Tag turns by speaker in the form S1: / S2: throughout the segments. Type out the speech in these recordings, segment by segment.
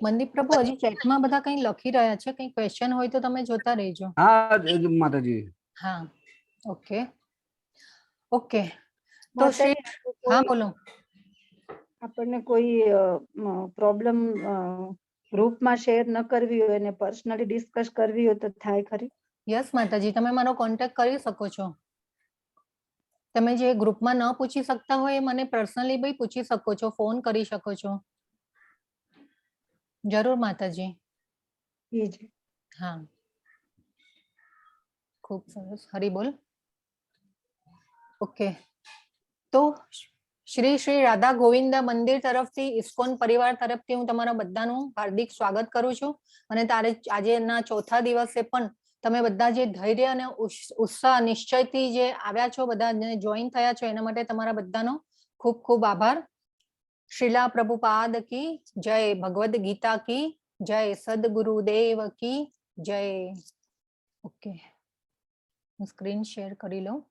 S1: મંદિર પ્રભુ હજી ચેટમાં બધા કંઈ લખી રહ્યા છે, કંઈ ક્વેશ્ચન હોય તો તમે જોતા રહેજો.
S2: હા માતાજી.
S1: હા, ઓકે ઓકે. તો શ્રી હા બોલો.
S3: આપણને કોઈ પ્રોબ્લેમ ગ્રુપમાં શેર ન કરવી હોય અને પર્સનલી ડિસ્કસ કરવી હોય તો થાય ખરી?
S1: યસ માતાજી, તમે મારો કોન્ટેક્ટ કરી શકો છો. તમે જે ગ્રુપમાં ન પૂછી શકતા હોય એ મને પર્સનલી બી પૂછી શકો છો, ફોન કરી શકો છો. જરૂર માતાજી. હા, ખૂબ સરસ. હરી બોલ. ઓકે, તો શ્રી શ્રી રાધા ગોવિંદા મંદિર તરફથી, ઇસ્કોન પરિવાર તરફથી હું તમારા બધાનું હાર્દિક સ્વાગત કરું છું. અને આજેના ચોથા દિવસે પણ તમે બધા જે ધૈર્ય અને ઉત્સાહ નિશ્ચયથી જે આવ્યા છો, બધા જોઈન થયા છો, એના માટે તમારા બધાનો ખૂબ ખૂબ આભાર. શ્રીલા પ્રભુપાદ કી જય, ભગવદ ગીતા કી જય, સદગુરુદેવ કી જય. ઓકે, હું સ્ક્રીન શેર કરી લઉં.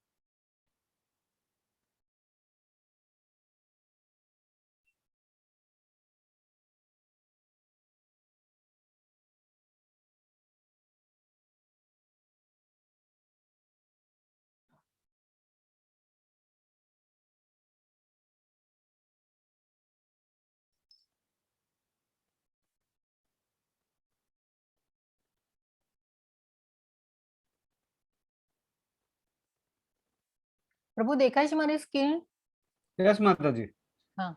S1: પ્રભુ દેખાય છે મારી સ્ક્રીન?
S2: યસ માતાજી.
S1: હા,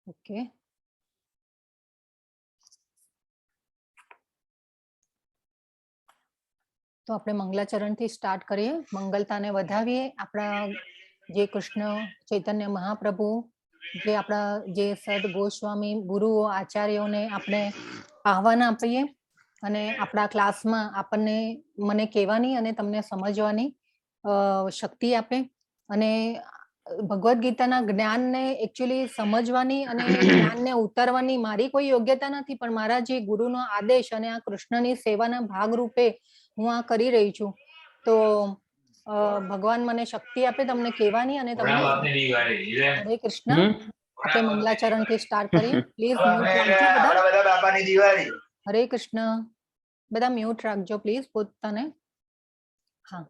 S1: ઓકે. તો આપણે મંગલાચરણથી સ્ટાર્ટ કરીએ, મંગલતાને વધાવીએ. આપણા જે કૃષ્ણ ચૈતન્ય મહાપ્રભુ, જે આપણા જે સદ ગોસ્વામી ગુરુઓ આચાર્યોને આપણે આહ્વાન આપીએ અને આપણા ક્લાસમાં આપણને મને કહેવાની અને તમને સમજવાની શક્તિ આપે. અને ભગવદ્ ગીતાના જ્ઞાનને એકચ્યુઅલી સમજવાની અને જ્ઞાનને ઉતારવાની મારી કોઈ યોગ્યતા નથી, પણ મારા જે ગુરુનો આદેશ અને આ કૃષ્ણની સેવાના ભાગરૂપે હું આ કરી રહી છું. તો ભગવાન મને શક્તિ આપે તમને કહેવાની અને તમને. હરે કૃષ્ણ. આપણે મંગલાચરણ થી સ્ટાર્ટ કરીએ. પ્લીઝ મ્યુટ રાખજો બધા. હરે કૃષ્ણ. બધા મ્યુટ રાખજો પ્લીઝ પોતાને. હા.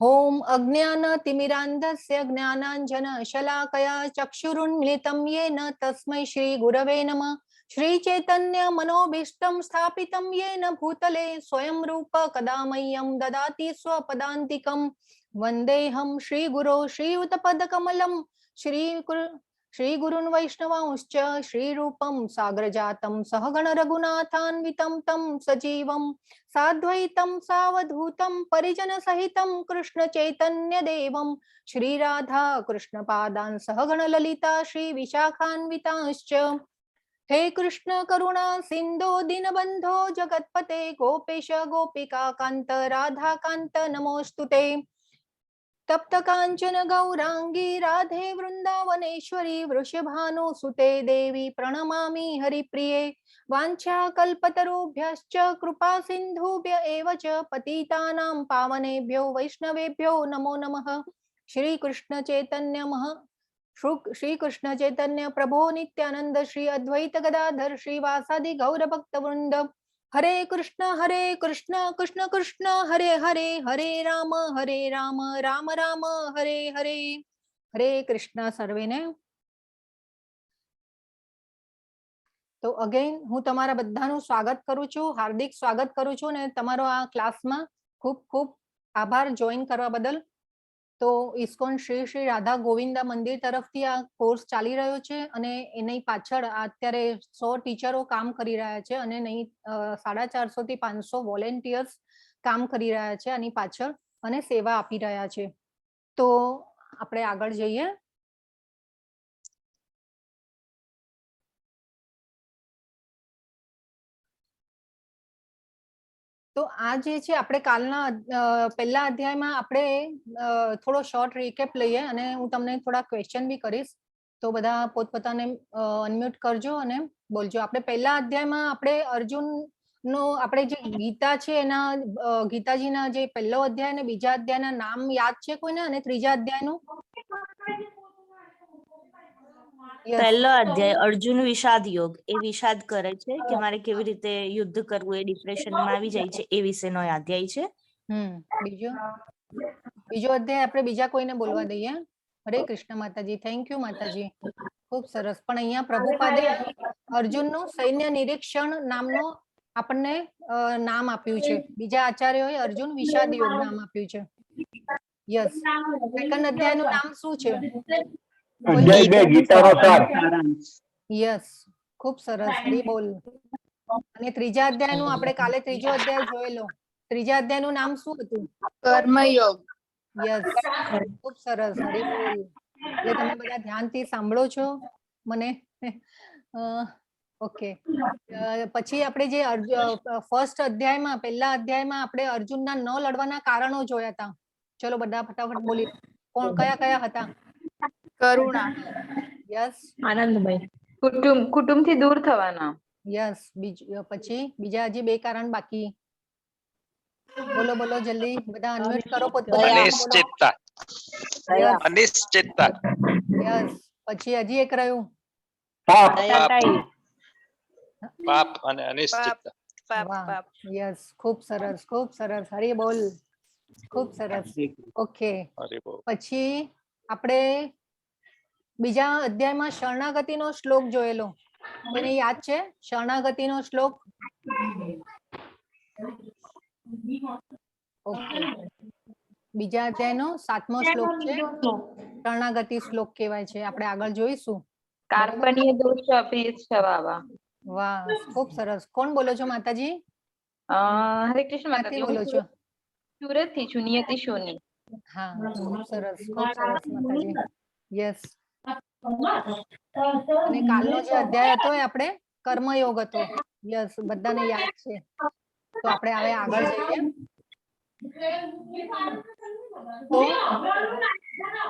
S1: ઓમ અજ્ઞાન તિમિરાંધસ્ય જ્ઞાનાંજન શલાકયા ચક્ષુરુન્મિલિતમ યેન તસ્मै શ્રી ગુરવે નમઃ. શ્રી ચૈતન્ય મનોભીષ્ટમ સ્થાપિતમ યેન ભૂતલે સ્વયં રૂપ કદા મह्यं દદાતિ સ્વપદાંતિકમ. વંદેહમ શ્રી ગુરો શ્રીયુતપદકમલમ શ્રી ગુરુન વૈષ્ણવાંશ્ચ શ્રી રૂપમ સાગ્રજાતમ સહગણ રઘુનાથાન્વિતમ તમ સજીવમ સાદ્વૈતમ સાવધૂતમ પરિજન સહિતમ કૃષ્ણ ચૈતન્ય દેવમ શ્રી રાધા કૃષ્ણ પાદાન સહગણ લલિતા શ્રી વિશાખાન્વિતાંશ્ચ. હે કૃષ્ણ કરુણા સિંધો દીનબંધો જગતપતે ગોપેશ ગોપિકા કાંત રાધા કાંત નમોસ્તુતે. તપ્ત કાંચન ગૌરાંગી રાધે વૃંદાવનેશ્વરી વૃષભાનુસુતે દેવી પ્रणमामि હરિપ્રિયે. વાંછા કલ્પતરુભ્યશ્ચ કૃપા સિંધુભ્ય એવ ચ પતિતાનાં પાવનેભ્યો વૈષ્ણવેભ્યો નમો નમઃ. શ્રી કૃષ્ણ ચૈતન્ય પ્રભો નિત્યાનંદ શ્રી અદ્વૈત ગદાધર શ્રી વાસાદિ ગૌર ભક્ત વૃંદ. હરે કૃષ્ણ કૃષ્ણ કૃષ્ણ હરે હરે હરે રામ રામ રામ હરે હરે. હરે કૃષ્ણ સર્વેને. તો અગેન હું તમારા બધાનું સ્વાગત કરું છું, હાર્દિક સ્વાગત કરું છું અને તમારો આ ક્લાસમાં ખૂબ ખૂબ આભાર જોઈન કરવા બદલ. તો ઇસ્કોન શ્રી શ્રી રાધા ગોવિંદા મંદિર તરફથી આ કોર્સ ચાલી રહ્યો છે અને એની પાછળ અત્યારે 100 ટીચરો કામ કરી રહ્યા છે અને નહીં 450 થી 500 વોલેન્ટિયર્સ કામ કરી રહ્યા છે આની પાછળ અને સેવા આપી રહ્યા છે. તો આપણે આગળ જઈએ. તો આ જે છે આપણે કાલના પહેલા અધ્યાયમાં આપણે થોડો શોર્ટ રીકેપ લઈએ અને હું તમને થોડા ક્વેશ્ચન બી કરીશ. તો બધા પોતપોતાને અનમ્યુટ કરજો અને બોલજો. આપણે પહેલા અધ્યાયમાં આપણે નો આપણે જે ગીતા છે એના ગીતાજીના જે પહેલો અધ્યાય અને બીજા અધ્યાયના નામ યાદ છે કોઈને, અને ત્રીજા અધ્યાયનું? Yes.
S4: પહેલો અધ્યાય અર્જુન વિષાદ યોગ, એ વિષાદ કરે છે કે મારે કેવી રીતે યુદ્ધ કરવું, એ ડિપ્રેશનમાં આવી જાય છે, એ વિશેનો અધ્યાય છે.
S1: બીજો અધ્યાય આપણે બીજા કોઈને બોલવા દઈએ. હરે કૃષ્ણ માતાજી, થેન્ક યુ માતાજી, ખૂબ સરસ. પણ અહીંયા પ્રભુપાદે અર્જુનનું સૈન્ય નિરીક્ષણ નામનો આપણને નામ આપ્યું છે. બીજા આચાર્યોએ અર્જુન વિષાદ યોગ નામ આપ્યું છે. યસ. સેકન્ડ અધ્યાયનું નામ શું છે?
S2: અધ્યાય 2 ગીતાનો સાર.
S1: યસ, ખૂબ સરસ, હરી બોલ. અને ત્રીજા અધ્યાયનું આપણે કાલે ત્રીજો અધ્યાય જોયેલો, ત્રીજા અધ્યાયનું નામ શું હતું?
S5: કર્મયોગ.
S1: યસ, ખૂબ સરસ, હરી બોલ. એટલે તમે બધા ધ્યાનથી સાંભળો છો મને? ઓકે. પછી આપણે જે ફર્સ્ટ અધ્યાયમાં, પહેલા અધ્યાયમાં આપણે અર્જુનના ન લડવાના કારણો જોયા હતા. ચલો બધા ફટાફટ બોલી. કોણ કયા કયા હતા?
S5: કરુણા.
S1: યસ.
S5: આનંદમય. કુટુંબથી દૂર થવાના.
S1: યસ. પછી બીજા હજી 2 કારણ બાકી. બોલો બોલો જલ્દી, બધા અનમ્યુટ કરો પોતપોતાનું.
S6: અનિશ્ચિતતા. અનિશ્ચિતતા.
S1: યસ. પછી હજી એક રહ્યું.
S2: પાપ.
S6: પાપ અને અનિશ્ચિતતા.
S1: વાહ, યસ, ખૂબ સરસ, ખૂબ સરસ, હરી બોલ, ખૂબ સરસ. ઓકે.
S6: હરિ બોલ.
S1: પછી આપણે બીજા અધ્યાયમાં શરણાગતિનો શ્લોક જોયેલો, કોઈને યાદ છે શરણાગતિનો શ્લોક? ઓકે. બીજા અધ્યાયનો 7મો શ્લોક છે, શરણાગતિ શ્લોક કહેવાય છે. આપણે આગળ જોઈશું.
S5: કાર્પણ્ય દોષ અપેક્ષાવા.
S1: વાહ, ખૂબ સરસ. કોણ બોલો છો માતાજી?
S5: હરે કૃષ્ણ
S1: ક્યાંથી
S5: માતાજી.
S1: બોલો છો?
S5: સુરત થી છું, નિયતિ સોની.
S1: હા, ખૂબ સરસ, ખૂબ સરસ માતાજી. યસ. અને કાલનો જે અધ્યાય હતો એ આપણે કર્મયોગ હતો. યસ, બધાને યાદ છે. તો આપણે હવે આગળ જઈએ. તો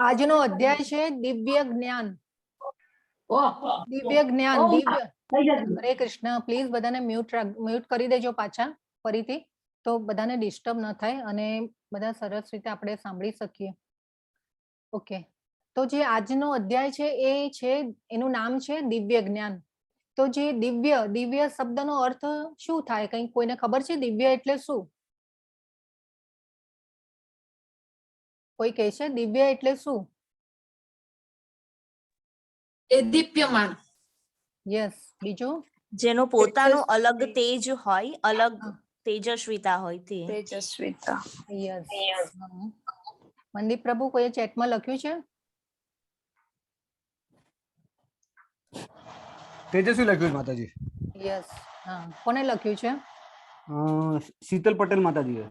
S1: આજનો અધ્યાય છે દિવ્ય જ્ઞાન. દિવ્ય જ્ઞાન, દિવ્ય. હરે કૃષ્ણ. પ્લીઝ બધાને મ્યુટ કરી દેજો પાછા ફરીથી, તો બધાને ડિસ્ટર્બ ન થાય અને બધા સરસ રીતે આપણે સાંભળી શકીએ. ઓકે. તો જે આજનો અધ્યાય છે એ છે, એનું નામ છે દિવ્ય જ્ઞાન. તો જે દિવ્ય શબ્દનો અર્થ શું થાય? કઈ કોઈને ખબર છે દિવ્ય એટલે શું? કોઈ કહે છે દિવ્ય એટલે શું?
S7: દીપ્યમાન.
S1: યસ. બીજું?
S4: જેનો પોતાનો અલગ તેજ હોય, અલગ તેજસ્વીતા હોય તે.
S5: તેજસ્વીતા.
S1: યસ. મનદીપ પ્રભુ, કોઈ ચેટમાં લખ્યું છે?
S2: તેજસ્વી લખ્યું છે માતાજી.
S1: યસ. હા, કોને લખ્યું છે?
S2: શીતલ પટેલ માતાજી.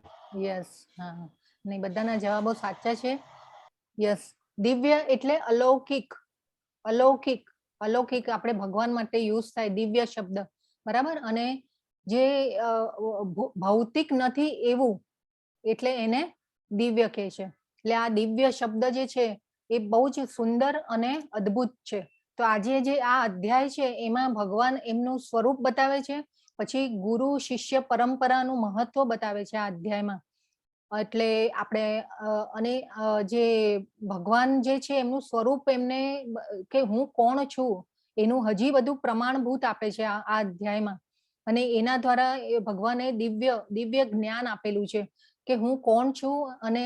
S1: યસ. હા, નહીં, બધાના જવાબો સાચા છે. યસ. દિવ્ય એટલે અલૌકિક. અલૌકિક, અલૌકિક આપણે ભગવાન માટે યુઝ થાય દિવ્ય શબ્દ, બરાબર. અને જે ભૌતિક નથી એવું, એટલે એને દિવ્ય કહે છે. એટલે આ દિવ્ય શબ્દ જે છે એ બહુ જ સુંદર અને અદ્ભુત છે. તો આજે જે આ અધ્યાય છે એમાં ભગવાન એમનું સ્વરૂપ બતાવે છે, પછી ગુરુ શિષ્ય પરંપરાનું મહત્વ બતાવે છે આ અધ્યાયમાં. એટલે આપણે અને જે ભગવાન જે છે એમનું સ્વરૂપ, એમને કે હું કોણ છું એનું હજી બધું પ્રમાણભૂત આપે છે આ અધ્યાયમાં. અને એના દ્વારા ભગવાને દિવ્ય જ્ઞાન આપેલું છે કે હું કોણ છું અને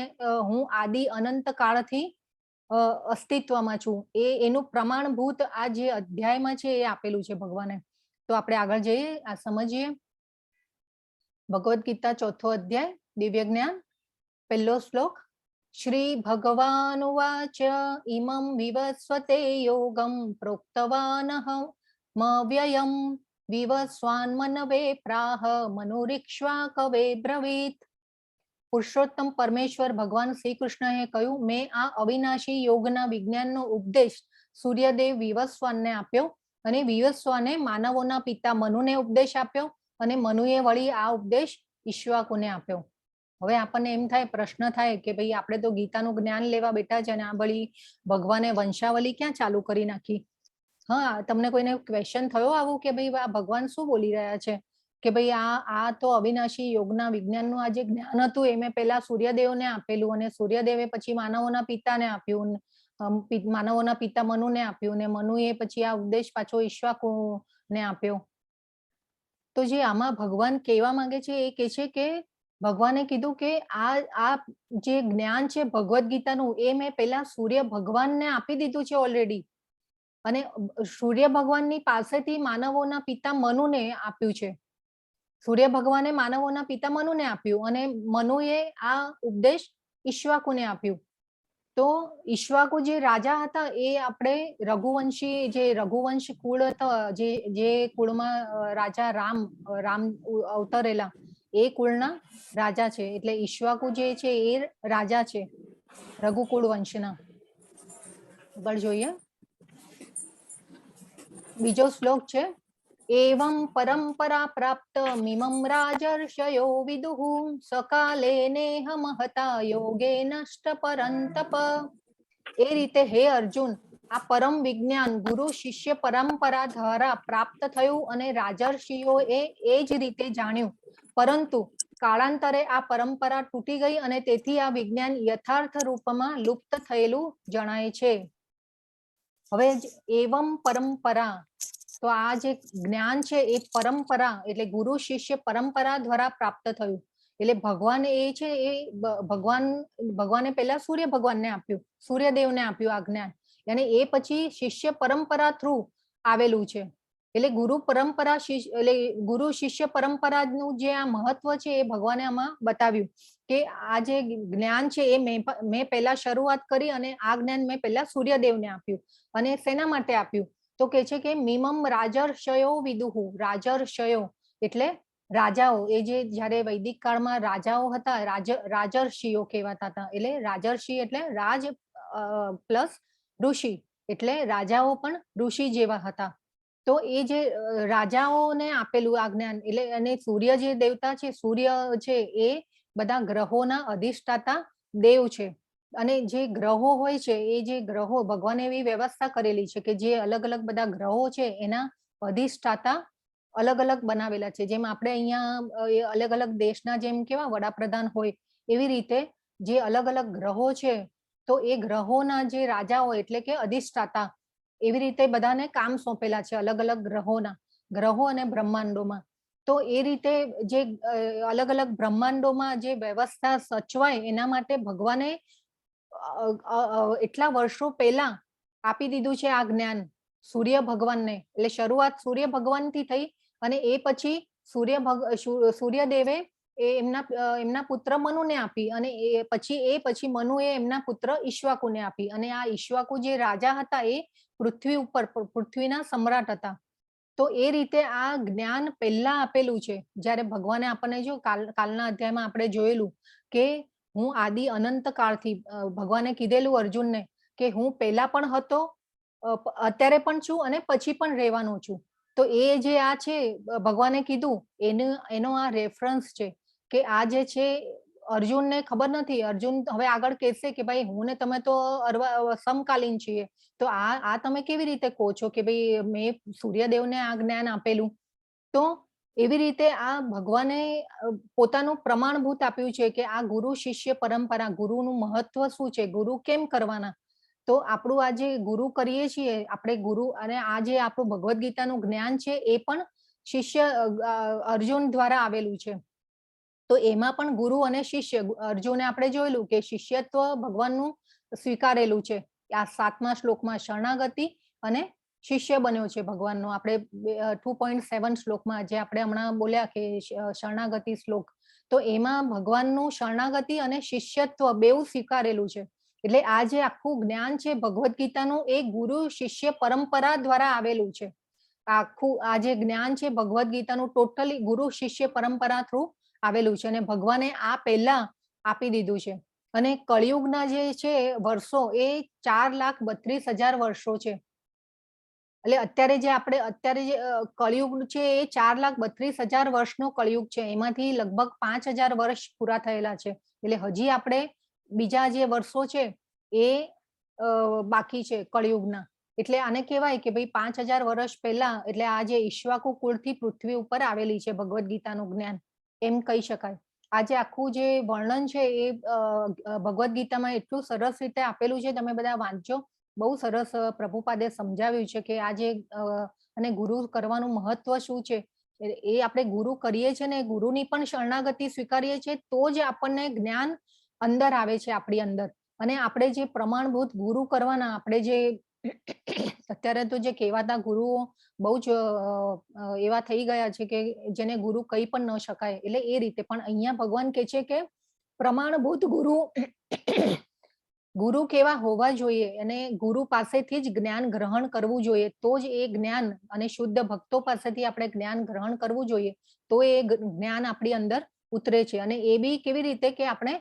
S1: હું આદિ અનંત કાળથી અસ્તિત્વમાં છું. એનું પ્રમાણભૂત આ જે અધ્યાયમાં છે એ આપેલું છે ભગવાને. તો આપણે આગળ જઈએ, આ સમજીએ. ભગવદ્ ગીતા 4થો અધ્યાય, દિવ્ય જ્ઞાન, પહેલો શ્લોક. શ્રી ભગવાનુવાચ ઇમં વિવસ્વતે યોગમ પ્રોક્તવાનહમવ્યયમ વિવસ્વાન્મનવે પ્રાહ મનોરીક્ષ્વા કવે બ્રવીત. પુરુષોત્તમ પરમેશ્વર ભગવાન શ્રી કૃષ્ણએ કહ્યું, મેં આ અવિનાશી યોગના વિજ્ઞાનનો ઉપદેશ સૂર્યદેવ વિવસ્વાનને આપ્યો, અને વિવસ્વાને માનવોના પિતા મનુને ઉપદેશ આપ્યો, અને મનુએ વળી આ ઉપદેશ ઈક્ષ્વાકુને આપ્યો. હવે આપણને એમ થાય, પ્રશ્ન થાય કે ભાઈ આપણે તો ગીતાનું જ્ઞાન લેવા બેઠા છે અને આ વળી ભગવાને વંશાવલી ક્યાં ચાલુ કરી નાખી? હા, તમને કોઈને ક્વેશ્ચન થયો આવું કે ભાઈ આ ભગવાન શું બોલી રહ્યા છે? કે ભાઈ આ તો અવિનાશી યોગના વિજ્ઞાનનું આ જે જ્ઞાન હતું એ મેં પહેલા સૂર્યદેવને આપેલું અને સૂર્યદેવે પછી માનવોના પિતાને આપ્યું, માનવોના પિતા મનુને આપ્યું અને મનુએ પછી આ ઉપદેશ પાછો ઈક્ષ્વાકુને આપ્યો. તો જે આમાં ભગવાન કહેવા માંગે છે એ કે છે કે ભગવાને કીધું કે આ જે જ્ઞાન છે ભગવદ્ ગીતાનું એ મેં પહેલા સૂર્ય ભગવાનને આપી દીધું છે ઓલરેડી, અને સૂર્ય ભગવાનની પાસેથી માનવોના પિતા મનુને આપ્યું છે. સૂર્ય ભગવાને માનવોના પિતા મનુને આપ્યું અને મનુએ આ ઉપદેશ ઈક્ષ્વાકુને આપ્યું. તો ઈક્ષ્વાકુ જે રાજા હતા એ આપણે રઘુવંશી, જે રઘુવંશ કુળ હતા, જે કુળમાં રાજા રામ અવતરેલા એ કુળના રાજા છે. એટલે ઈક્ષ્વાકુ જે છે એ રાજા છે રઘુકુળ વંશના. આગળ જોઈએ, બીજો શ્લોક છે, એવં પરંપરા પ્રાપ્ત મિમં રાજર્ષયો વિદુઃ સકાલે નેહ મહતા યોગે નષ્ટ પરંતપ. એ રીતે હે અર્જુન, આ પરમ વિજ્ઞાન ગુરુ શિષ્ય પરંપરા દ્વારા પ્રાપ્ત થયું અને રાજર્ષિઓ એ જ રીતે જાણ્યું, પરંતુ કાળાંતરે આ પરંપરા તૂટી ગઈ અને તેથી આ વિજ્ઞાન યથાર્થ રૂપમાં લુપ્ત થયેલું જણાય છે. હવે એવમ પરંપરા, તો આ જે જ્ઞાન છે એ પરંપરા એટલે ગુરુ શિષ્ય પરંપરા દ્વારા પ્રાપ્ત થયું. એટલે ભગવાન એ છે એ ભગવાને પહેલા સૂર્ય ભગવાનને આપ્યું, સૂર્યદેવને આપ્યું આ જ્ઞાન, અને એ પછી શિષ્ય પરંપરા થ્રુ આવેલું છે. એટલે ગુરુ પરંપરા એટલે ગુરુ શિષ્ય પરંપરાનું જે આ મહત્વ છે એ ભગવાને આમાં બતાવ્યું કે આ જે જ્ઞાન છે એ મેં પહેલા શરૂઆત કરી અને આ જ્ઞાન મેં પહેલા સૂર્યદેવને આપ્યું. અને શેના માટે આપ્યું? તો કે છે કે મિમમ રાજર્ષયો વિદુઃ. રાજર્ષયો એટલે રાજાઓ, એ જે જયારે વૈદિક કાળમાં રાજાઓ હતા રાજર્ષિઓ કહેવાતા હતા. એટલે રાજર્ષિ એટલે રાજ પ્લસ ઋષિ, એટલે રાજાઓ પણ ઋષિ જેવા હતા. તો એ જે રાજાઓને આપેલું આ જ્ઞાન, એટલે અને સૂર્ય જે દેવતા છે, સૂર્ય છે એ બધા ગ્રહોના અધિષ્ઠાતા દેવ છે. અને જે ગ્રહો હોય છે એ જે ગ્રહો ભગવાને એવી વ્યવસ્થા કરેલી છે કે જે અલગ અલગ બધા ગ્રહો છે એના અધિષ્ઠાતા અલગ અલગ બનાવેલા છે. જેમ આપણે અહીંયા અલગ અલગ દેશના જેમ કેવા વડાપ્રધાન હોય એવી રીતે જે અલગ અલગ ગ્રહો છે તો એ ગ્રહોના જે રાજાઓ એટલે કે અધિષ્ઠાતા એવી રીતે બધાને કામ સોંપેલા છે અલગ અલગ ગ્રહો અને બ્રહ્માંડોમાં. તો એ રીતે જે અલગ અલગ બ્રહ્માંડોમાં જે વ્યવસ્થા સચવાય એના માટે ભગવાને એટલા વર્ષો પહેલા આપી દીધું છે આ જ્ઞાન સૂર્ય ભગવાનને. એટલે શરૂઆત સૂર્ય ભગવાનથી થઈ અને એ પછી સૂર્યદેવે એમના પુત્ર મનુને આપી અને એ પછી મનુએ એમના પુત્ર ઈક્ષ્વાકુને આપી. અને આ ઈક્ષ્વાકુ જે રાજા હતા એ પૃથ્વી ઉપર પૃથ્વીના સમ્રાટ હતા. તો એ રીતે આ જ્ઞાન પહેલા આપેલું છે. જ્યારે ભગવાને આપણને જો કાલના અધ્યાયમાં આપણે જોયેલું કે હું આદિ અનંત કાળથી ભગવાને કીધેલું અર્જુનને કે હું પહેલા પણ હતો, અત્યારે પણ છું અને પછી પણ રહેવાનો છું. તો એ જે આ છે ભગવાને કીધું એનો આ રેફરન્સ છે કે આ જે છે અર્જુનને ખબર નથી. અર્જુન હવે આગળ કહેશે કે ભાઈ હું ને તમે તો સમકાલીન છીએ, તો આ તમે કેવી રીતે કહો છો કે ભાઈ મેં સૂર્યદેવને આ જ્ઞાન આપેલું. તો એવી રીતે આ ભગવાને પોતાનું પ્રમાણભૂત આપ્યું છે કે આ ગુરુ શિષ્ય પરંપરા, ગુરુનું મહત્વ શું છે, ગુરુ કેમ કરવાના. તો આપણું આ જે ગુરુ કરીએ છીએ આપણે ગુરુ, અને આ જે આપણું ભગવદ્ ગીતાનું જ્ઞાન છે એ પણ શિષ્ય અર્જુન દ્વારા આવેલું છે. તો એમાં પણ ગુરુ અને શિષ્ય, અર્જુને આપણે જોયેલું કે શિષ્યત્વ ભગવાનનું સ્વીકારેલું છે. આ 7મા શ્લોકમાં શરણાગતિ અને શિષ્ય બન્યો છે ભગવાનનો. આપણે 2.7 શ્લોકમાં જે આપણે હમણાં બોલ્યા કે શરણાગતિ શ્લોક, તો એમાં ભગવાનનું શરણાગતિ અને શિષ્યત્વ બેઉ સ્વીકારેલું છે. એટલે આ જે આખું જ્ઞાન છે ભગવદ્ ગીતાનું એ ગુરુ શિષ્ય પરંપરા દ્વારા આવેલું છે. આખું આ જે જ્ઞાન છે ભગવદ્ ગીતાનું ટોટલી ગુરુ શિષ્ય પરંપરા થ્રુ આવેલું છે અને ભગવાને આ પહેલા આપી દીધું છે. અને કળિયુગના જે છે વર્ષો એ 4,32,000 વર્ષો છે. એટલે અત્યારે જે કળિયુગ છે એ 4,32,000 વર્ષનો કળિયુગ છે. એમાંથી લગભગ 5,000 વર્ષ પૂરા થયેલા છે. એટલે હજી આપણે બીજા જે વર્ષો છે એ બાકી છે કળિયુગના. એટલે આને કહેવાય કે ભાઈ 5000 વર્ષ પહેલા એટલે આ જે ઈક્ષ્વાકુ કુળથી પૃથ્વી ઉપર આવેલી છે ભગવદ્ ગીતાનું જ્ઞાન, એમ કહી શકાય. આજે આખું જે વર્ણન છે એ ભગવદ્ ગીતામાં એટલું સરસ રીતે આપેલું છે, તમે બધા વાંચજો. બહુ સરસ પ્રભુપાદે સમજાવ્યું છે કે આજે અને ગુરુ કરવાનું મહત્વ શું છે. એ આપણે ગુરુ કરીએ છીએ ને ગુરુની પણ શરણાગતિ સ્વીકારીએ છીએ તો જ આપણને જ્ઞાન અંદર આવે છે આપણી અંદર. અને આપણે જે પ્રમાણભૂત ગુરુ કરવાના, આપણે જે અત્યારે તો જે કહેવાતા ગુરુઓ બહુ જ એવા થઈ ગયા છે કે જેને ગુરુ કહી પણ ન શકાય. એટલે એ રીતે પણ અહીંયા ભગવાન કહે છે કે પ્રમાણભૂત ગુરુ કેવા હોવા જોઈએ અને ગુરુ પાસેથી જ જ્ઞાન ગ્રહણ કરવું જોઈએ, તો જ એ જ્ઞાન અને શુદ્ધ ભક્તો પાસેથી આપણે જ્ઞાન ગ્રહણ કરવું જોઈએ તો એ જ્ઞાન આપણી અંદર ઉતરે છે. અને એ બી કેવી રીતે કે આપણે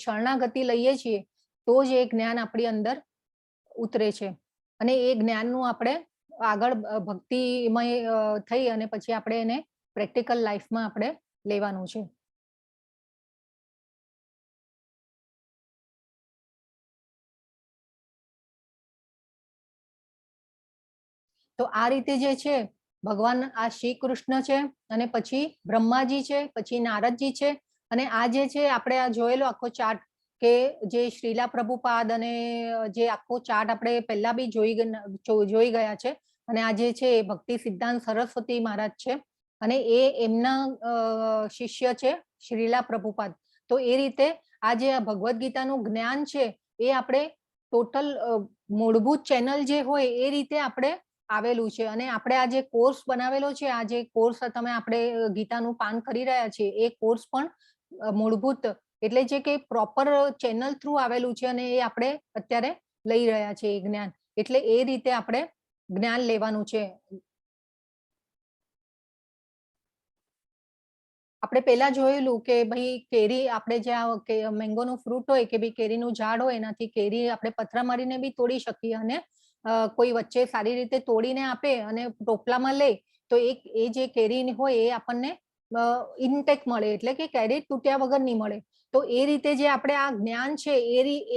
S1: શરણાગતિ લઈએ છીએ તો જ એ જ્ઞાન આપણી અંદર ઉતરે છે. અને એ જ્ઞાનનું આપણે આગળ ભક્તિમય થઈ અને પછી આપણે એને પ્રેક્ટિકલ લાઈફમાં આપણે લેવાનું છે. તો આ રીતે જે છે ભગવાન આ શ્રી કૃષ્ણ છે અને પછી બ્રહ્માજી છે, પછી નારદજી છે. અને આ જે છે આપણે આ જોયેલો આખો ચાર્ટ કે જે શ્રીલા પ્રભુપાદ અને જે આખો ચાર્ટ આપણે પહેલા બી જોઈ ગયા છે. અને આ જે છે એ ભક્તિ સિદ્ધાંત સરસ્વતી મહારાજ છે અને એ એમના શિષ્ય છે શ્રીલા પ્રભુપાદ. તો એ રીતે આ જે ભગવદ્ ગીતાનું જ્ઞાન છે એ આપણે ટોટલ મૂળભૂત ચેનલ જે હોય એ રીતે આપણે આવેલું છે. અને આપણે આ જે કોર્સ બનાવેલો છે, આ જે કોર્સ તમે આપણે ગીતાનું પાન કરી રહ્યા છીએ, એ કોર્સ પણ મૂળભૂત એટલે જે કે પ્રોપર ચેનલ થ્રુ આવેલું છે અને એ આપણે અત્યારે લઈ રહ્યા છીએ એ જ્ઞાન. એટલે એ રીતે આપણે જ્ઞાન લેવાનું છે. આપણે પહેલા જોયેલું કે ભાઈ કેરી આપણે જે મેંગોનું ફ્રૂટ હોય કે ભાઈ કેરીનું ઝાડ હોય એનાથી કેરી આપણે પથરા મારીને બી તોડી શકીએ અને કોઈ વચ્ચે સારી રીતે તોડીને આપે અને ટોપલામાં લે તો એ જે કેરી હોય એ આપણને ઇનટેક મળે, એટલે કે કેરી તૂટ્યા વગર નહીં મળે. તો એ રીતે જે આપણે આ જ્ઞાન છે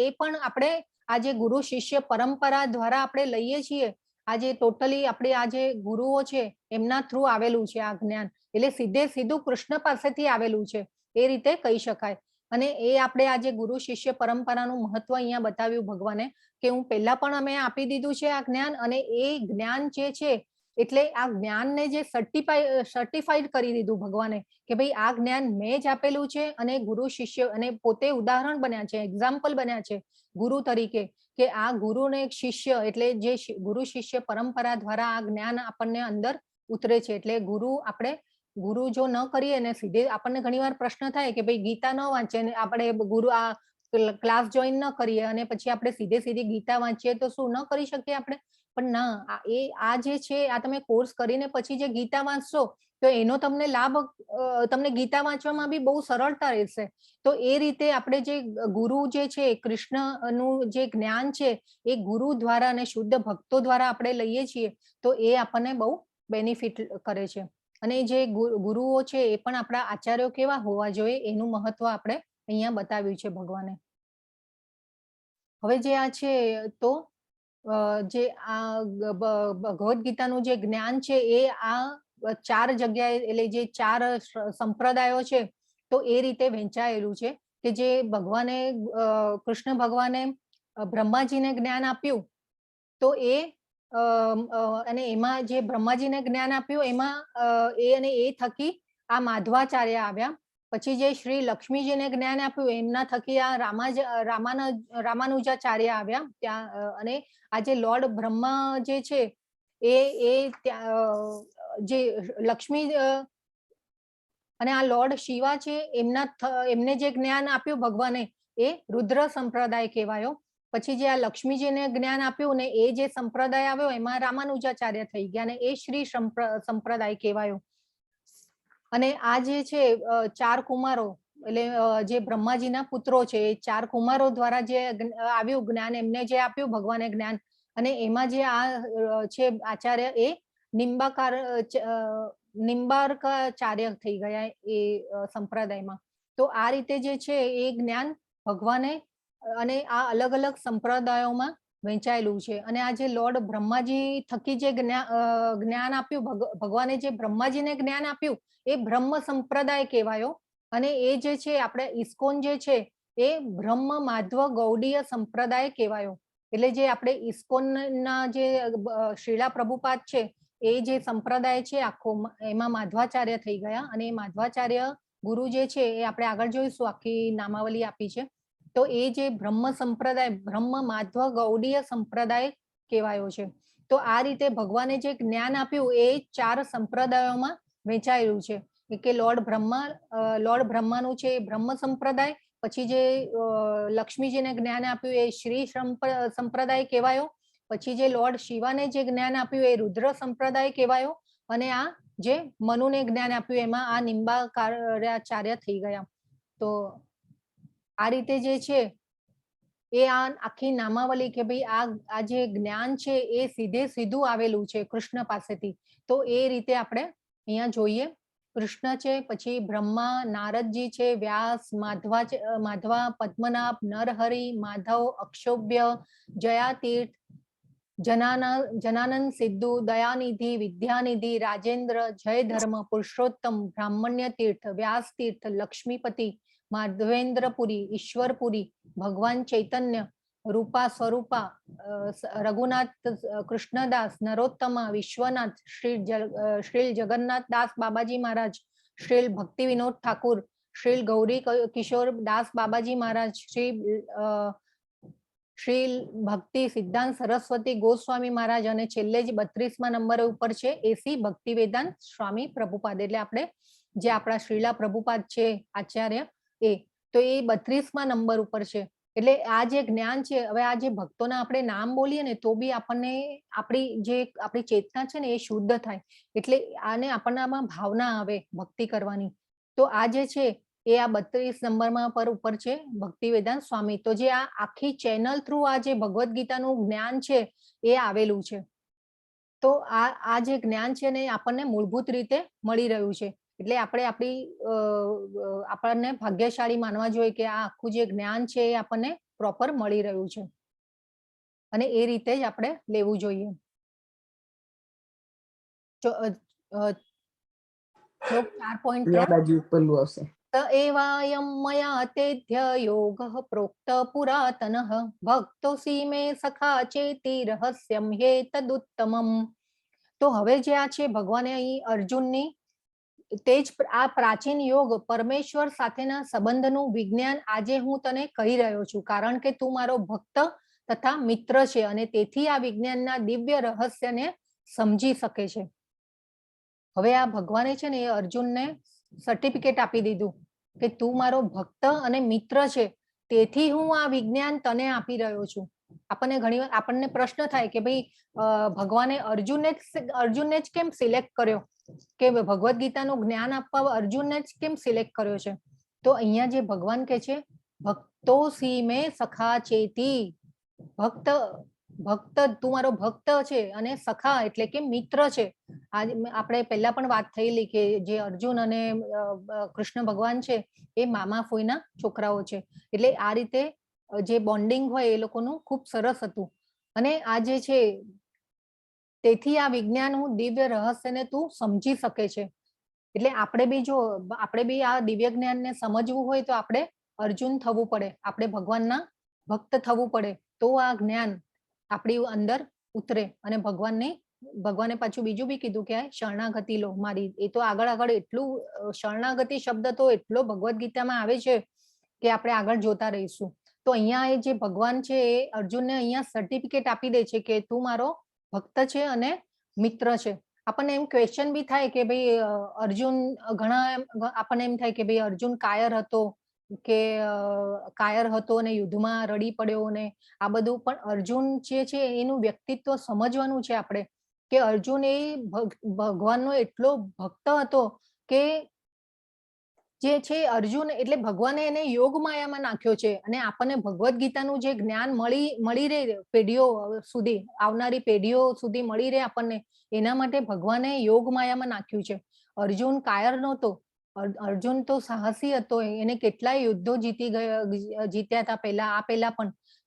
S1: એ પણ આપણે આ જે ગુરુ શિષ્ય પરંપરા દ્વારા આપણે લઈએ છીએ. આ જે ટોટલી આપણે આ જે ગુરુઓ છે એમના થ્રુ આવેલું છે આ જ્ઞાન. એટલે સીધું કૃષ્ણ પાસેથી આવેલું છે એ રીતે કહી શકાય. અને એ આપણે આજે ગુરુ શિષ્ય પરંપરાનું મહત્વ અહીંયા બતાવ્યું ભગવાને કે હું પહેલા પણ અમે આપી દીધું છે આ જ્ઞાન. અને એ જ્ઞાન જે છે એટલે આ જ્ઞાનને જે સર્ટિફાઈડ કરી દીધું ભગવાને કે ભાઈ આ જ્ઞાન મેં જ આપેલું છે. અને ગુરુ શિષ્ય અને પોતે ઉદાહરણ બન્યા છે, એક્ઝામ્પલ બન્યા છે ગુરુ તરીકે કે આ ગુરુ ને એક શિષ્ય એટલે જે ગુરુ શિષ્ય પરંપરા દ્વારા આ જ્ઞાન આપણને અંદર ઉતરે છે. એટલે ગુરુ જો ન કરીએ ને સીધે આપણને ઘણીવાર પ્રશ્ન થાય કે ભાઈ ગીતા ન વાંચે ને આપણે ગુરુ આ ક્લાસ જોઈન ન કરીએ અને પછી આપણે સીધી ગીતા વાંચીએ તો શું ન કરી શકીએ આપણે? પણ ના, આ જે છે આ તમે કોર્સ કરીને પછી જે ગીતા વાંચશો તો એનો તમને લાભ તમને ગીતા વાંચવામાં બી બહુ સરળતા રહેશે. તો એ રીતે આપણે જે ગુરુ જે છે કૃષ્ણનું જે જ્ઞાન છે એ ગુરુ દ્વારા અને શુદ્ધ ભક્તો દ્વારા આપણે લઈએ છીએ તો એ આપણને બહુ બેનિફિટ કરે છે. અને જે ગુરુઓ છે એ પણ આપણા આચાર્યો કેવા હોવા જોઈએ એનું મહત્વ આપણે અહીંયા બતાવ્યું છે ભગવાને. હવે જે આ છે તો જે આ ભગવદ્ ગીતાનું જે જ્ઞાન છે એ આ 4 જગ્યાએ એટલે જે 4 સંપ્રદાયો છે તો એ રીતે વહેંચાયેલું છે કે જે ભગવાને કૃષ્ણ ભગવાને બ્રહ્માજીને જ્ઞાન આપ્યું તો અને એમાં જે બ્રહ્માજીને જ્ઞાન આપ્યું એમાં એ થકી આ માધવાચાર્ય આવ્યા. પછી જે શ્રી લક્ષ્મીજીને જ્ઞાન આપ્યું એમના થકી આ રામાનુજાચાર્ય આવ્યા ત્યાં. અને આ જે લોર્ડ બ્રહ્મા જે છે એ જે લક્ષ્મી અને આ લોર્ડ શિવા છે એમને જે જ્ઞાન આપ્યું ભગવાને એ રુદ્ર સંપ્રદાય કહેવાયો. પછી જે આ લક્ષ્મીજીને જ્ઞાન આપ્યું ને એ જે સંપ્રદાય આવ્યો એમાં રામાનુજાચાર્ય થઈ ગયા ને એ શ્રી સંપ્રદાય કહેવાયો. અને આ જે છે 4 કુમારો એટલે જે બ્રહ્માજીના પુત્રો છે એ 4 કુમારો દ્વારા જે આવ્યું જ્ઞાન એમને જે આપ્યું ભગવાને જ્ઞાન અને એમાં જે આ છે આચાર્ય એ નિમ્બાર્કાચાર્ય થઈ ગયા એ સંપ્રદાયમાં. તો આ રીતે જે છે એ જ્ઞાન ભગવાને અને આ અલગ અલગ સંપ્રદાયોમાં વહેંચાયેલું છે. અને આ જે લોર્ડ બ્રહ્માજી થકી જે જ્ઞાન આપ્યું, ભગવાને જે બ્રહ્માજીને જ્ઞાન આપ્યું એ બ્રહ્મ સંપ્રદાય કહેવાયો. અને એ જે છે આપણે ઇસ્કોન જે છે એ બ્રહ્મ માધવ ગૌડીય સંપ્રદાય કહેવાયો. એટલે જે આપણે ઇસ્કોનના જે શ્રીલા પ્રભુપાદ છે એ જે સંપ્રદાય છે આખો એમાં માધવાચાર્ય થઈ ગયા. અને એ માધવાચાર્ય ગુરુ જે છે એ આપણે આગળ જોઈશું, આખી નામાવલી આપી છે. તો એ જે બ્રહ્મ સંપ્રદાય બ્રહ્મ માધવ ગૌડીય સંપ્રદાય કહેવાયો છે. તો આ રીતે ભગવાને જે જ્ઞાન આપ્યું એ 4 સંપ્રદાયોમાં વહેંચાયેલું છે. કે લોર્ડ બ્રહ્માનું છે બ્રહ્મ સંપ્રદાય, પછી જે લક્ષ્મીજીને જ્ઞાન આપ્યું એ શ્રી સંપ્રદાય કહેવાયો, પછી જે લોર્ડ શિવાને જે જ્ઞાન આપ્યું એ રુદ્ર સંપ્રદાય કહેવાયો, અને આ જે મનુને જ્ઞાન આપ્યું એમાં આ નિંબાકાર્યાચાર્ય થઈ ગયા. તો આ રીતે જે છે એ આ આખી નામાવલી કે ભાઈ આ જે જ્ઞાન છે એ સીધું આવેલું છે કૃષ્ણ પાસેથી. તો એ રીતે આપણે અહીંયા જોઈએ. કૃષ્ણ છે, પછી બ્રહ્મા, નારદજી છે, વ્યાસ, માધવા, પદ્મનાભ, નરહરિ, માધવ, અક્ષોભ્ય, જયાતીર્થ, જનાનંદ સિદ્ધુ, દયાનિધિ, વિદ્યાનિધિ, રાજેન્દ્ર, જયધર્મ, પુરુષોત્તમ, બ્રાહ્મણ્ય તીર્થ, વ્યાસ તીર્થ, લક્ષ્મીપતિ, માધવેન્દ્રપુરી, ઈશ્વરપુરી, ભગવાન ચૈતન્ય, રૂપા સ્વરૂપા, રઘુનાથ, કૃષ્ણદાસ, નરોત્તમા, વિશ્વનાથ, શ્રી જગન્નાથ દાસ બાબાજી મહારાજ, શ્રી ભક્તિ વિનોદ ઠાકુર, શ્રી ગૌરી કિશોર દાસ બાબાજી મહારાજ, શ્રી ભક્તિ સિદ્ધાંત સરસ્વતી ગોસ્વામી મહારાજ, અને છેલ્લે જ 32મા નંબર ઉપર છે એસી ભક્તિ વેદાંત સ્વામી પ્રભુપાદ. એટલે આપણે જે આપણા શ્રીલા પ્રભુપાદ છે આચાર્ય એ, તો એ 32મા નંબર ઉપર છે. એટલે આ જે જ્ઞાન છે, હવે આ જે ભક્તોના આપણે નામ બોલીએ ને તો બી આપણને આપણી ચેતના છે ને એ શુદ્ધ થાય. એટલે આને આપણને આમાં ભાવના આવે ભક્તિ કરવાની. તો આ જે છે એ આ 32 નંબરમાં ઉપર છે ભક્તિ વેદાંત સ્વામી. તો જે આ આખી ચેનલ થ્રુ આ જે ભગવદ્ ગીતાનું જ્ઞાન છે એ આવેલું છે. તો આ જે જ્ઞાન છે ને આપણને મૂળભૂત રીતે મળી રહ્યું છે. એટલે આપણે આપણને ભાગ્યશાળી માનવા જોઈએ કે આ આખું જે જ્ઞાન છે એ આપણને પ્રોપર મળી રહ્યું છે, અને એ રીતે જ આપણે લેવું જોઈએ. 4.3 એવાયમ મયા તેધ્ય યોગઃ પ્રોક્ત પુરાતનઃ ભક્તોસી મે સખા ચેતી રહસ્યમ હેતદુત્તમમ. તો હવે જે આ છે ભગવાને અહીં અર્જુનની તે જ આ પ્રાચીન યોગ પરમેશ્વર સાથેના સંબંધનું વિજ્ઞાન આજે હું તને કહી રહ્યો છું, કારણ કે તું મારો ભક્ત તથા મિત્ર છે અને તેથી આ વિજ્ઞાનના દિવ્ય રહસ્યને સમજી શકે છે. હવે આ ભગવાને છે ને એ અર્જુનને સર્ટિફિકેટ આપી દીધું કે તું મારો ભક્ત અને મિત્ર છે, તેથી હું આ વિજ્ઞાન તને આપી રહ્યો છું. આપણને પ્રશ્ન થાય કે ભાઈ ભગવાને અર્જુનને જ કેમ સિલેક્ટ કર્યો, કે ભગવદ્ ગીતાનું જ્ઞાન આપવા અર્જુનને જ કેમ સિલેક્ટ કર્યો છે? તો અહીંયા જે ભગવાન કે છે ભક્તો સી મે સખા ચેતી, ભક્ત તું મારો ભક્ત છે અને સખા એટલે કે મિત્ર છે. આપણે પહેલા પણ વાત થયેલી કે જે અર્જુન અને કૃષ્ણ ભગવાન છે એ મામા ફોઈના છોકરાઓ છે. એટલે આ રીતે જે બોન્ડિંગ હોય એ લોકોનું ખૂબ સરસ હતું. અને આ જે છે તેથી આ વિજ્ઞાન હું દિવ્ય રહસ્યને તું સમજી શકે છે. એટલે આપણે બી આ દિવ્ય જ્ઞાનને સમજવું હોય તો આપણે અર્જુન થવું પડે, આપણે ભગવાનના ભક્ત થવું પડે, તો આ જ્ઞાન આપણી અંદર ઉતરે. અને ભગવાને પાછું બીજું બી કીધું કે શરણાગતિ લો મારી. એ તો આગળ એટલું શરણાગતિ શબ્દ તો એટલો ભગવદ્ ગીતામાં આવે છે કે આપણે આગળ જોતા રહીશું. તો અહીંયા એ જે ભગવાન છે એ અર્જુનને અહીંયા સર્ટિફિકેટ આપી દે છે કે તું મારો ભક્ત છે અને મિત્ર છે. આપણને એમ ક્વેશ્ચન બી થાય કે ભાઈ અર્જુન, ઘણા આપણને એમ થાય કે ભાઈ અર્જુન કાયર હતો અને યુદ્ધમાં રડી પડ્યો ને આ બધું. પણ અર્જુન જે છે એનું વ્યક્તિત્વ સમજવાનું છે આપણે, કે અર્જુન એ ભગવાનનો એટલો ભક્ત હતો કે જે છે અર્જુન એટલે ભગવાને એને યોગ માયામાં નાખ્યો છે. અને આપણને ભગવદ્ ગીતાનું જે જ્ઞાન મળી રહે પેઢીઓ સુધી, આવનારી પેઢીઓ સુધી મળી રહે આપણને, એના માટે ભગવાને યોગ માયામાં નાખ્યું છે. અર્જુન કાયર નહોતો, અર્જુન તો સાહસી હતો, એને કેટલાય યુદ્ધો જીત્યા હતા પહેલા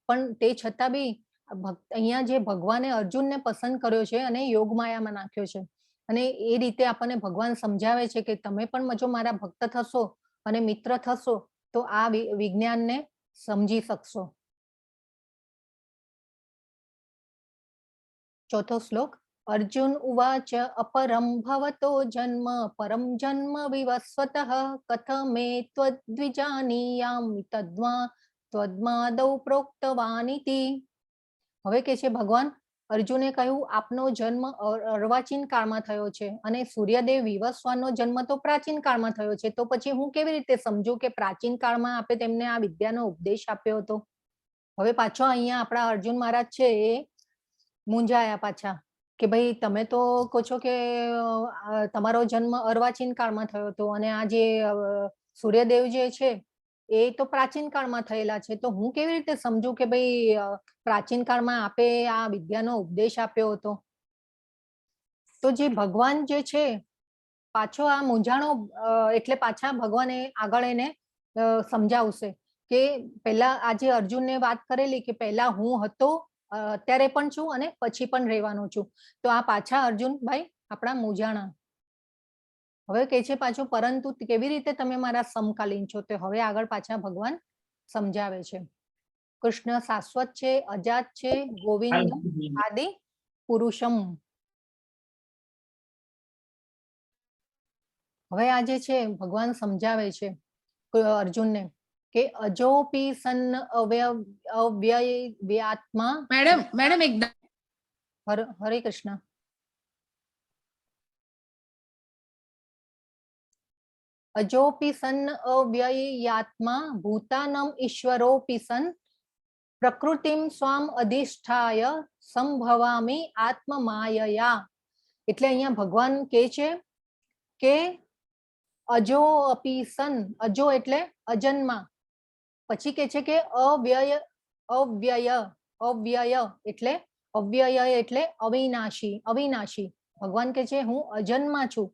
S1: પણ તે છતાં બી અહીંયા જે ભગવાને અર્જુનને પસંદ કર્યો છે અને યોગ માયામાં નાખ્યો છે, અને એ રીતે આપણને ભગવાન સમજાવે છે કે તમે પણ જો મારા ભક્ત થશો અને મિત્ર થશો તો આ વિજ્ઞાનને સમજી શકશો. ચોથો શ્લોક. અર્જુન ઉવાચ અપરમ ભવતો જન્મ પરમ જન્મ વિવસ્વતઃ કથમે ત્વદ્વિજાનીયામિ ત્વદ્માદૌ પ્રોક્તવાનિતિ. હવે કે છે ભગવાન અર્જુને કહ્યું આપનો જન્મ અર્વાચીન કાળમાં થયો છે અને સૂર્યદેવ વિવસ્વાનનો જન્મ તો પ્રાચીન કાળમાં થયો છે, તો પછી હું કેવી રીતે સમજું કે પ્રાચીન કાળમાં આપે તેમને આ વિદ્યાનો ઉપદેશ આપ્યો હતો. હવે પાછો અહીંયા આપણા અર્જુન મહારાજ છે એ મૂંઝાયા પાછા કે ભાઈ તમે તો કહો છો કે તમારો જન્મ અર્વાચીન કાળમાં થયો હતો અને આ જે સૂર્યદેવ જે છે એ તો પ્રાચીન કાળમાં થયેલા છે, તો હું કેવી રીતે સમજુ કે ભાઈ પ્રાચીન કાળમાં આપે આ વિદ્યાનો ઉપદેશ આપ્યો હતો. તો જે ભગવાન જે છે પાછો આ મૂંઝાણો એટલે પાછા ભગવાન આગળ એને સમજાવશે કે પહેલા આજે અર્જુનને વાત કરેલી કે પહેલા હું હતો, અત્યારે પણ છું અને પછી પણ રહેવાનો છું, તો આ પાછા અર્જુન ભાઈ આપણા મૂંઝાણા. હવે કે છે પાછું પરંતુ કેવી રીતે તમે મારા સમકાલીન છો, તો હવે આગળ પાછા ભગવાન સમજાવે છે. કૃષ્ણ શાશ્વત છે, અજાત છે, ગોવિંદ આદિ પુરુષમ. હવે આ જે છે ભગવાન સમજાવે છે અર્જુનને કે અજોપી સન્ન અવ્યયાત્મા.
S7: મેડમ એકદમ.
S1: હરે કૃષ્ણ. અજોપી સન્ન અવ્યયાત્મા ભૂતાનમ ઈશ્વરોપી સન પ્રકૃતિમ સ્વામ અધિષ્ઠાય સંભવામી આત્મમાયયા. એટલે અહીંયા ભગવાન કહે છે કે અજો અપી સન, અજો એટલે અજન્મા, પછી કે છે કે અવ્યય એટલે અવ્યય એટલે અવિનાશી, અવિનાશી. ભગવાન કે છે હું અજન્મા છું,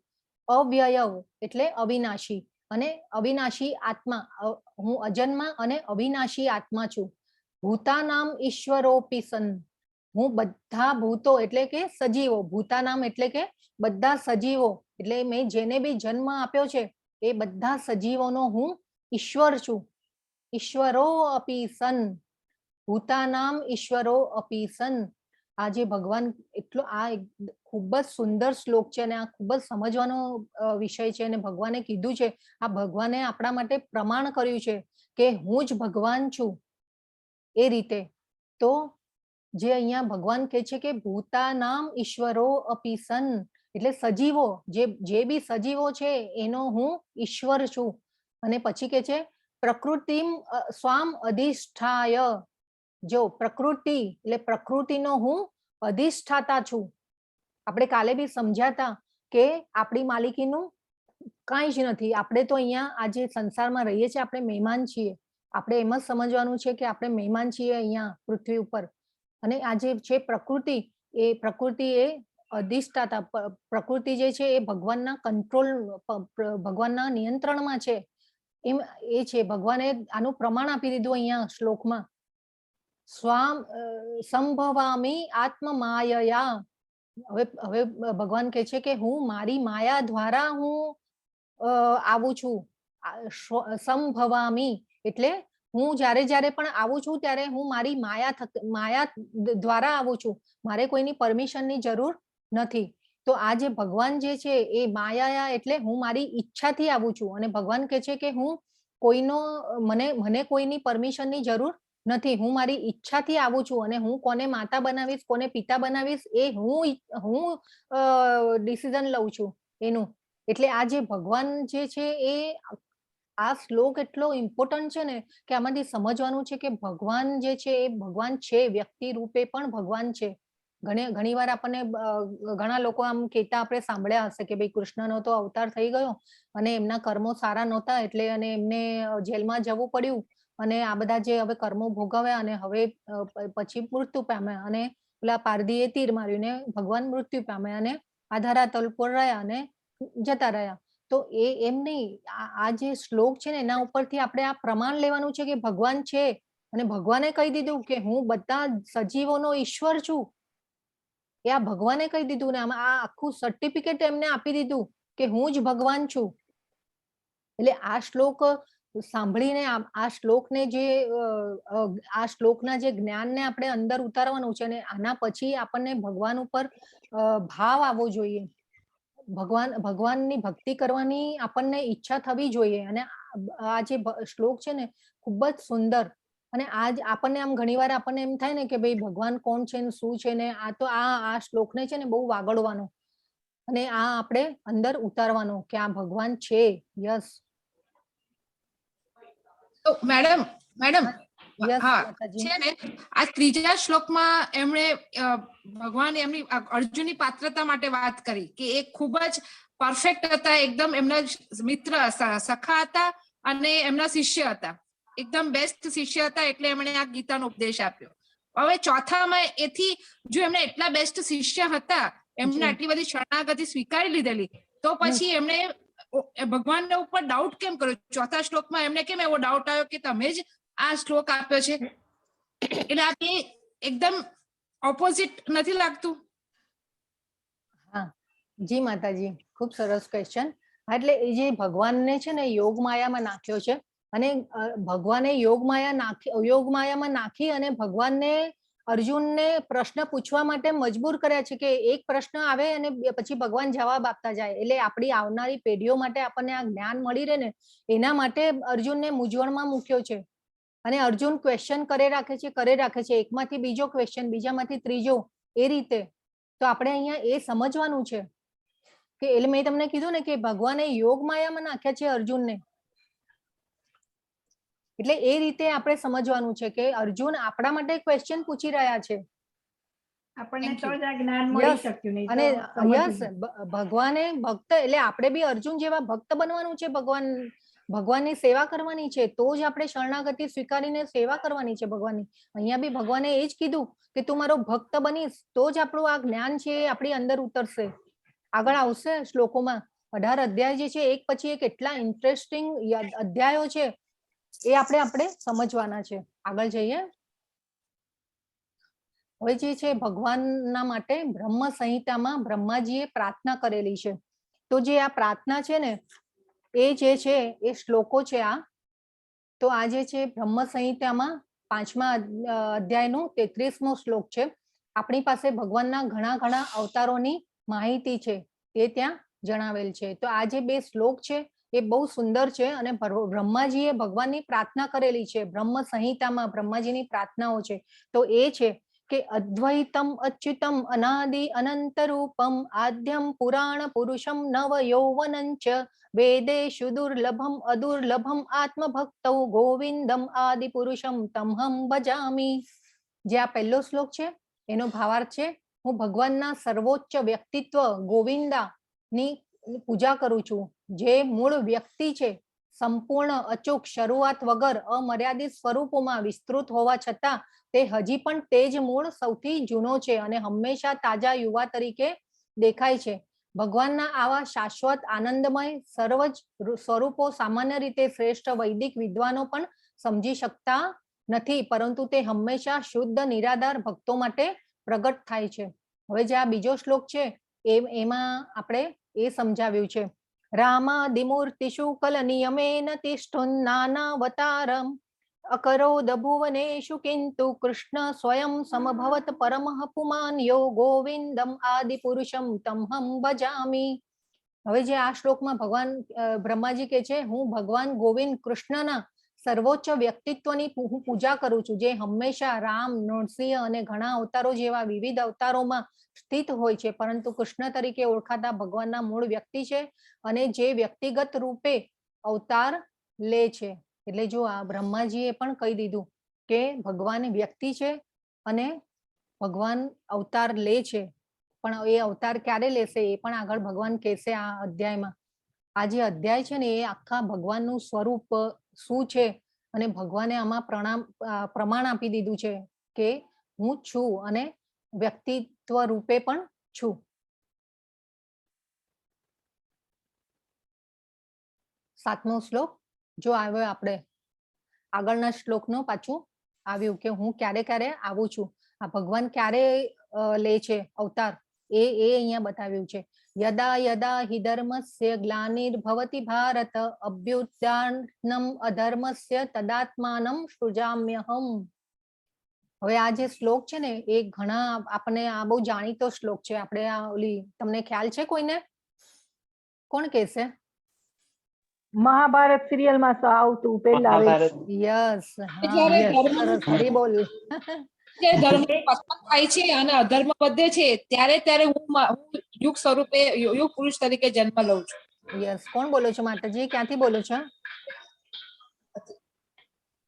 S1: અવ્યય એટલે અવિનાશી અને અવિનાશી આત્મા, હું અજન્મા અને અવિનાશી આત્મા છું. ભૂતાનામ ઈશ્વરોપી સન, હું બધા ભૂતો એટલે કે સજીવો, ભૂતાનામ એટલે કે બધા સજીવો, એટલે મેં જેને બી જન્મ આપ્યો છે એ બધા સજીવોનો હું ઈશ્વર છું. ઈશ્વરો અપી સન, ભૂતાનામ ઈશ્વરો અપી સન. આ જે ભગવાન એટલો આ ખૂબ જ સુંદર શ્લોક છે અને આ ખૂબ જ સમજવાનો વિષય છે અને ભગવાને કીધું છે, આ ભગવાને આપણા માટે પ્રમાણ કર્યું છે કે હું જ ભગવાન છું એ રીતે. તો જે અહીંયા ભગવાન કહે છે કે ભૂતાનામ ઈશ્વરો અપી સન, એટલે સજીવો, જે બી સજીવો છે એનો હું ઈશ્વર છું. અને પછી કે છે પ્રકૃતિમ સ્વામ અધિષ્ઠાય, જો પ્રકૃતિ એટલે પ્રકૃતિનો હું અધિષ્ઠાતા છું. આપણે કાલે બી સમજ્યાતા કે આપણી માલિકીનું કાંઈ જ નથી, આપણે તો અહીંયા આજે સંસારમાં રહીએ છીએ, આપણે મહેમાન છીએ. આપણે એમ જ સમજવાનું છે કે આપણે મહેમાન છીએ અહીંયા પૃથ્વી ઉપર. અને આ જે છે પ્રકૃતિ એ અધિષ્ઠાતા, પ્રકૃતિ જે છે એ ભગવાનના કંટ્રોલ, ભગવાનના નિયંત્રણમાં છે એમ એ છે. ભગવાને આનું પ્રમાણ આપી દીધું અહીંયા શ્લોકમાં. સ્વામ સંભવામી આત્મમાયયા. હવે ભગવાન કહે છે કે હું મારી માયા દ્વારા હું આવું છું. સંભવામી એટલે હું જ્યારે પણ આવું છું ત્યારે હું મારી માયા દ્વારા આવું છું, મારે કોઈની પરમિશનની જરૂર નથી. તો આ જે ભગવાન જે છે એ માયા એટલે હું મારી ઈચ્છાથી આવું છું. અને ભગવાન કહે છે કે હું મને કોઈની પરમિશનની જરૂર નથી, હું મારી ઈચ્છાથી આવું છું અને હું કોને માતા બનાવીશ કોને પિતા બનાવીશ એ હું ડિસિઝન લઉં છું એનું. એટલે આ જે ભગવાન જે છે એ આ શ્લોક એટલો ઇમ્પોર્ટન્ટ છે ને કે આમાંથી સમજવાનું છે કે ભગવાન જે છે એ ભગવાન છે, વ્યક્તિ રૂપે પણ ભગવાન છે. ઘણી વાર આપણને ઘણા લોકો આમ કહેતા આપણે સાંભળ્યા હશે કે ભાઈ કૃષ્ણનો તો અવતાર થઈ ગયો અને એમના કર્મો સારા નહોતા એટલે અને એમને જેલમાં જવું પડ્યું અને આ બધા જે હવે કર્મો ભોગવ્યા અને હવે પછી મૃત્યુ પામ્યા અને પેલા પારધીએ તીર માર્યું ને ભગવાન મૃત્યુ પામ્યા અને આ ધરાતલ પર રહ્યા અને જતા રહ્યા. તો એમ નહીં, આ જે શ્લોક છે ને એના ઉપરથી આપણે આ પ્રમાણ લેવાનું છે કે ભગવાન છે અને ભગવાને કહી દીધું કે હું બધા સજીવોનો ઈશ્વર છું, એ આ ભગવાને કહી દીધું ને આમાં આ આખું સર્ટિફિકેટ એમને આપી દીધું કે હું જ ભગવાન છું. એટલે આ શ્લોક સાંભળીને આ શ્લોકને જે આ શ્લોકના જે જ્ઞાનને આપણે અંદર ઉતારવાનું છે અને આના પછી આપણને ભગવાન ઉપર ભાવ આવવો જોઈએ, ભગવાનની ભક્તિ કરવાની આપણને ઈચ્છા થવી જોઈએ. અને આ જે શ્લોક છે ને ખૂબ જ સુંદર, અને આજ આપણને આમ ઘણીવાર આપણને એમ થાય ને કે ભાઈ ભગવાન કોણ છે ને શું છે, ને આ તો આ શ્લોકને છે ને બહુ વાગડવાનો અને આ આપણે અંદર ઉતારવાનો કે આ ભગવાન છે. યસ
S7: તો મેડમ
S1: યસ
S7: હા
S1: માતાજી.
S7: છે ને આ ત્રીજા શ્લોકમાં એમણે ભગવાન એમની અર્જુનની પાત્રતા માટે વાત કરી કે એ ખૂબ જ પરફેક્ટ હતા, એકદમ એમના મિત્ર સખા હતા અને એમના શિષ્ય હતા, એકદમ બેસ્ટ શિષ્ય હતા, એટલે એમણે આ ગીતાનો ઉપદેશ આપ્યો. હવે ચોથામાં એથી જો એમને એટલા બેસ્ટ શિષ્ય હતા, એમને આટલી બધી શરણાગતિ સ્વીકારી લીધેલી, તો પછી એમણે ભગવાનના ઉપર ડાઉટ કેમ કર્યો? ચોથા શ્લોકમાં એમને કેમ એવો ડાઉટ આવ્યો કે તમે જ આ શ્લોક આપ્યો છે? એટલે આ બે એકદમ ઓપોઝિટ નથી લાગતું?
S1: હા જી માતાજી, ખૂબ સરસ ક્વેશ્ચન. એટલે એ જે ભગવાનને છે ને યોગ માયામાં નાખ્યો છે, અને ભગવાને યોગ માયામાં નાખી અને ભગવાનને અર્જુનને પ્રશ્ન પૂછવા માટે મજબૂર કર્યા છે કે એક પ્રશ્ન આવે અને પછી ભગવાન જવાબ આપતા જાય, એટલે આપણી આવનારી પેઢીઓ માટે આપણને આ જ્ઞાન મળી રહે ને એના માટે અર્જુનને મૂંઝવણમાં મૂક્યો છે. અને અર્જુન ક્વેશ્ચન કરે રાખે છે, એકમાંથી બીજો ક્વેશ્ચન, બીજામાંથી ત્રીજો, એ રીતે. તો આપણે અહીંયા એ સમજવાનું છે કે એટલે મેં તમને કીધું ને કે ભગવાને યોગ માયામાં નાખ્યા છે અર્જુનને, એટલે એ રીતે આપણે સમજવાનું છે કે અર્જુન આપણા માટે ક્વેશ્ચન પૂછી રહ્યા છે.
S3: આપણને તો જ આ જ્ઞાન મળી શક્યું, નહીં
S1: અને
S3: તો સમજ
S1: યસ ભગવાને ભક્ત, એટલે આપણે બી અર્જુન જેવા ભક્ત બનવાનું છે, ભગવાનની સેવા કરવાની છે, તો જ આપણે શરણાગતિ સ્વીકારીને સેવા કરવાની છે ભગવાનની. અહીંયા બી ભગવાને એ જ કીધું કે તું મારો ભક્ત બનીશ તો જ આપણું આ જ્ઞાન છે એ આપણી અંદર ઉતરશે. આગળ આવશે શ્લોકોમાં 18 અધ્યાય જે છે એક પછી એક એટલા ઇન્ટરેસ્ટિંગ અધ્યાયો છે, એ આપણે સમજવાના છે. આગળ જઈએ. હવે જે છે ભગવાનના માટે બ્રહ્મ સંહિતામાં બ્રહ્માજીએ પ્રાર્થના કરેલી છે. તો જે આ પ્રાર્થના છે ને એ જે છે એ શ્લોકો છે આ. તો આ જે છે બ્રહ્મ સંહિતામાં 5મા અધ્યાયનું 33મો શ્લોક છે. આપણી પાસે ભગવાનના ઘણા અવતારોની માહિતી છે તે ત્યાં જણાવેલ છે. તો આ જે બે શ્લોક છે એ બહુ સુંદર છે, અને બ્રહ્માજીએ ભગવાનની પ્રાર્થના કરેલી છે. બ્રહ્મ સંહિતામાં બ્રહ્માજીની પ્રાર્થનાઓ છે. તો એ છે કે અદ્વૈતમ અચ્યુતમ અનાદિ અનંત રૂપમ આદ્યમ પુરાણ પુરુષમ નવ યૌવનં ચ વેદેષુ દુર્લભમ અદુર્લભમ આત્મભક્તૌ ગોવિંદમ આદિ પુરુષમ તમહમ ભજામી. જે આ પહેલો શ્લોક છે એનો ભાવાર્થ છે હું ભગવાનના સર્વોચ્ચ વ્યક્તિત્વ ગોવિંદા ની પૂજા કરું છું, જે મૂળ વ્યક્તિ છે, સંપૂર્ણ અચૂક શરૂઆત વગર અમર્યાદિત સ્વરૂપોમાં વિસ્તૃત હોવા છતાં તે હજી પણ તે જ મૂળ સૌથી જૂનો છે અને હંમેશા તાજા યુવા તરીકે દેખાય છે. ભગવાનના આવા શાશ્વત આનંદમય સર્વ જ સ્વરૂપો સામાન્ય રીતે શ્રેષ્ઠ વૈદિક વિદ્વાનો પણ સમજી શકતા નથી, પરંતુ તે હંમેશા શુદ્ધ નિરાધાર ભક્તો માટે પ્રગટ થાય છે. હવે જે આ બીજો શ્લોક છે એમાં આપણે એ સમજાવ્યું છે. રામાદિમૂર્તિષુ કલ નિયમેન તિષ્ઠુન નાનાવતારમ અકરોદ ભુવનેષુ કિંતુ કૃષ્ણ સ્વયં સમભવત પરમઃ પુમાન યો ગોવિંદમ આદિ પુરુષમ તમહમ ભજામી. હવે જે આ શ્લોકમાં ભગવાન બ્રહ્માજી કે છે હું ભગવાન ગોવિંદ કૃષ્ણના સર્વોચ્ચ વ્યક્તિત્વની હું પૂજા કરું છું, જે હંમેશા રામ, નૃસિંહ અને ઘણા અવતારો જેવા વિવિધ અવતારોમાં સ્થિત હોય છે, પરંતુ કૃષ્ણ તરીકે ઓળખાતા ભગવાનના મૂળ વ્યક્તિ છે અને જે વ્યક્તિગત રૂપે અવતાર લે છે. એટલે જો આ બ્રહ્માજીએ પણ કહી દીધું કે ભગવાન વ્યક્તિ છે અને ભગવાન અવતાર લે છે, પણ એ અવતાર ક્યારે લેશે એ પણ આગળ ભગવાન કહેશે આ અધ્યાયમાં. આ જે અધ્યાય છે ને એ આખા ભગવાનનું સ્વરૂપ શું છે અને ભગવાને આમાં પ્રમાણ આપી દીધું છે કે હું છું અને વ્યક્તિત્વ રૂપે પણ છું. 7મો શ્લોક જો આવ્યો આપણે આગળના શ્લોકનો પાછું આવ્યું કે હું ક્યારે ક્યારે આવું છું. આ ભગવાન ક્યારે લે છે અવતાર એ અહીંયા બતાવ્યું છે. યદા યદા હિ ધર્મસ્ય ગ્લાનિર્ભવતિ ભારત અભ્યુત્થાનમ અધર્મસ્ય તદાત્માનમ સૃજામ્યહમ. હવે આ જે શ્લોક છે ને એ ઘણા આપણને આ બહુ જાણીતો શ્લોક છે. આપણે આ ઓલી તમને ખ્યાલ છે કોઈને? કોણ કહેશે?
S3: મહાભારત સિરિયલ માં આવતું પેલા
S1: યસ,
S7: જ્યારે ધર્મ-
S1: હરી બોલ.
S7: જે ધર્મ પતન થાય છે અને અધર્મ વધે છે ત્યારે ત્યારે હું યુગ સ્વરૂપે યુગ પુરુષ તરીકે જન્મ લઉં છું.
S1: યસ, કોણ બોલો છો માતાજી? ક્યાંથી બોલો છો?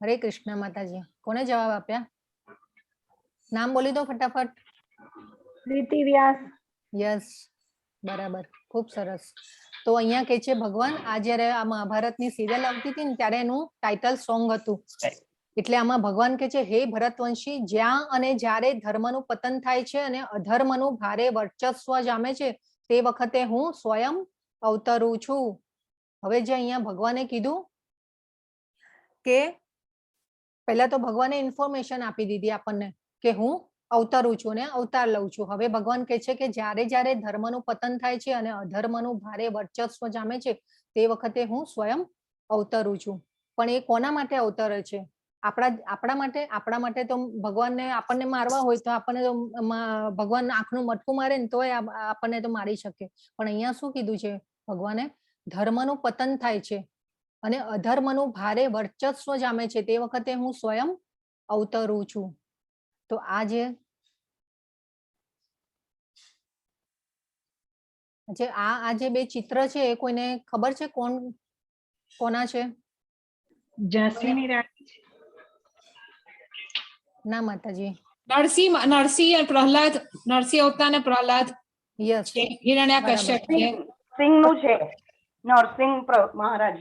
S1: હરે કૃષ્ણ માતાજી. કોને જવાબ આપ્યા? નામ બોલી દો ફટાફટ.
S3: પ્રીતિ વ્યાસ.
S1: યસ, બરાબર, ખૂબ સરસ. તો અહીંયા કે છે ભગવાન આ જયારે આ મહાભારતની સિરિયલ આવતી હતી ને ત્યારે એનું ટાઇટલ સોંગ હતું. એટલે આમાં ભગવાન કે છે હે ભરતવંશી, જ્યાં અને જ્યારે ધર્મનું પતન થાય છે અને અધર્મનું ભારે વર્ચસ્વ જામે છે તે વખતે હું સ્વયં અવતરું છું. હવે જે અહીંયા ભગવાને કીધું કે પહેલા તો ભગવાને ઇન્ફોર્મેશન આપી દીધી આપણને કે હું અવતરું છું ને અવતાર લઉં છું. હવે ભગવાન કહે છે કે જ્યારે જ્યારે ધર્મનું પતન થાય છે અને અધર્મનું ભારે વર્ચસ્વ જામે છે તે વખતે હું સ્વયં અવતરું છું. પણ એ કોના માટે અવતરે છે? આપણા માટે તો ભગવાનને આપણને મારવા હોય તો આપણને તો ભગવાન આંખનું મટકું મારે ને તોય આપણને તો મારી શકે. પણ અહીંયા શું કીધું છે ભગવાને? ધર્મનું પતન થાય છે અને અધર્મનું ભારે વર્ચસ્વ જામે છે તે વખતે હું સ્વયં અવતરું છું. તો આ જે બે ચિત્ર છે એ કોઈને ખબર છે કોના છે?
S3: ઝાંસીની રાણી.
S1: ના માતાજી.
S7: નરસિંહ અને પ્રહલાદ, નરસિંહ અવતાર ને પ્રહલાદ
S1: યસ,
S7: છે, હિરણ્યકશ્યપ છે
S6: સિંહનું છે નરસિંહ મહારાજ.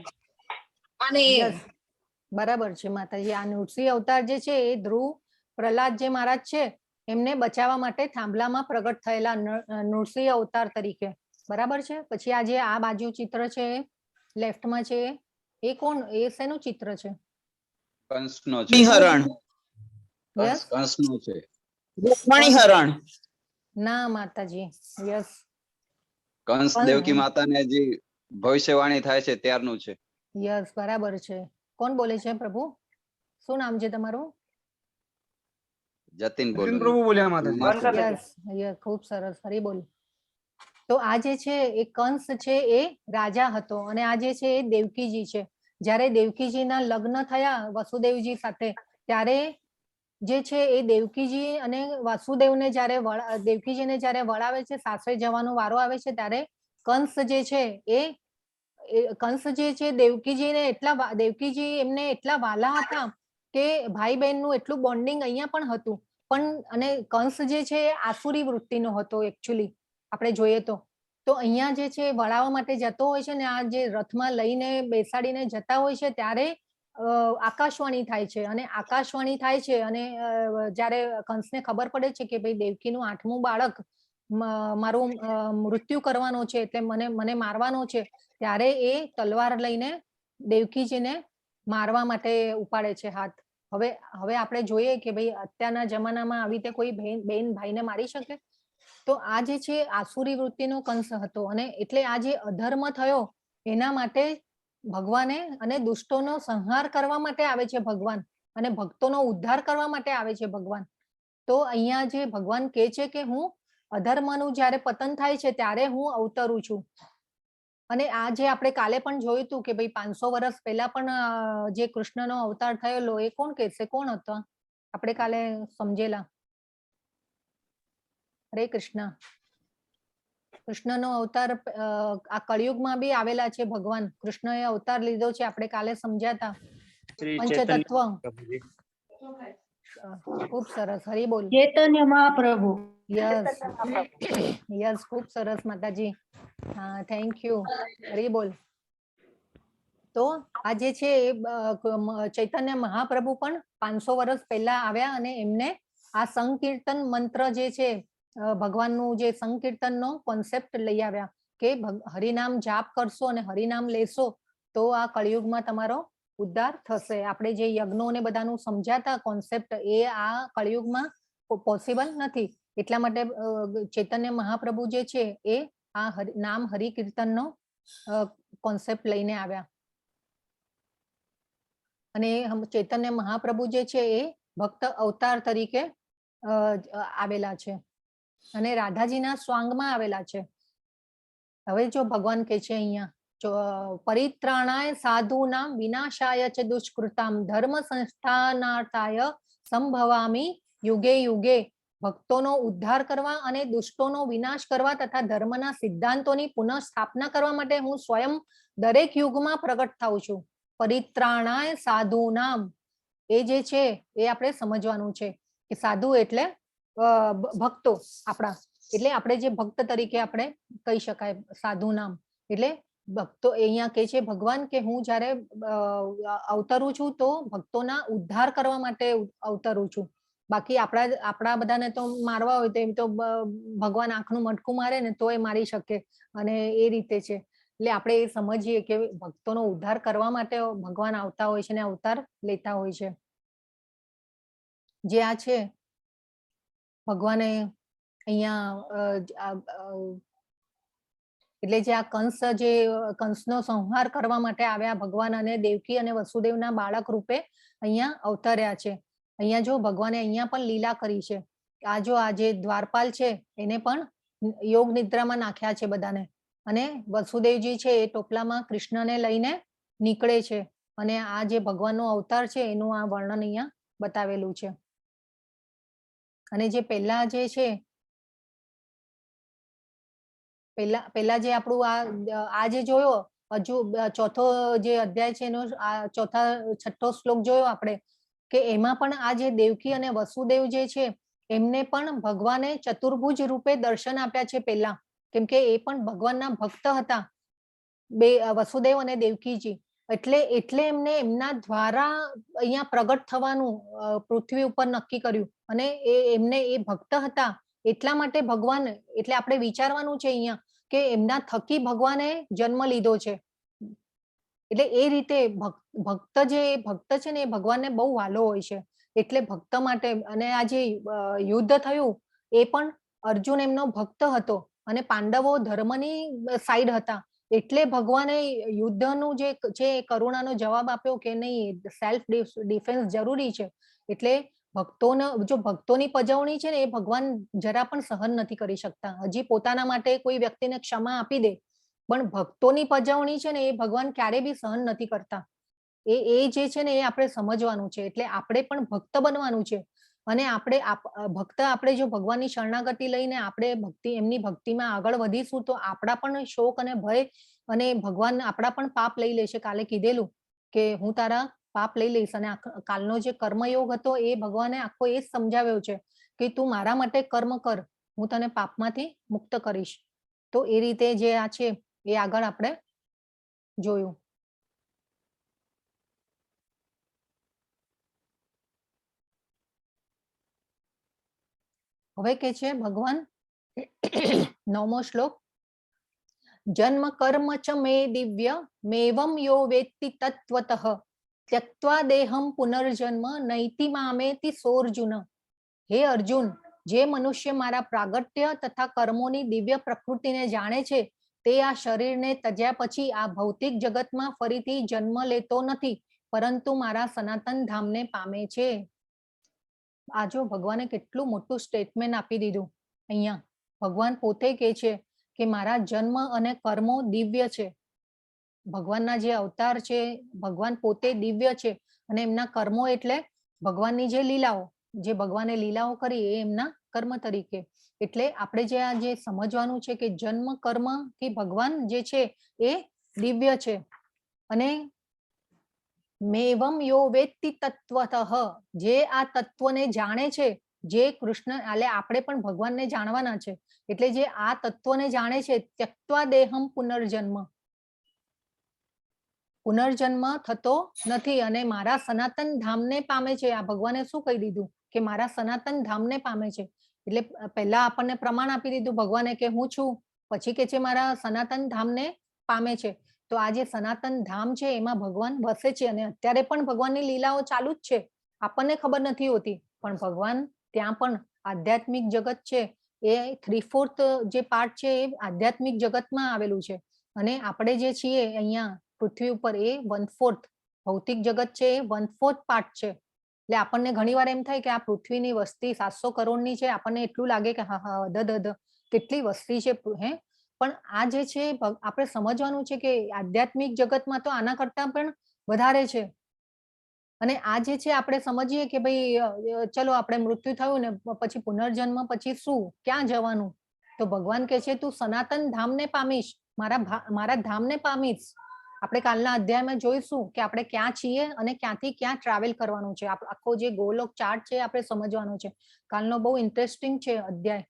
S7: અને
S1: યસ, બરાબર છે માતાજી. આ નૃસિંહ અવતાર જે છે એ ધ્રુવ પ્રહલાદ જે મહારાજ છે એમને બચાવવા માટે થાંભલામાં પ્રગટ થયેલા નૃસિંહ અવતાર તરીકે. બરાબર છે. પછી આ જે આ બાજુ ચિત્ર છે લેફ્ટમાં છે એ કોણ? એ શેનું ચિત્ર છે?
S8: કંસનો છે.
S9: હરણ.
S1: યસ,
S8: કંસનો છે.
S9: રૂકમણી હરણ.
S1: ના માતાજી. યસ,
S8: કંસ દેવકી માતાને જે ભવિષ્યવાણી થાય છે ત્યારનું છે.
S1: યસ, બરાબર છે. કોણ બોલે છે પ્રભુ? શું નામ છે તમારું?
S8: જતીન
S2: જતીન
S8: બોલો.
S2: પ્રભુ બોલ્યા માતાજી.
S1: યસ, યસ, ખૂબ સરસ, હરી બોલ. તો આ જે છે એ કંસ છે એ રાજા હતો અને આ જે છે એ દેવકીજી છે. જ્યારે દેવકીજીના લગ્ન થયા વસુદેવજી સાથે ત્યારે જે છે એ દેવકીજી અને વાસુદેવને દેવકીજીને જ્યારે વળાવે છે, સાસરે જવાનો વારો આવે છે ત્યારે કંસ જે છે દેવકીજી એમને એટલા વાલા હતા કે ભાઈ બહેનનું એટલું બોન્ડિંગ અહીંયા પણ હતું. પણ અને કંસ જે છે એ આસુરી વૃત્તિનો હતો એકચ્યુઅલી આપણે જોઈએ તો અહીંયા જે છે વળાવવા માટે જતો હોય છે ને આ જે રથમાં લઈને બેસાડીને જતા હોય છે ત્યારે આકાશવાણી થાય છે અને જ્યારે કંસને ખબર પડે છે કે ભાઈ દેવકીનું 8મું બાળક મારું મૃત્યુ કરવાનો છે એટલે મને મારવાનો છે ત્યારે એ તલવાર લઈને દેવકીજીને મારવા માટે ઉપાડે છે હાથ. હવે આપણે જોઈએ કે ભાઈ અત્યારના જમાનામાં આવી રીતે કોઈ બેન ભાઈને મારી શકે? તો આ જે છે આસુરી વૃત્તિનો કંસ હતો અને એટલે આ જે અધર્મ થયો એના માટે ભગવાને અને દુષ્ટોનો સંહાર કરવા માટે આવે છે ભગવાન અને ભક્તોનો ઉદ્ધાર કરવા માટે આવે છે ભગવાન. તો અહીંયા જે ભગવાન કહે છે કે હું અધર્મનું જ્યારે પતન થાય છે ત્યારે હું અવતરું છું. અને આ જે આપણે કાલે પણ જોયું હતું કે ભાઈ 500 વર્ષ પહેલા પણ જે કૃષ્ણનો અવતાર થયેલો એ કોણ કહેશે? કોણ હતો? આપણે કાલે સમજેલા. હરે કૃષ્ણ. કૃષ્ણનો અવતાર આ કળિયુગમાં બી આવેલા છે ભગવાન. કૃષ્ણએ અવતાર લીધો છે આપણે કાલે સમજ્યા પંચતત્વ. ખૂબ સરસ, હરી બોલ.
S3: ચૈતન્ય મહાપ્રભુ.
S1: યસ, યસ, ખૂબ સરસ માતાજી. હા, થેન્ક યુ, હરી બોલ. તો આ જે છે ચૈતન્ય મહાપ્રભુ પણ 500 વર્ષ પહેલા આવ્યા અને એમને આ સંકીર્તન મંત્ર જે છે ભગવાનનું જે સંકીર્તનનો કોન્સેપ્ટ લઈ આવ્યા કે હરિનામ જાપ કરશો અને હરિનામ લેશો તો આ કળિયુગમાં તમારો ઉદ્ધાર થશે. આપણે જે યજ્ઞો ને બધાનું સમજાતા કોન્સેપ્ટ એ આ કળિયુગમાં પોસિબલ નથી. એટલા માટે ચૈતન્ય મહાપ્રભુ જે છે એ આ નામ હરિકીર્તનનો કોન્સેપ્ટ લઈને આવ્યા. અને ચૈતન્ય મહાપ્રભુ જે છે એ ભક્ત અવતાર તરીકે આવેલા છે અને રાધાજીના સ્વાંગમાં આવેલા છે. હવે જો ભગવાન કહે છે અહીંયા પરિત્રાણાય સાધુનામ વિનાશાય ચ દુષ્કૃતામ ધર્મ સંસ્થાનાર્થાય સંભવામી યુગે યુગે. ભક્તોનો ઉદ્ધાર કરવા અને દુષ્ટોનો વિનાશ કરવા તથા ધર્મના સિદ્ધાંતોની પુનઃ સ્થાપના કરવા માટે હું સ્વયં દરેક યુગમાં પ્રગટ થાઉં છું. પરિત્રાણાય સાધુનામ એ જે છે એ આપણે સમજવાનું છે કે સાધુ એટલે ભક્તો આપણા, એટલે આપણે જે ભક્ત તરીકે આપણે કહી શકાય સાધુ નામ. એટલે ભક્તો અહીંયા કે છે ભગવાન કે હું જયારે અવતરું છું તો ભક્તોના ઉદ્ધાર કરવા માટે અવતરું છું. બાકી આપણા બધાને તો મારવા હોય તો એમ તો ભગવાન આંખનું મટકું મારે ને તો એ મારી શકે અને એ રીતે છે. એટલે આપણે એ સમજીએ કે ભક્તોનો ઉદ્ધાર કરવા માટે ભગવાન આવતા હોય છે ને અવતાર લેતા હોય છે. જે આ છે ભગવાને અહીંયા એટલે જે આ કંસનો સંહાર કરવા માટે આવ્યા ભગવાન અને દેવકી અને વસુદેવના બાળક રૂપે અહીંયા અવતર્યા છે. અહીંયા જો ભગવાને અહીંયા પણ લીલા કરી છે. આ જો આ જે દ્વારપાલ છે એને પણ યોગ નિદ્રામાં નાખ્યા છે બધાને. અને વસુદેવજી છે એ ટોપલામાં કૃષ્ણને લઈને નીકળે છે અને આ જે ભગવાનનો અવતાર છે એનું આ વર્ણન અહીંયા બતાવેલું છે. અને જે પહેલા જે છે પહેલા જે આપણું આ જે જોયો હજુ ચોથો જે અધ્યાય છે એનો છઠ્ઠો શ્લોક જોયો આપણે કે એમાં પણ આ જે દેવકી અને વસુદેવ જે છે એમને પણ ભગવાને ચતુર્ભુજ રૂપે દર્શન આપ્યા છે પહેલા, કેમ કે એ પણ ભગવાનના ભક્ત હતા બે વસુદેવ અને દેવકીજી. એટલે એમને એમના દ્વારા અહીંયા પ્રગટ થવાનું પૃથ્વી ઉપર નક્કી કર્યું અને એમને એ ભક્ત હતા એટલા માટે ભગવાન, એટલે આપણે વિચારવાનું છે અહીંયા કે એમના થકી ભગવાને જન્મ લીધો છે. એટલે એ રીતે ભક્ત છે ને એ ભગવાનને બહુ વાલો હોય છે. એટલે ભક્ત માટે અને આ જે યુદ્ધ થયું એ પણ અર્જુન એમનો ભક્ત હતો અને પાંડવો ધર્મની સાઈડ હતા. એટલે ભગવાને યુદ્ધનું જે છે કરુણાનો જવાબ આપ્યો કે નહીં, સેલ્ફ ડિફેન્સ જરૂરી છે. એટલે ભક્તોની પજવણી છે ને એ ભગવાન જરા પણ સહન નથી કરી શકતા. હજી પોતાના માટે કોઈ વ્યક્તિને ક્ષમા આપી દે પણ ભક્તોની પજવણી છે ને એ ભગવાન ક્યારે બી સહન નથી કરતા. એ જે છે ને એ આપણે સમજવાનું છે. એટલે આપણે પણ ભક્ત બનવાનું છે અને આપણે જો ભગવાનની શરણાગતિ લઈને આપણે એમની ભક્તિમાં આગળ વધીશું તો આપણા પણ શોક અને ભય અને ભગવાન આપણા પણ પાપ લઈ લેશે. કાલે કીધેલું કે હું તારા પાપ લઈ લઈશ. અને કાલનો જે કર્મયોગ હતો એ ભગવાને આખો એ જ સમજાવ્યો છે કે તું મારા માટે કર્મ કર, હું તને પાપમાંથી મુક્ત કરીશ. તો એ રીતે જે આ છે એ આગળ આપણે જોયું. હવે કે છે ભગવાન 9મો શ્લોક, જન્મ કર્મ ચ મે દિવ્ય મેવમ યો વેત્તિ તત્વતઃ ત્યક્ત્વા દેહમ પુનર્જન્મ નૈતિ મામેતિ સોર્જુન. હે અર્જુન, જે મનુષ્ય મારા પ્રાગટ્ય તથા કર્મોની દિવ્ય પ્રકૃતિને જાણે છે તે આ શરીરને ત્યજ્યા પછી આ ભૌતિક જગતમાં ફરીથી જન્મ લેતો નથી પરંતુ મારા સનાતન ધામને પામે છે. આ જો ભગવાને કેટલું મોટું સ્ટેટમેન્ટ આપી દીધું. અહીંયા ભગવાન પોતે કહે છે કે મારા જન્મ અને કર્મો દિવ્ય છે. ભગવાનના જે અવતાર છે ભગવાન પોતે દિવ્ય છે અને એમના કર્મો એટલે ભગવાનની જે લીલાઓ, જે ભગવાને લીલાઓ કરી એ એમના કર્મ તરીકે. એટલે આપણે જે સમજવાનું છે કે જન્મ કર્મ થી ભગવાન જે છે એ દિવ્ય છે. અને મેવમ યો વેત્તિ તત્વતઃ, જે આ તત્વને જાણે છે, જે કૃષ્ણ એટલે આપણે પણ ભગવાનને જાણવાના છે. એટલે જે આ તત્વને જાણે છે ત્યક્ત્વા દેહમ પુનર્જન્મ થતો નથી અને મારા સનાતન ધામને પામે છે. આ ભગવાને શું કહી દીધું કે મારા સનાતન ધામને પામે છે. એટલે પહેલા આપણને પ્રમાણ આપી દીધું ભગવાને કે હું છું, પછી કે છે મારા સનાતન ધામને પામે છે. તો આ જે સનાતન ધામ છે એમાં ભગવાન વસે છે અને અત્યારે પણ ભગવાનની લીલાઓ ચાલુ જ છે, આપણને ખબર નથી હોતી, પણ ભગવાન ત્યાં પણ આધ્યાત્મિક જગત છે એ 3/4 જે પાર્ટ છે એ આધ્યાત્મિક જગતમાં આવેલું છે અને આપણે જે છીએ અહીંયા પૃથ્વી ઉપર એ 1/4 ભૌતિક જગત છે એ 1/4 પાર્ટ છે. એટલે આપણને ઘણીવાર એમ થાય કે આ પૃથ્વીની વસ્તી 700 કરોડની છે, આપણને એટલું લાગે કે હા હા અધધ કેટલી વસ્તી છે હે, પણ આ જે છે આપણે સમજવાનું છે કે આધ્યાત્મિક જગતમાં તો આના કરતા પણ વધારે છે. અને આ જે છે આપણે સમજીએ કે ભાઈ ચલો આપણે મૃત્યુ થયું ને પછી પુનર્જન્મ પછી શું, ક્યાં જવાનું? તો ભગવાન કહે છે તું સનાતન ધામને પામીશ, મારા ધામને પામીશ. આપણે કાલના અધ્યાયમાં જોઈશું કે આપણે ક્યાં છીએ અને ક્યાંથી ક્યાં ટ્રાવેલ કરવાનું છે. આખો જે ગોલોક ચાર્ટ છે આપણે સમજવાનો છે. કાલનો બહુ ઇન્ટરેસ્ટિંગ છે અધ્યાય.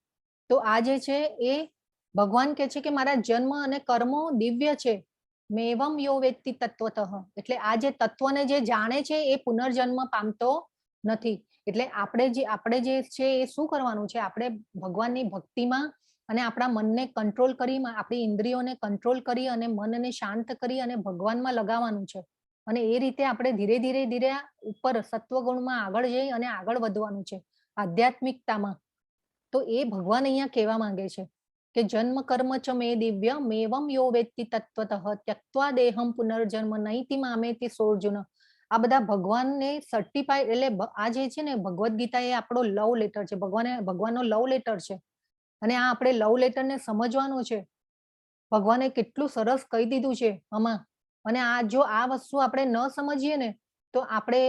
S1: તો આ જે છે એ ભગવાન કહે છે કે મારા જન્મ અને કર્મો દિવ્ય છે. મેવમ યો વેત્તિ તત્વતઃ, એટલે આ જે તત્વને જે જાણે છે એ પુનર્જન્મ પામતો નથી. એટલે આપણે જે છે એ શું કરવાનું છે, આપણે ભગવાનની ભક્તિમાં અને આપણા મનને કંટ્રોલ કરી, આપણી ઇન્દ્રિયોને કંટ્રોલ કરી અને મનને શાંત કરી અને ભગવાનમાં લગાવવાનું છે. અને એ રીતે આપણે ધીરે ધીરે ધીરે ઉપર સત્વગુણમાં આગળ જઈ અને આગળ વધવાનું છે આધ્યાત્મિકતામાં. તો એ ભગવાન અહીંયા કહેવા માંગે છે કે જન્મ કર્મ ચ મે દિવ્ય મેવમ યો વેત્તિ તત્વતઃ ત્યક્ત્વા દેહમ પુનર્જન્મ નૈતિ મામેતિ સોર્જુન. આ બધા ભગવાનને સર્ટિફાઈડ, એટલે આ જે છે ને ભગવદ્ ગીતા એ આપણો લવ લેટર છે, ભગવાનનો લવ લેટર છે. અને આ આપણે લવ લેટરને સમજવાનું છે. ભગવાને કેટલું સરસ કહી દીધું છે આમાં. અને આ જો આ વસ્તુ આપણે ન સમજીએ ને તો આપણે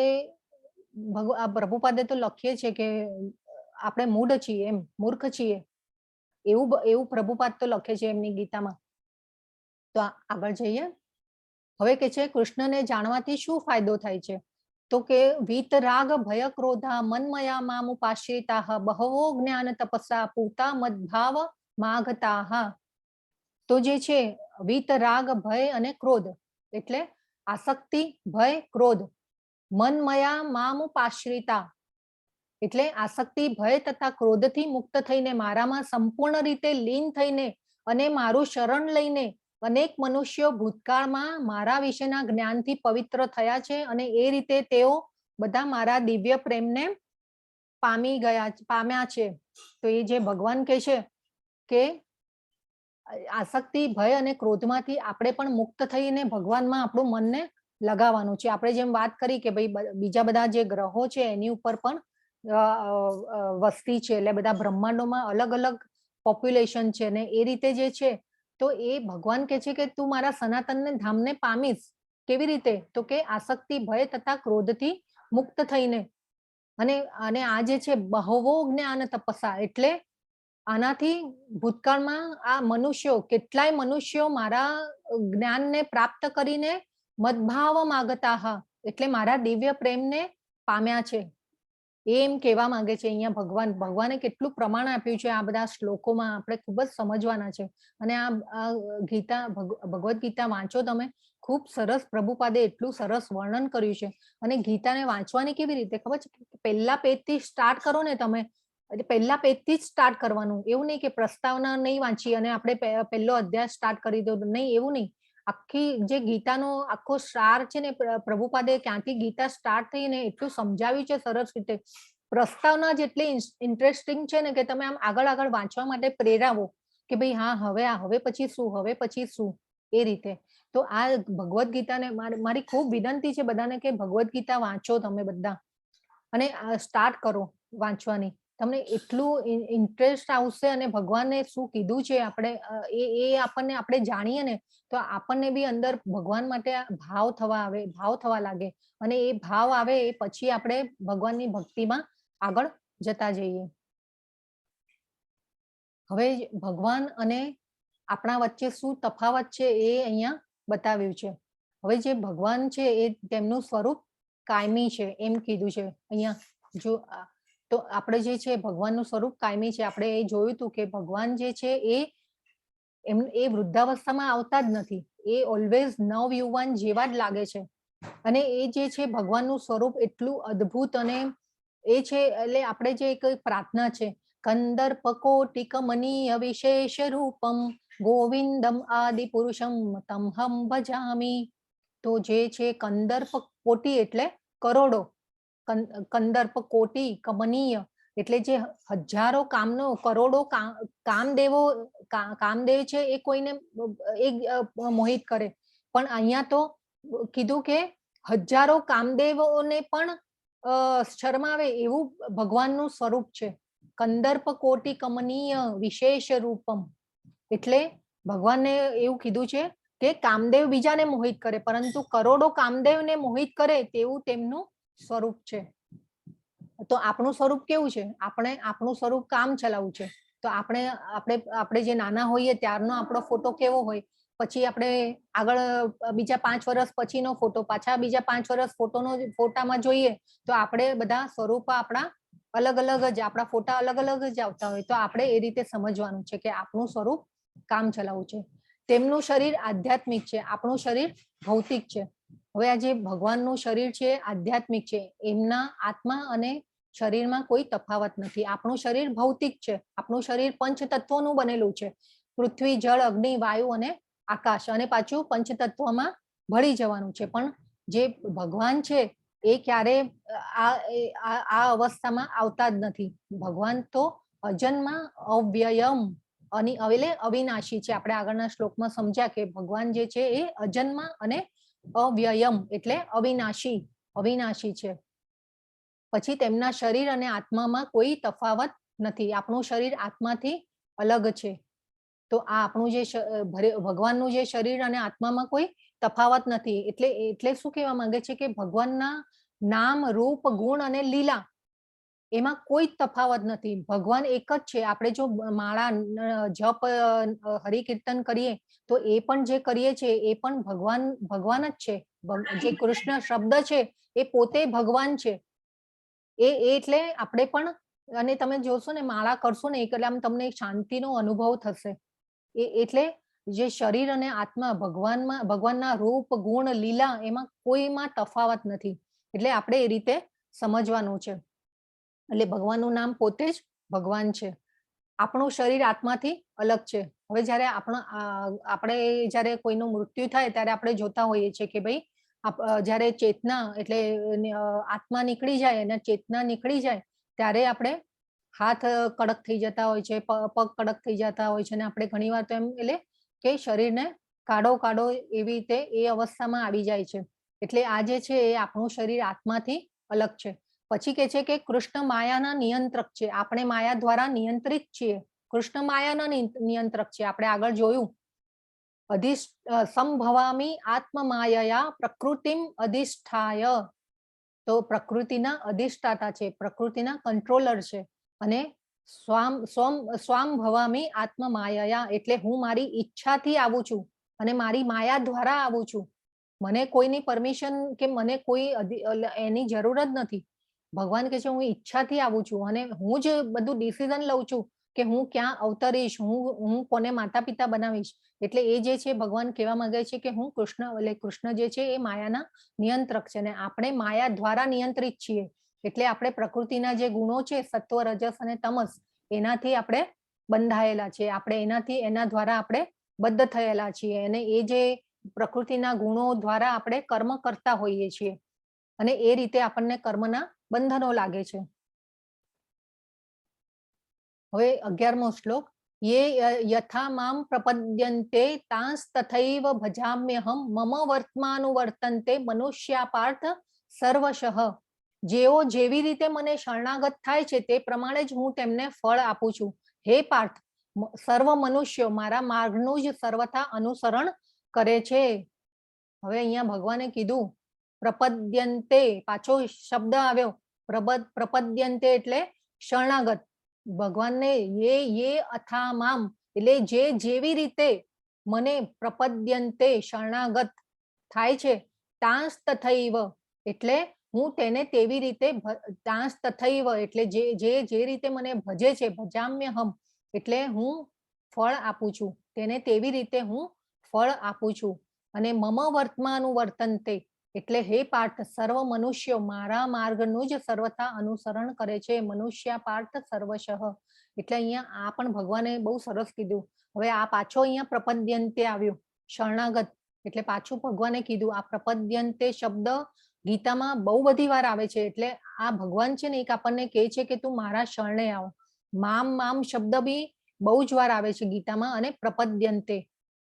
S1: પ્રભુપાદે તો લખીએ છે કે આપણે મૂઢ છીએ, એમ મૂર્ખ છીએ, એવું પ્રભુપાદ તો લખે છે એમની ગીતામાં. તો આગળ જઈએ. હવે કે છે કૃષ્ણને જાણવાથી શું ફાયદો થાય છે, તો કે વીત રાગ ભય ક્રોધા મન્મયા મામુપાશ્રિતાઃ બહવો જ્ઞાન તપસા પૂતા મદભાવ માગતાઃ. તો જે છે વીત રાગ ભય અને ક્રોધ એટલે આસક્તિ, ભય, ક્રોધ. મન્મયા મામુપાશ્રિતા એટલે આસક્તિ, ભય તથા ક્રોધથી મુક્ત થઈને મારામાં સંપૂર્ણ રીતે લીન થઈને અને મારું શરણ લઈને અનેક મનુષ્યો ભૂતકાળમાં મારા વિશેના જ્ઞાનથી પવિત્ર થયા છે અને એ રીતે તેઓ બધા મારા દિવ્ય પ્રેમને પામ્યા છે. તો એ જે ભગવાન કહે છે કે આસક્તિ, ભય અને ક્રોધમાંથી આપણે પણ મુક્ત થઈને ભગવાનમાં આપણું મનને લગાવવાનું છે. આપણે જેમ વાત કરી કે ભાઈ બીજા બધા જે ગ્રહો છે એની ઉપર પણ વસ્તી છે, એટલે બધા બ્રહ્માંડોમાં અલગ અલગ પોપ્યુલેશન છે ને એ રીતે જે છે. તો એ ભગવાન કહે છે કે તું મારા સનાતનને ધામને પામીશ. કેવી રીતે? તો કે આસક્તિ, ભય તથા ક્રોધથી મુક્ત થઈને. અને આ જે છે બહવો જ્ઞાન તપસા, એટલે આનાથી ભૂતકાળમાં આ મનુષ્યો, કેટલાય મનુષ્યો મારા જ્ઞાનને પ્રાપ્ત કરીને મદભાવ માગતા એટલે મારા દિવ્ય પ્રેમને પામ્યા છે. એમ કહેવા માંગે છે અહીંયા ભગવાન. ભગવાને કેટલું પ્રમાણ આપ્યું છે આ બધા શ્લોકોમાં, આપણે ખૂબ જ સમજવાના છે. અને આ ગીતા, ભગવદ્ ગીતા વાંચો તમે, ખૂબ સરસ પ્રભુપાદે એટલું સરસ વર્ણન કર્યું છે. અને ગીતાને વાંચવાની કેવી રીતે ખબર છે? પહેલા પેજથી સ્ટાર્ટ કરો ને તમે, પહેલા પેજથી જ સ્ટાર્ટ કરવાનું. એવું નહીં કે પ્રસ્તાવના નહીં વાંચી અને આપણે પહેલો અધ્યાય સ્ટાર્ટ કરી દો, નહીં, એવું નહીં. આખી જે ગીતાનો આખો સાર છે ને, પ્રભુપાદે ક્યાંથી ગીતા સ્ટાર્ટ થઈ ને એટલું સમજાવ્યું છે સરસ રીતે. પ્રસ્તાવના જેટલી ઇન્ટરેસ્ટિંગ છે ને કે તમે આમ આગળ આગળ વાંચવા માટે પ્રેરાવો કે ભાઈ હા હવે પછી શું, હવે પછી શું, એ રીતે. તો આ ભગવદ્ ગીતાને મારી ખૂબ વિનંતી છે બધાને કે ભગવદ્ ગીતા વાંચો તમે બધા અને સ્ટાર્ટ કરો વાંચવાની. તમને એટલું ઇન્ટરેસ્ટ આવશે અને ભગવાને શું કીધું છે આપણે એ આપણને આપણે જાણીએ ને તો આપણને બી અંદર ભગવાન માટે ભાવ થવા લાગે. અને એ ભાવ આવે એ પછી આપણે ભગવાનની ભક્તિમાં આગળ જતા જઈએ. હવે ભગવાન અને આપણા વચ્ચે શું તફાવત છે એ અહીંયા બતાવ્યું છે. હવે જે ભગવાન છે એ તેમનું સ્વરૂપ કાયમી છે એમ કીધું છે અહીંયા. જો તો આપણે જે છે ભગવાનનું સ્વરૂપ કાયમી છે. આપણે એ જોયું હતું કે ભગવાન જે છે એ વૃદ્ધાવસ્થામાં આવતા જ નથી. એ ઓલવેઝ નવયુવાન જેવા જ લાગે છે. અને એ જે છે ભગવાનનું સ્વરૂપ એટલું અદ્ભુત અને એ છે. એટલે આપણે જે એક પ્રાર્થના છે, કંદર્પ કોટિક મનીય વિશેષ રૂપમ ગોવિંદમ આદિ પુરુષમ તમહમ ભજામી. તો જે છે કંદર્પ કોટી એટલે કરોડો, કંદર્પ કોટી કમનીય એટલે જે હજારો કામનો કરોડો કામદેવો કામદેવ છે એ કોઈને એક મોહિત કરે, પણ અહીંયા તો કીધું કે હજારો કામદેવોને પણ શરમાવે એવું ભગવાનનું સ્વરૂપ છે. કંદર્પ કોટી કમનીય વિશેષ રૂપમ એટલે ભગવાનને એવું કીધું છે કે કામદેવ બીજાને મોહિત કરે, પરંતુ કરોડો કામદેવને મોહિત કરે તેવું તેમનું સ્વરૂપ છે. તો આપણું સ્વરૂપ કેવું છે? આપણું સ્વરૂપ કામ ચલાવવું છે. તો આપણે જે નાના હોઈએ ત્યારનો આપણો ફોટો કેવો હોય, પછી આપણે આગળ બીજા 5 વર્ષ પછીનો ફોટો, પાછા બીજા 5 વર્ષ ફોટામાં જોઈએ તો આપણે બધા સ્વરૂપ આપણા અલગ અલગ જ, આપણા ફોટા અલગ અલગ જ આવતા હોય. તો આપણે એ રીતે સમજવાનું છે કે આપણું સ્વરૂપ કામ ચલાવવું છે. તેમનું શરીર આધ્યાત્મિક છે, આપણું શરીર ભૌતિક છે. હવે આ જે ભગવાનનું શરીર છે આધ્યાત્મિક છે, એમના આત્મા અને શરીરમાં કોઈ તફાવત નથી. આપણું શરીર ભૌતિક છે, આપણું શરીર પંચતત્વોનું બનેલું છે, પૃથ્વી, જળ, અગ્નિ, વાયુ અને આકાશ, અને પાછું પંચતત્વમાં ભળી જવાનું છે. પણ જે ભગવાન છે એ ક્યારે આ અવસ્થામાં આવતા જ નથી. ભગવાન તો અજન્મા અવ્યયમ એટલે અવિનાશી છે. આપણે આગળના શ્લોકમાં સમજ્યા કે ભગવાન જે છે એ અજન્મા અને અવ્યયમ એટલે અવિનાશી છે. પછી તેમના શરીર અને આત્મામાં કોઈ તફાવત નથી. આપણું શરીર આત્માથી અલગ છે. તો આ આપણું જે ભગવાનનું જે શરીર અને આત્મામાં કોઈ તફાવત નથી. એટલે શું કહેવા માંગે છે કે ભગવાનના નામ, રૂપ, ગુણ અને લીલા એમાં કોઈ તફાવત નથી. ભગવાન એક જ છે. આપણે જો માળા, જપ, હરિકીર્તન કરીએ તો એ પણ જે કરીએ છીએ એ પણ ભગવાન જ છે. જે કૃષ્ણ શબ્દ છે એ પોતે ભગવાન છે. એટલે આપણે પણ, અને તમે જોશો ને માળા કરશો ને એટલે આમ તમને શાંતિનો અનુભવ થશે. એટલે જે શરીર અને આત્મા ભગવાનના રૂપ, ગુણ, લીલા એમાં કોઈમાં તફાવત નથી. એટલે આપણે એ રીતે સમજવાનું છે. એટલે ભગવાનનું નામ પોતે જ ભગવાન છે. આપણું શરીર આત્માથી અલગ છે. હવે જ્યારે આપણે જ્યારે કોઈનું મૃત્યુ થાય ત્યારે આપણે જોતા હોઈએ છીએ કે ભાઈ જ્યારે ચેતના એટલે આત્મા નીકળી જાય અને ચેતના નીકળી જાય ત્યારે આપણે હાથ કડક થઈ જતા હોય છે, પગ કડક થઈ જતા હોય છે, અને આપણે ઘણીવાર તો એમ એટલે કે શરીરને કાઢો એવી રીતે એ અવસ્થામાં આવી જાય છે. એટલે આ જે છે એ આપણું શરીર આત્માથી અલગ છે. પછી કે છે કે કૃષ્ણ માયાના નિયંત્રક છે. આપણે માયા દ્વારા નિયંત્રિત છીએ. કૃષ્ણ માયાના નિયંત્રક છે. આપણે આગળ જોયું સંભવામી આત્મમાયયા પ્રકૃતિમ અધિષ્ઠાય. તો પ્રકૃતિના અધિષ્ઠાતા છે, પ્રકૃતિના કંટ્રોલર છે. અને સ્વામ ભવામી આત્મમાયયા એટલે હું મારી ઈચ્છાથી આવું છું અને મારી માયા દ્વારા આવું છું. મને કોઈની પરમિશન કે મને કોઈ એની જરૂર જ નથી. ભગવાન કહે છે હું ઈચ્છાથી આવું છું અને હું જ બધું ડિસિઝન લઉં છું કે હું ક્યાં અવતરીશ, હું કોને માતા પિતા બનાવીશ. એટલે એ જે છે ભગવાન કહેવા માંગે છે કે હું કૃષ્ણ જે છે એ માયાના નિયંત્રક છે અને આપણે માયા દ્વારા નિયંત્રિત છીએ. એટલે આપણે પ્રકૃતિના જે ગુણો છે સત્વ, રજસ અને તમસ એનાથી આપણે બંધાયેલા છે. આપણે એના દ્વારા આપણે બદ્ધ થયેલા છીએ અને એ જે પ્રકૃતિના ગુણો દ્વારા આપણે કર્મ કરતા હોઈએ છીએ અને એ રીતે આપણને કર્મના બંધનો લાગે છે. હવે 11મો શ્લોક. યે યથા મામ પ્રપદ્યન્તે તાંસ તથૈવ ભજામ્યહમ મમ વર્તમાનુવર્તન્તે મનુષ્યા પાર્થ સર્વશઃ. જેઓ જેવી રીતે મને શરણાગત થાય છે તે પ્રમાણે જ હું તેમને ફળ આપું છું. હે પાર્થ, સર્વ મનુષ્યો મારા માર્ગનું જ સર્વથા અનુસરણ કરે છે. હવે અહીંયા ભગવાને કીધું પ્રપદ્યન્તે, પાછો શબ્દ આવ્યો પ્રપદ્યન્તે એટલે શરણાગત. ભગવાનને યે અથામામ એટલે જે જેવી રીતે મને પ્રપદ્યન્તે શરણાગત થાય છે, તાંસ તથૈવ એટલે હું તેને તેવી રીતે, તાંસ તથૈવ એટલે જે રીતે મને ભજે છે, ભજામ્યહમ એટલે હું ફળ આપું છું, તેને તેવી રીતે હું ફળ આપું છું. અને મમ વર્તમાનુવર્તન્તે એટલે હે પાર્થ, સર્વ મનુષ્યો મારા માર્ગનું જ સર્વથા અનુસરણ કરે છે. મનુષ્ય પાર્થ સર્વશઃ એટલે અહીંયા આ પણ ભગવાને બહુ સરસ કીધું. હવે આ પાછો અહીંયા પ્રપદ્યંતે આવ્યો, શરણાગત એટલે પાછું ભગવાને કીધું. આ પ્રપદ્યંતે શબ્દ ગીતામાં બહુ બધી વાર આવે છે. એટલે આ ભગવાન છે ને એક આપણને કહે છે કે તું મારા શરણે આવ. મામ મામ શબ્દ બી બહુ જ વાર આવે છે ગીતામાં. અને પ્રપદ્યંતે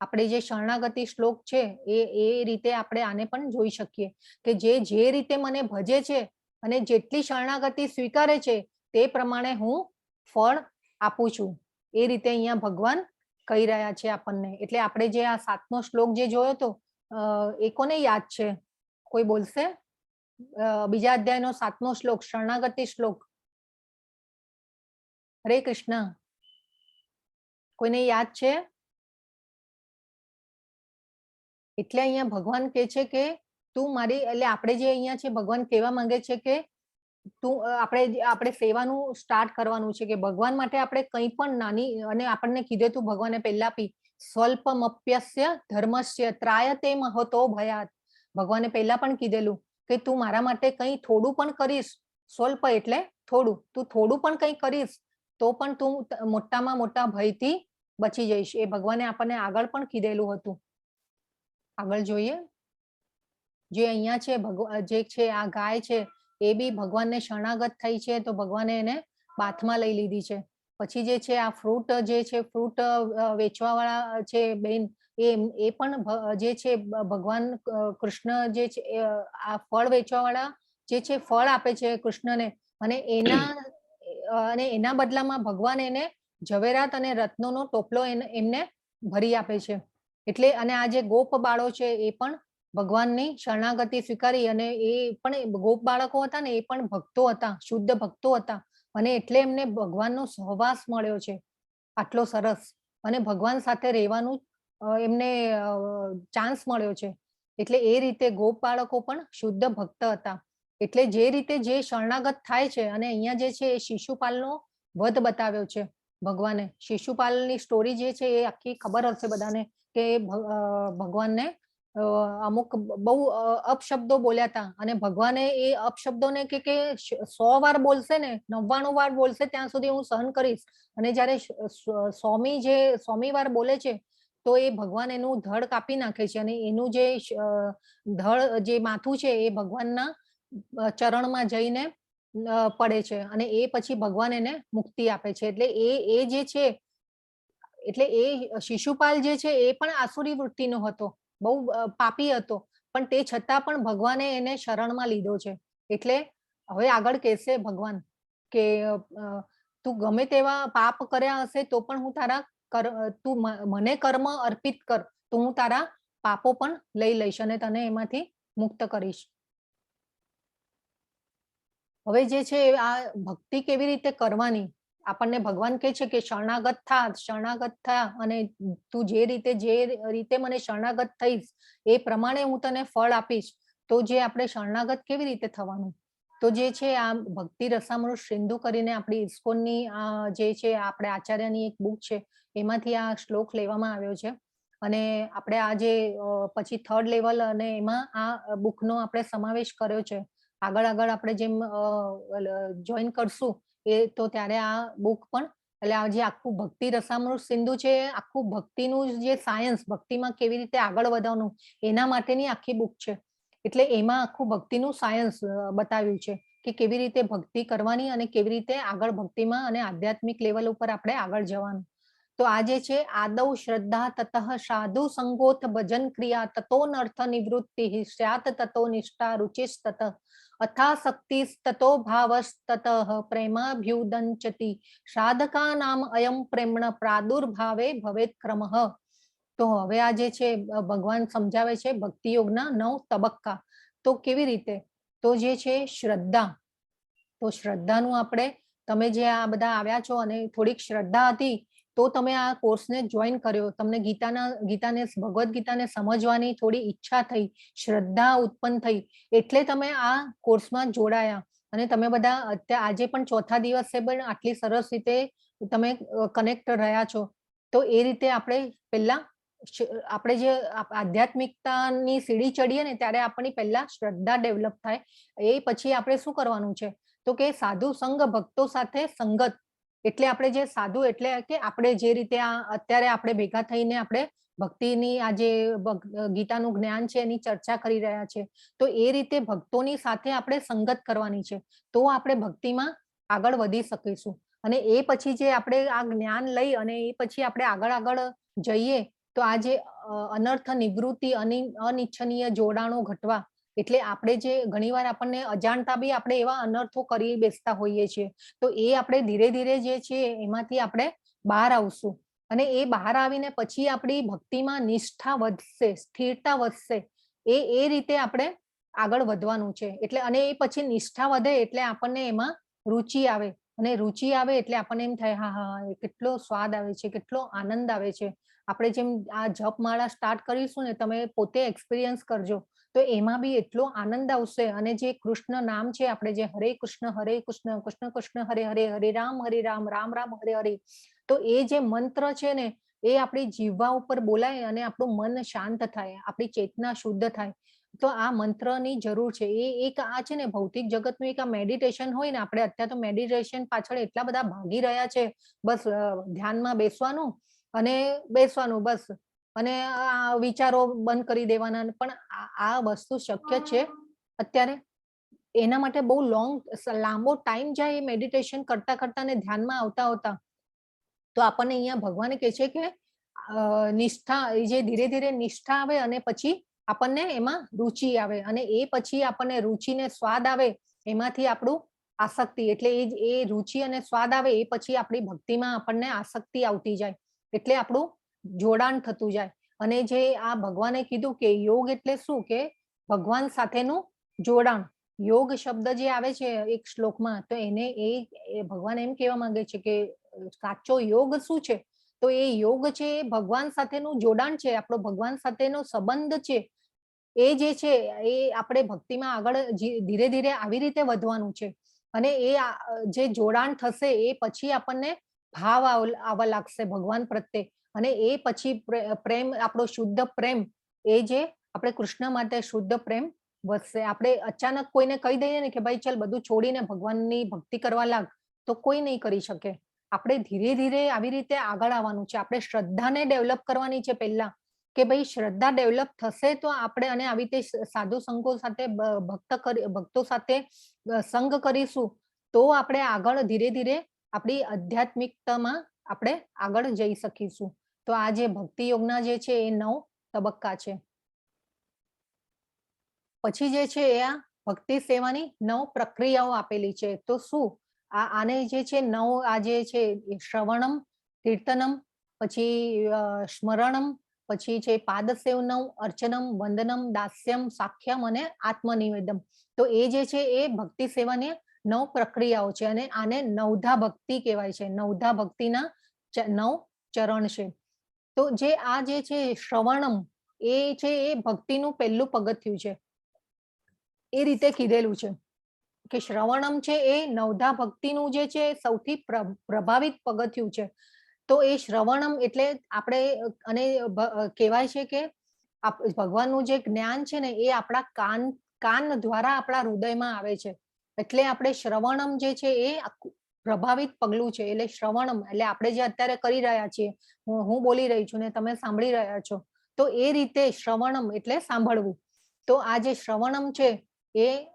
S1: આપણે જે શરણાગતિ શ્લોક છે એ રીતે આપણે આને પણ જોઈ શકીએ કે જે રીતે મને ભજે છે અને જેટલી શરણાગતિ સ્વીકારે છે તે પ્રમાણે હું ફળ આપું છું. એ રીતે અહીંયા ભગવાન કહી રહ્યા છે આપણને. એટલે આપણે જે આ 7મો શ્લોક જે જોયો તો એ કોને યાદ છે? કોઈ બોલશે? બીજા અધ્યાયનો 7મો શ્લોક, શરણાગતિ શ્લોક. હરે કૃષ્ણ. કોઈને યાદ છે? એટલે અહીંયા ભગવાન કહે છે કે તું મારી, એટલે આપણે જે અહીંયા છે ભગવાન કહેવા માંગે છે કે તું આપણે સેવાનું સ્ટાર્ટ કરવાનું છે કે ભગવાન માટે આપણે કંઈ પણ નાની, અને આપણને કીધું તું ભગવાને પહેલા પી સ્વલ્પમપ્યસ્ય ધર્મસ્ય ત્રાયતે મહતો ભયાત. ભગવાને પહેલા પણ કીધેલું કે તું મારા માટે કંઈ થોડું પણ કરીશ, સ્વલ્પ એટલે થોડું, તું થોડું પણ કંઈ કરીશ તો પણ તું મોટામાં મોટા ભયથી બચી જઈશ. એ ભગવાને આપણને આગળ પણ કીધેલું હતું. આગળ જોઈએ. જે અહીંયા છે જે છે આ ગાય છે એ બી ભગવાનને શરણાગત થઈ છે તો ભગવાને એને બાથમાં લઈ લીધી છે. પછી જે છે આ ફ્રૂટ જે છે, ફ્રૂટ વેચવા વાળા છે બેન, એ પણ જે છે ભગવાન કૃષ્ણ જે છે આ ફળ વેચવા વાળા જે છે ફળ આપે છે કૃષ્ણને, અને એના બદલામાં ભગવાન એને ઝવેરાત અને રત્નોનો ટોપલો એમને ભરી આપે છે. એટલે અને આ જે ગોપ બાળો છે એ પણ ભગવાનની શરણાગતિ સ્વીકારી, અને એ પણ ગોપ બાળકો હતા ને એ પણ ભક્તો હતા, શુદ્ધ ભક્તો હતા, અને એટલે એમને ભગવાનનો સહવાસ મળ્યો છે આટલો સરસ, અને ભગવાન સાથે રહેવાનું એમને ચાન્સ મળ્યો છે. એટલે એ રીતે ગોપ બાળકો પણ શુદ્ધ ભક્ત હતા. એટલે જે રીતે જે શરણાગત થાય છે, અને અહીંયા જે છે એ શિશુપાલનો વધ બતાવ્યો છે ભગવાને. શિશુપાલની સ્ટોરી જે છે એ આખી ખબર હશે બધાને કે ભગવાનને અમુક બહુ અપશબ્દો બોલ્યા હતા, અને ભગવાને એ અપશબ્દોને કે 100 વાર બોલશે ને, 99 વાર બોલશે ત્યાં સુધી હું સહન કરીશ. અને જ્યારે 100મી વાર બોલે છે તો એ ભગવાન એનું ધડ કાપી નાખે છે, અને એનું જે ધડ જે માથું છે એ ભગવાનના ચરણમાં જઈને પડે છે, અને એ પછી ભગવાન એને મુક્તિ આપે છે. એટલે એ જે છે, એટલે એ શિશુપાલ જે છે એ પણ આસુરી વૃત્તિનો હતો, બહુ પાપી હતો, પણ તે છતાં પણ ભગવાને એને શરણમાં લીધો છે. એટલે હવે આગળ કહેશે ભગવાન કે તું ગમે તેવા પાપ કર્યા હશે તો પણ હું તું મને કર્મ અર્પિત કર તો હું તારા પાપો પણ લઈ લઈશ અને તને એમાંથી મુક્ત કરીશ. હવે જે છે આ ભક્તિ કેવી રીતે કરવાની, આપણને ભગવાન કહે છે કે શરણાગત થા, અને તું જે રીતે મને શરણાગત થઈશ એ પ્રમાણે હું તને ફળ આપીશ. તો જે આપણે શરણાગત કેવી રીતે થવાનું, તો જે છે આ ભક્તિ રસામૃત સિંધુ કરીને આપણી ઇસ્કોનની જે છે આપણે આચાર્યની એક બુક છે એમાંથી આ શ્લોક લેવામાં આવ્યો છે. અને આપણે આ જે પછી 3rd લેવલ અને એમાં આ બુકનો આપણે સમાવેશ કર્યો છે. આગળ આપણે જેમ જોઈન કરશું એ તો ત્યારે આ બુક પણ, એટલે આ જે આખું ભક્તિ રસામૃત સિંધુ છે, આખું ભક્તિનું જે સાયન્સ, ભક્તિમાં કેવી રીતે આગળ વધવાનું એના માટેની આખી બુક છે. એટલે એમાં આખું ભક્તિનું સાયન્સ બતાવ્યું છે કે કેવી રીતે ભક્તિ કરવાની અને કેવી રીતે આગળ ભક્તિમાં અને આધ્યાત્મિક લેવલ ઉપર આપણે આગળ જવાનું. તો આ જે છે આદૌ શ્રદ્ધા તતઃ સાધુ સંગોથ ભજન ક્રિયા તતો નર્થ નિવૃત્તિ સ્યાત તતો નિષ્ઠા રુચિસ્તત અથા શક્તિસ્તતો ભાવસ્તત પ્રેમાભ્યુદંચતિ સાધકા નામ અયમ પ્રેમણ પ્રાદુર્ભાવે ભવેત ક્રમઃ. તો હવે આ જે છે ભગવાન સમજાવે છે ભક્તિ યોગના 9 તબક્કા. તો કેવી રીતે, તો જે છે શ્રદ્ધા, તો શ્રદ્ધાનું આપણે, તમે જે આ બધા આવ્યા છો અને થોડીક શ્રદ્ધા હતી તો તમે આ કોર્સને જોઈન કર્યો, તમને ગીતાને ભગવદ્ ગીતાને સમજવાની થોડી ઈચ્છા થઈ, શ્રદ્ધા ઉત્પન્ન થઈ, એટલે તમે આ કોર્સમાં જોડાયા. અને તમે બધા આજે પણ 4થા દિવસે પણ આટલી સરસ રીતે તમે કનેક્ટ રહ્યા છો. તો એ રીતે આપણે પહેલા આપણે જે આધ્યાત્મિકતાની સીડી ચડીએ ને ત્યારે આપણી પહેલા શ્રદ્ધા ડેવલપ થાય. એ પછી આપણે શું કરવાનું છે તો કે સાધુ સંગ ભક્તો સાથે સંગત, એટલે આપણે જે સાધુ એટલે કે આપણે જે રીતે આ અત્યારે આપણે ભેગા થઈને આપણે ભક્તિની આ જે ગીતાનું જ્ઞાન છે એની ચર્ચા કરી રહ્યા છે, તો એ રીતે ભક્તોની સાથે આપણે સંગત કરવાની છે, તો આપણે ભક્તિમાં આગળ વધી શકીશું. અને એ પછી જે આપણે આ જ્ઞાન લઈ અને એ પછી આપણે આગળ જઈએ તો આ જે અનર્થ નિવૃત્તિ અનિચ્છનીય જોડાણો ઘટવા, એટલે આપણે જે ઘણીવાર આપણને અજાણતા બી આપણે એવા અનર્થો કરી બેસતા હોઈએ છીએ, તો એ આપણે ધીરે ધીરે જે છે એમાંથી આપણે બહાર આવશું. અને એ બહાર આવીને પછી આપણી ભક્તિમાં નિષ્ઠા વધશે, સ્થિરતા વધશે, એ રીતે આપણે આગળ વધવાનું છે. એટલે અને એ પછી નિષ્ઠા વધે એટલે આપણને એમાં રુચિ આવે, અને રુચિ આવે એટલે આપણને એમ થાય હા હા કેટલો સ્વાદ આવે છે, કેટલો આનંદ આવે છે. આપણે જેમ આ જપમાળા સ્ટાર્ટ કરીશું ને, તમે પોતે એક્સપિરિયન્સ કરજો, તો એમાં બી એટલો આનંદ આવશે. અને જે કૃષ્ણ નામ છે આપણે જે હરે કૃષ્ણ કૃષ્ણ કૃષ્ણ હરે હરે, હરે રામ રામ રામ હરે હરે, તો એ જે મંત્ર છે ને એ આપણી જીહ્વા ઉપર બોલાય અને આપણું મન શાંત થાય, આપણી ચેતના શુદ્ધ થાય. તો આ મંત્રની જરૂર છે. એ એક આ છે ને ભૌતિક જગતનું એક આ મેડિટેશન હોય ને, આપણે અત્યારે તો મેડિટેશન પાછળ એટલા બધા ભાગી રહ્યા છે, બસ ધ્યાનમાં બેસવાનું અને બેસવાનું બસ, અને આ વિચારો બંધ કરી દેવાના. પણ આ વસ્તુ શક્ય છે અત્યારે? એના માટે બહુ લાંબો ટાઈમ જાય મેડિટેશન કરતા કરતા ને ધ્યાનમાં આવતા. તો આપણને અહીંયા ભગવાન કહે છે કે નિષ્ઠા, જે ધીરે ધીરે નિષ્ઠા આવે અને પછી આપણને એમાં રુચિ આવે, અને એ પછી આપણને રુચિને સ્વાદ આવે, એમાંથી આપણું આસક્તિ, એટલે એ રુચિ અને સ્વાદ આવે એ પછી આપણી ભક્તિમાં આપણને આસક્તિ આવતી જાય, એટલે આપણું જોડાણ થતું જાય. અને જે આ ભગવાને કીધું કે યોગ એટલે શું, કે ભગવાન સાથેનું જોડાણ. યોગ શબ્દ જે આવે છે એક શ્લોકમાં, તો એને એ ભગવાન એમ કહેવા માંગે છે કે સાચો યોગ શું છે, તો એ યોગ છે એ ભગવાન સાથેનું જોડાણ છે, આપણો ભગવાન સાથેનો સંબંધ છે. એ જે છે એ આપણે ભક્તિમાં આગળ ધીરે ધીરે આવી રીતે વધવાનું છે. અને એ જે જોડાણ થશે એ પછી આપણને ભાવ આવવા લાગશે ભગવાન પ્રત્યે, અને એ પછી પ્રેમ, આપણો શુદ્ધ પ્રેમ, એ જે આપણે કૃષ્ણ માટે શુદ્ધ પ્રેમ વધશે. આપણે અચાનક કોઈને કહી દઈએ ને કે ભાઈ ચાલ બધું છોડીને ભગવાનની ભક્તિ કરવા લાગ, તો કોઈ નહીં કરી શકે. આપણે ધીરે ધીરે આવી રીતે આગળ આવવાનું છે. આપણે શ્રદ્ધાને ડેવલપ કરવાની છે પહેલા, કે ભાઈ શ્રદ્ધા ડેવલપ થશે તો આપણે, અને આવી રીતે સાધુ સંઘો સાથે ભક્તો સાથે સંગ કરીશું તો આપણે આગળ ધીરે ધીરે આપણી આધ્યાત્મિકતામાં આપણે આગળ જઈ શકીશું. તો આ જે ભક્તિ યોગના જે છે એ 9 તબક્કા છે. પછી જે છે એ આ ભક્તિ સેવાની 9 પ્રક્રિયાઓ આપેલી છે. તો શું આને જે છે 9, આ જે છે શ્રવણમ, કીર્તનમ, પછી સ્મરણમ, પછી છે પાદસેવનમ, અર્ચનમ, વંદનમ, દાસ્યમ, સાખ્યમ અને આત્મનિવેદમ. તો એ જે છે એ ભક્તિ સેવાની 9 પ્રક્રિયાઓ છે, અને આને નવધા ભક્તિ કહેવાય છે. નવધા ભક્તિના 9 ચરણ છે. તો જે આ જે છે શ્રવણમ, એ છે એ ભક્તિનું પહેલું પગથિયું છે. એ રીતે કીધેલું છે કે શ્રવણમ છે એ નવધા ભક્તિનું જે છે સૌથી પ્રભાવિત પગથિયું છે. તો એ શ્રવણમ એટલે આપણે, અને કહેવાય છે કે ભગવાનનું જે જ્ઞાન છે ને એ આપણા કાન દ્વારા આપણા હૃદયમાં આવે છે. એટલે આપણે શ્રવણમ જે છે એ પ્રભાવિત પગલું છે. એટલે શ્રવણમ એટલે આપણે જે અત્યારે કરી રહ્યા છીએ, હું બોલી રહી છું ને તમે સાંભળી રહ્યા છો, તો એ રીતે શ્રવણમ એટલે સાંભળવું. તો આ જે શ્રવણમ છે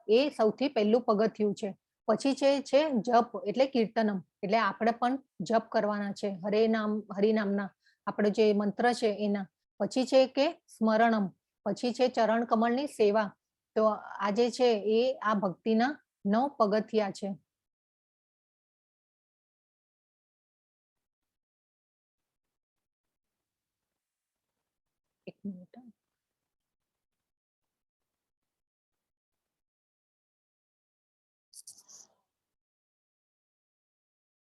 S1: એ સૌથી પહેલું પગથિયું છે. પછી છે જપ એટલે કીર્તનમ, એટલે આપણે પણ જપ કરવાના છે હરિનામના, આપણે જે મંત્ર છે એના. પછી છે કે સ્મરણમ, પછી છે ચરણ કમળની સેવા. તો આ જે છે એ આ ભક્તિના 9 પગથિયા છે. એક મિનિટ.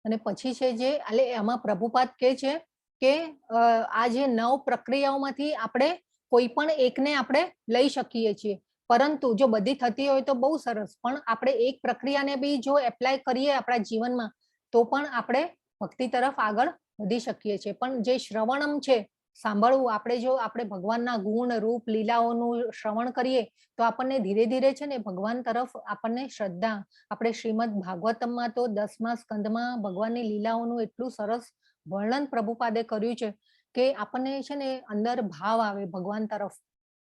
S1: અને પછી છે જે એટલે એમાં પ્રભુપાદ કહે છે કે આ જે 9 પ્રક્રિયાઓમાંથી આપણે કોઈ પણ એકને આપણે લઈ શકીએ છીએ, પરંતુ જો બધી થતી હોય તો બહુ સરસ, પણ આપણે એક પ્રક્રિયાને બી જો એપ્લાય કરીએ આપણા જીવનમાં તો પણ આપણે ભક્તિ તરફ આગળ વધી શકીએ છીએ. પણ જે શ્રવણમ છે સાંભળવું, આપણે જો આપણે ભગવાનના ગુણ રૂપ લીલાઓનું શ્રવણ કરીએ તો આપણને ધીરે ધીરે છે ને ભગવાન તરફ આપણને શ્રદ્ધા, આપણે શ્રીમદ ભાગવતમમાં તો 10મા સ્કંદમાં ભગવાનની લીલાઓનું એટલું સરસ વર્ણન પ્રભુપાદે કર્યું છે કે આપણને છે ને અંદર ભાવ આવે ભગવાન તરફ,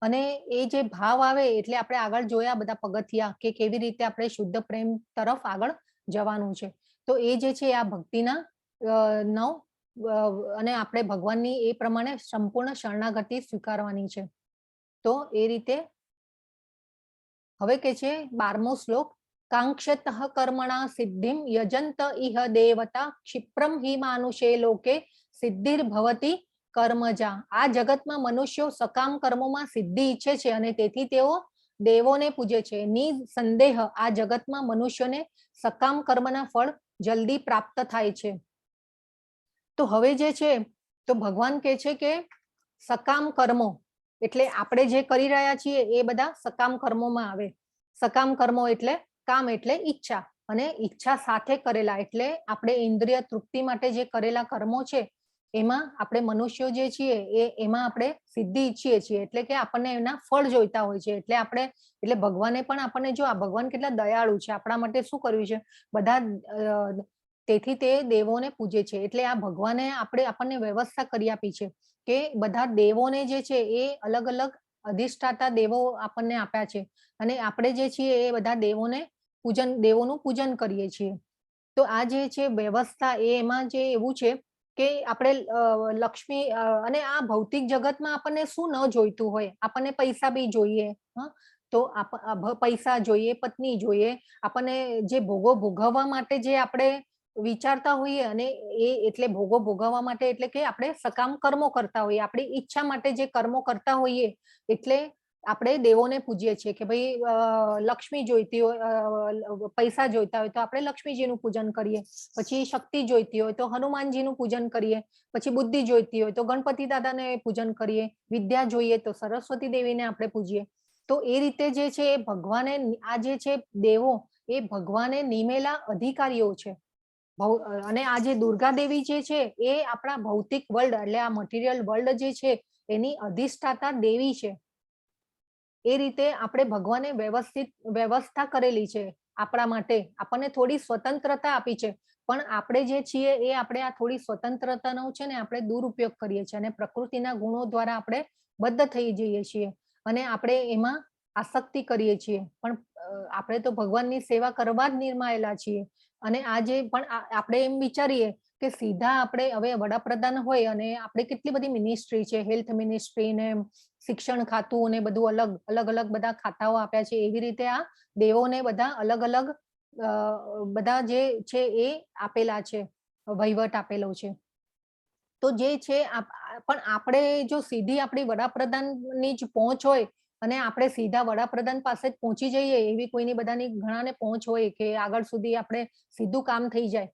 S1: અને એ જે ભાવ આવે એટલે આપણે આગળ જોયા બધા પગથિયા કે કેવી રીતે આપણે શુદ્ધ પ્રેમ તરફ આગળ જવાનું છે. તો એ જે છે આ ભક્તિના અને આપણે ભગવાનની એ પ્રમાણે સંપૂર્ણ શરણાગતિ સ્વીકારવાની છે. તો એ રીતે હવે કે છે 12મો શ્લોક, કાંક્ષતઃ કર્મણા સિદ્ધિમ યજંત ઇહ દેવતા ક્ષિપ્રમ હિ માનુષે લોકે સિદ્ધિર્ભવતી કર્મજા. આ જગતમાં મનુષ્યો સકામ કર્મોમાં સિદ્ધિ ઈચ્છે છે અને તેથી તેઓ દેવોને પૂજે છે. નિસંદેહ આ જગતમાં મનુષ્યોને સકામ કર્મના ફળ જલ્દી પ્રાપ્ત થાય છે. તો હવે જે છે તો ભગવાન કહે છે કે સકામ કર્મો એટલે આપણે જે કરી રહ્યા છીએ એ બધા સકામ કર્મોમાં આવે. સકામ કર્મો એટલે કામ એટલે ઈચ્છા, અને ઈચ્છા સાથે કરેલા એટલે આપણે ઇન્દ્રિય તૃપ્તિ માટે જે કરેલા કર્મો છે એમાં આપણે મનુષ્યો જે છીએ એમાં આપણે સિદ્ધિ ઈચ્છીએ છીએ, એટલે કે આપણને એના ફળ જોઈતા હોય છે. એટલે આપણે એટલે ભગવાને પણ આપણને જો આ ભગવાન કેટલા દયાળુ છે, આપણા માટે શું કર્યું છે બધા, તેથી તે દેવોને પૂજે છે. એટલે આ ભગવાને આપણને વ્યવસ્થા કરી આપી છે કે બધા દેવોને જે છે એ અલગ અલગ અધિષ્ઠાતા દેવો આપણને આપ્યા છે, અને આપણે જે છીએ એ બધા દેવોનું પૂજન કરીએ છીએ. તો આ જે છે વ્યવસ્થા એમાં જે એવું છે કે આપણે લક્ષ્મી અને આ ભૌતિક જગતમાં આપણને શું ન જોઈતું હોય, આપણને પૈસા બી જોઈએ, તો પૈસા જોઈએ, પત્ની જોઈએ, આપણને જે ભોગો ભોગવવા માટે જે આપણે વિચારતા હોઈએ, અને એ એટલે ભોગો ભોગવવા માટે એટલે કે આપણે સકામ કર્મો કરતા હોઈએ, આપણી ઈચ્છા માટે જે કર્મો કરતા હોઈએ, એટલે આપણે દેવોને પૂજીએ છીએ કે ભાઈ લક્ષ્મી જોઈતી હોય, પૈસા જોઈતા હોય તો આપણે લક્ષ્મીજીનું પૂજન કરીએ, પછી શક્તિ જોઈતી હોય તો હનુમાનજીનું પૂજન કરીએ, પછી બુદ્ધિ જોઈતી હોય તો ગણપતિ દાદાને પૂજન કરીએ, વિદ્યા જોઈએ તો સરસ્વતી દેવીને આપણે પૂજીએ. તો એ રીતે જે છે એ ભગવાને આ જે છે દેવો એ ભગવાને નિમેલા અધિકારીઓ છે. અને આ જે દુર્ગા દેવી જે છે એ આપણા ભૌતિક વર્લ્ડ એટલે આ મટીરિયલ વર્લ્ડ જે છે એની અધિષ્ઠાતા દેવી છે. એ રીતે આપણે ભગવાને વ્યવસ્થા કરેલી છે આપણા માટે, આપણને થોડી સ્વતંત્રતા આપી છે, પણ આપણે જે છીએ એ આપણે આ થોડી સ્વતંત્રતાનો છે ને આપણે દુરુપયોગ કરીએ છીએ, અને પ્રકૃતિના ગુણો દ્વારા આપણે બદ્ધ થઈ જઈએ છીએ અને આપણે એમાં આસક્તિ કરીએ છીએ. પણ આપણે તો ભગવાનની સેવા કરવા જ નિર્માયેલા છીએ. અને આજે પણ આપણે એમ વિચારીએ કે સીધા આપણે હવે વડાપ્રધાન હોય અને આપણે કેટલી બધી મિનિસ્ટ્રી છે, હેલ્થ મિનિસ્ટ્રી ને શિક્ષણ ખાતું ને બધું અલગ અલગ બધા ખાતાઓ આપ્યા છે, એવી રીતે આ દેવોને બધા અલગ અલગ બધા જે છે એ આપેલા છે, વહીવટ આપેલો છે. તો જે છે પણ આપણે જો સીધી આપણી વડાપ્રધાનની જ પહોંચ હોય અને આપણે સીધા વડાપ્રધાન પાસે જ પહોંચી જઈએ, એવી કોઈની બધાની ઘણાને પહોંચ હોય કે આગળ સુધી આપણે સીધું કામ થઈ જાય,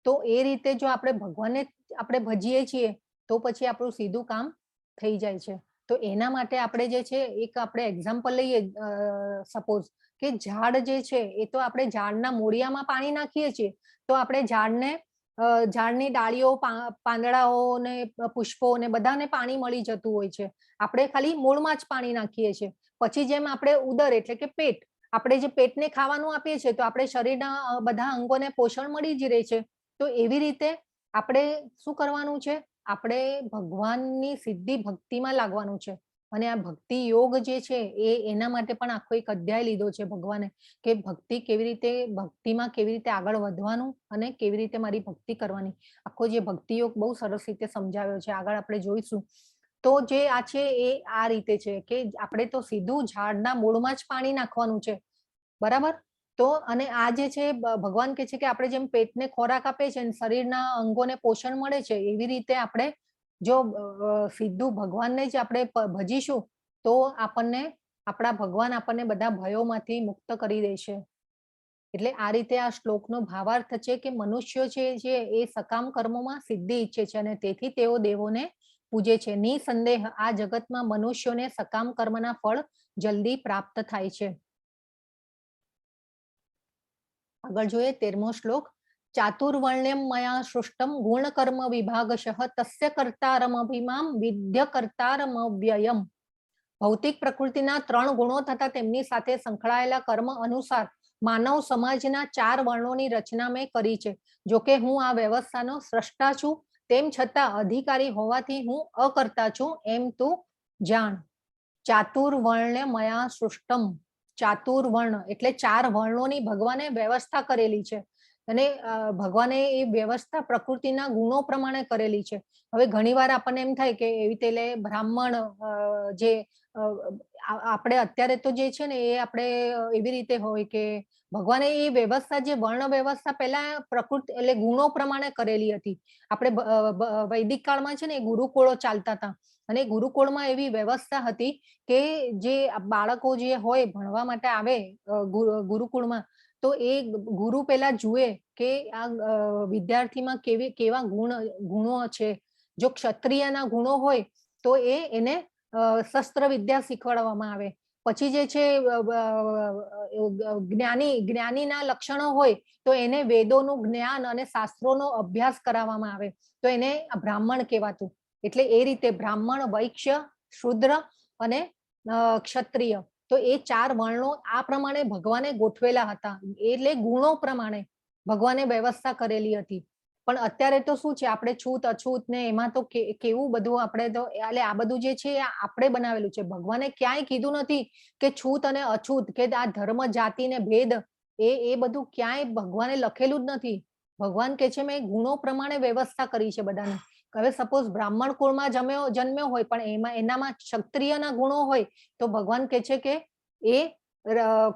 S1: તો એ રીતે જો આપણે ભગવાનને આપણે ભજીએ છીએ તો પછી આપણું સીધું કામ થઈ જાય છે. તો એના માટે આપણે જે છે એક આપણે એક્ઝામ્પલ લઈએ, સપોઝ કે ઝાડ જે છે એ તો આપણે ઝાડના મૂળિયામાં પાણી નાખીએ છીએ તો આપણે ઝાડની ડાળીઓ, પાંદડાઓ ને પુષ્પો ને બધાને પાણી મળી જતું હોય છે. આપણે ખાલી મૂળમાં જ પાણી નાખીએ છીએ. પછી જેમ આપણે ઉદર એટલે કે પેટ, આપણે જે પેટને ખાવાનું આપીએ છીએ તો આપણે શરીરના બધા અંગોને પોષણ મળી જ રહે છે. તો એવી રીતે આપણે શું કરવાનું છે, આપણે ભગવાનની સીધી ભક્તિમાં લાગવાનું છે. અને આ ભક્તિ યોગ જે છે એના માટે પણ આખો એક અધ્યાય લીધો છે ભગવાને, કે ભક્તિ કેવી રીતે, ભક્તિમાં કેવી રીતે આગળ વધવાનું અને કેવી રીતે મારી ભક્તિ કરવાની. આખો જે ભક્તિ યોગ બહુ સરસ રીતે સમજાવ્યો છે, આગળ આપણે જોઈશું. તો જે આ છે એ આ રીતે છે કે આપણે તો સીધું ઝાડના મૂળમાં જ પાણી નાખવાનું છે, બરાબર. તો અને આ જે છે ભગવાન કે છે કે આપણે જેમ પેટને ખોરાક આપે છે, શરીરના અંગોને પોષણ મળે છે, એવી રીતે આપણે જો સીધું ભગવાનને જ આપણે ભજીશું તો આપણને આપણા ભગવાન આપણને બધા ભયોમાંથી મુક્ત કરી દેશે. એટલે આ રીતે આ શ્લોકનો ભાવાર્થ છે કે મનુષ્યો છે જે એ સકામ કર્મોમાં સિદ્ધિ ઈચ્છે છે અને તેથી તેઓ દેવોને પૂજે છે. નિસંદેહ આ જગતમાં મનુષ્યોને સકામ કર્મના ફળ જલ્દી પ્રાપ્ત થાય છે. આગળ જોઈએ 13મો શ્લોક, ચાતુર્વર્ણ્યમ મયા સૃષ્ટમ ગુણ કર્મ વિભાગશઃ તસ્ય કર્તારમભિમામ વિદ્ય કર્તારમવ્યયમ. ભૌતિક પ્રકૃતિના 3 ગુણો તથા તેમની સાથે સંકળાયેલા કર્મ અનુસાર માનવ સમાજના 4 વર્ણોની રચના મેં કરી છે. જોકે હું આ વ્યવસ્થાનો સ્રષ્ટા છું, તેમ છતાં અધિકારી હોવાથી હું અકર્તા છું એમ તું જાણ. ચાતુર્વર્ણ્ય મયા સૃષ્ટમ. ચાતુર્વર્ણ એટલે 4 વર્ણોની ભગવાને વ્યવસ્થા કરેલી છે અને ભગવાને એ વ્યવસ્થા પ્રકૃતિના ગુણો પ્રમાણે કરેલી છે. હવે ઘણીવાર આપણને એમ થાય કે એવી રીતે બ્રાહ્મણ જે આપણે અત્યારે તો જે છે ને એ આપણે એવી રીતે હોય કે ભગવાને એ વ્યવસ્થા જે વર્ણ વ્યવસ્થા પહેલા પ્રકૃતિ એટલે ગુણો પ્રમાણે કરેલી હતી. આપણે વૈદિક કાળમાં છે ને ગુરુકુળો ચાલતા હતા અને ગુરુકુળમાં એવી વ્યવસ્થા હતી કે જે બાળકો જે હોય ભણવા માટે આવે ગુરુકુળમાં, તો એ ગુરુ પેલા જુએ કે આ વિદ્યાર્થીમાં કેવા ગુણો છે. જો ક્ષત્રિયના ગુણો હોય તો એને શસ્ત્ર વિદ્યા શીખવાડવામાં આવે. પછી જે છે જ્ઞાનીના લક્ષણો હોય તો એને વેદોનું જ્ઞાન અને શાસ્ત્રોનો અભ્યાસ કરાવવામાં આવે, તો એને બ્રાહ્મણ કહેવાતું. એટલે એ રીતે બ્રાહ્મણ, વૈશ્ય, શુદ્ર અને ક્ષત્રિય, તો એ 4 વર્ણો આ પ્રમાણે ભગવાને ગોઠવેલા હતા. એટલે ગુણો પ્રમાણે ભગવાને વ્યવસ્થા કરેલી હતી. પણ અત્યારે તો શું છે, આપણે છૂત અછૂત ને એમાં તો કેવું બધું આપણે તો એટલે આ બધું જે છે આપણે બનાવેલું છે. ભગવાને ક્યાંય કીધું નથી કે છૂત અને અછૂત કે આ ધર્મ જાતિ ને ભેદ એ બધું ક્યાંય ભગવાને લખેલું જ નથી. ભગવાન કે છે મેં ગુણો પ્રમાણે વ્યવસ્થા કરી છે બધાની. હવે સપોઝ બ્રાહ્મણ કુળમાં જન્મ્યો હોય પણ એનામાં ક્ષત્રિયના ગુણો હોય તો ભગવાન કે છે કે એ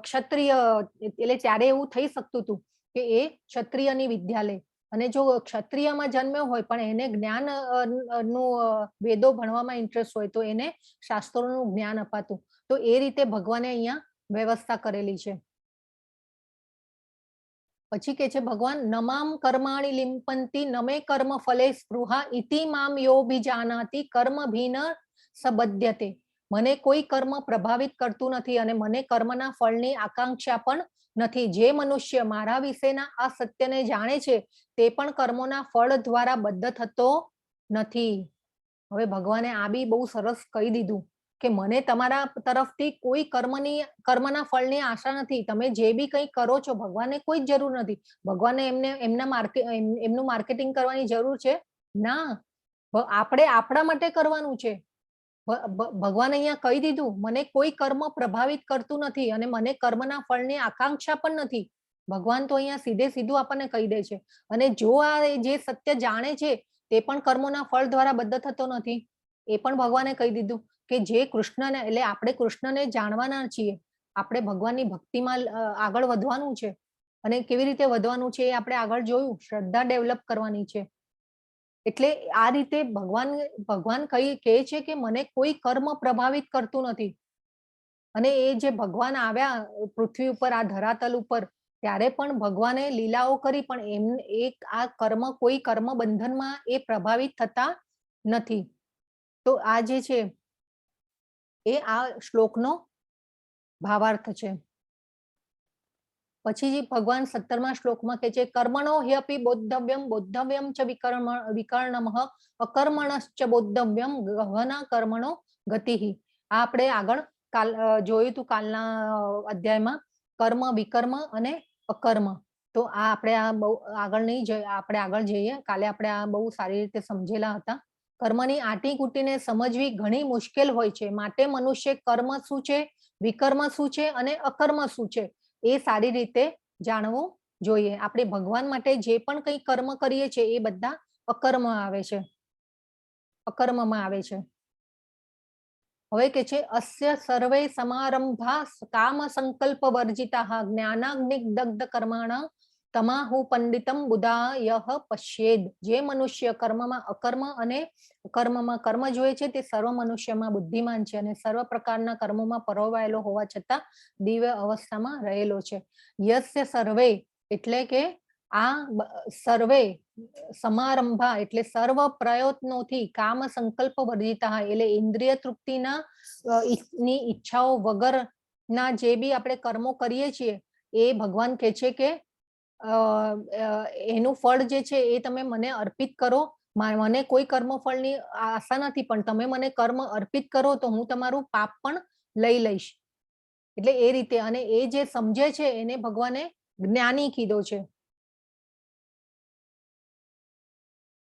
S1: ક્ષત્રિય, એટલે ત્યારે એવું થઈ શકતું હતું કે એ ક્ષત્રિયની વિદ્યા લે. અને જો ક્ષત્રિયમાં જન્મ્યો હોય પણ એને જ્ઞાન નું વેદો ભણવામાં ઇન્ટરેસ્ટ હોય તો એને શાસ્ત્રોનું જ્ઞાન અપાતું. તો એ રીતે ભગવાને અહીંયા વ્યવસ્થા કરેલી છે. પછી કે છે ભગવાન નમામ કર્માણી લિંપંતી નમે કર્મ ફલે સ્પૃહા ઇતિ મામ યોભિજાનાતિ કર્મ ભીન સબધ્યતે. મને કોઈ કર્મ પ્રભાવિત કરતું નથી અને મને કર્મના ફળની આકાંક્ષા પણ નથી. જે મનુષ્ય મારા વિશેના આ સત્યને જાણે છે તે પણ કર્મોના ફળ દ્વારા બદ્ધ થતો નથી. હવે ભગવાને આ બી બહુ સરસ કહી દીધું કે મને તમારા તરફથી કોઈ કર્મના ફળની આશા નથી. તમે જે બી કંઈ કરો છો ભગવાનને કોઈ જ જરૂર નથી. ભગવાનને એમનું માર્કેટિંગ કરવાની જરૂર છે ના. આપણે આપણા માટે કરવાનું છે. ભગવાન અહીંયા કહી દીધું મને કોઈ કર્મ પ્રભાવિત કરતું નથી અને મને કર્મના ફળની આકાંક્ષા પણ નથી. ભગવાન તો અહીંયા સીધું આપણને કહી દે છે. અને જો આ જે સત્ય જાણે છે તે પણ કર્મોના ફળ દ્વારા બદ્ધ થતો નથી, એ પણ ભગવાને કહી દીધું કે જે કૃષ્ણને એટલે આપણે કૃષ્ણને જાણવાના છીએ, આપણે ભગવાનની ભક્તિમાં આગળ વધવાનું છે. અને કેવી રીતે વધવાનું છે એ આપણે આગળ જોયું. શ્રદ્ધા ડેવલપ કરવાની છે. એટલે આ રીતે ભગવાન કહે છે કે મને કોઈ કર્મ પ્રભાવિત કરતું નથી. અને એ જે ભગવાન આવ્યા પૃથ્વી ઉપર આ ધરાતલ ઉપર ત્યારે પણ ભગવાને લીલાઓ કરી પણ આ કોઈ કર્મ બંધનમાં એ પ્રભાવિત થતા નથી. તો આ જે છે એ આ શ્લોકનો ભાવાર્થ છે. પછી ભગવાન 17મા શ્લોકમાં કહે છે કર્મણો હ્યપી બોદ્ધવ્યમ ચ વિકર્ણમઃ અકર્મણશ્ચ બોદ્ધવ્યમ ગહના કર્મણો ગતિઃ. આ આપણે આગળ જોયું હતું કાલના અધ્યાયમાં કર્મ, વિકર્મ અને અકર્મ. તો આ આપણે આ બહુ આગળ નહીં જોઈએ, આપણે આગળ જઈએ. કાલે આપણે આ બહુ સારી રીતે સમજેલા હતા. કર્મની આંટીકૂટીને સમજવી ઘણી મુશ્કેલ હોય છે. માટે મનુષ્ય કર્મ શું છે, વિકર્મ શું છે અને અકર્મ શું છે એ સારી રીતે જાણવું જોઈએ. આપણે ભગવાન માટે જે પણ કંઈ કર્મ કરીએ છીએ એ બધા અકર્મમાં આવે છે. હવે કે છે અસ્ય સર્વે સમારંભા કામ સંકલ્પ વર્જિતા જ્ઞાનાગ્નિદગ્ધ કર્માણ તમાહુ પંડિતમ બુધાયઃ પશ્યેદ. જે મનુષ્ય કર્મમાં અકર્મ અને કર્મમાં કર્મ જોઈએ છે તે સર્વ મનુષ્યમાં બુદ્ધિમાન છે અને સર્વ પ્રકારના કર્મોમાં પરોવાયેલો હોવા છતાં દિવ્ય અવસ્થામાં રહેલો છે. યસ્ય સર્વે એટલે કે આ સર્વે સમારંભા એટલે સર્વ પ્રયત્નોથી કામ સંકલ્પ વર્જિતા એટલે ઇન્દ્રિય તૃપ્તિના ની ઈચ્છાઓ વગરના જે બી આપણે કર્મો કરીએ છીએ એ ભગવાન કહે છે કે એનું ફળ જે છે એ તમે મને અર્પિત કરો. મને કોઈ કર્મ ફળની આશા નથી, પણ તમે મને કર્મ અર્પિત કરો તો હું તમારું પાપ પણ લઈ લઈશ. એટલે એ રીતે, અને એ જે સમજે છે એને ભગવાને જ્ઞાની કીધો છે.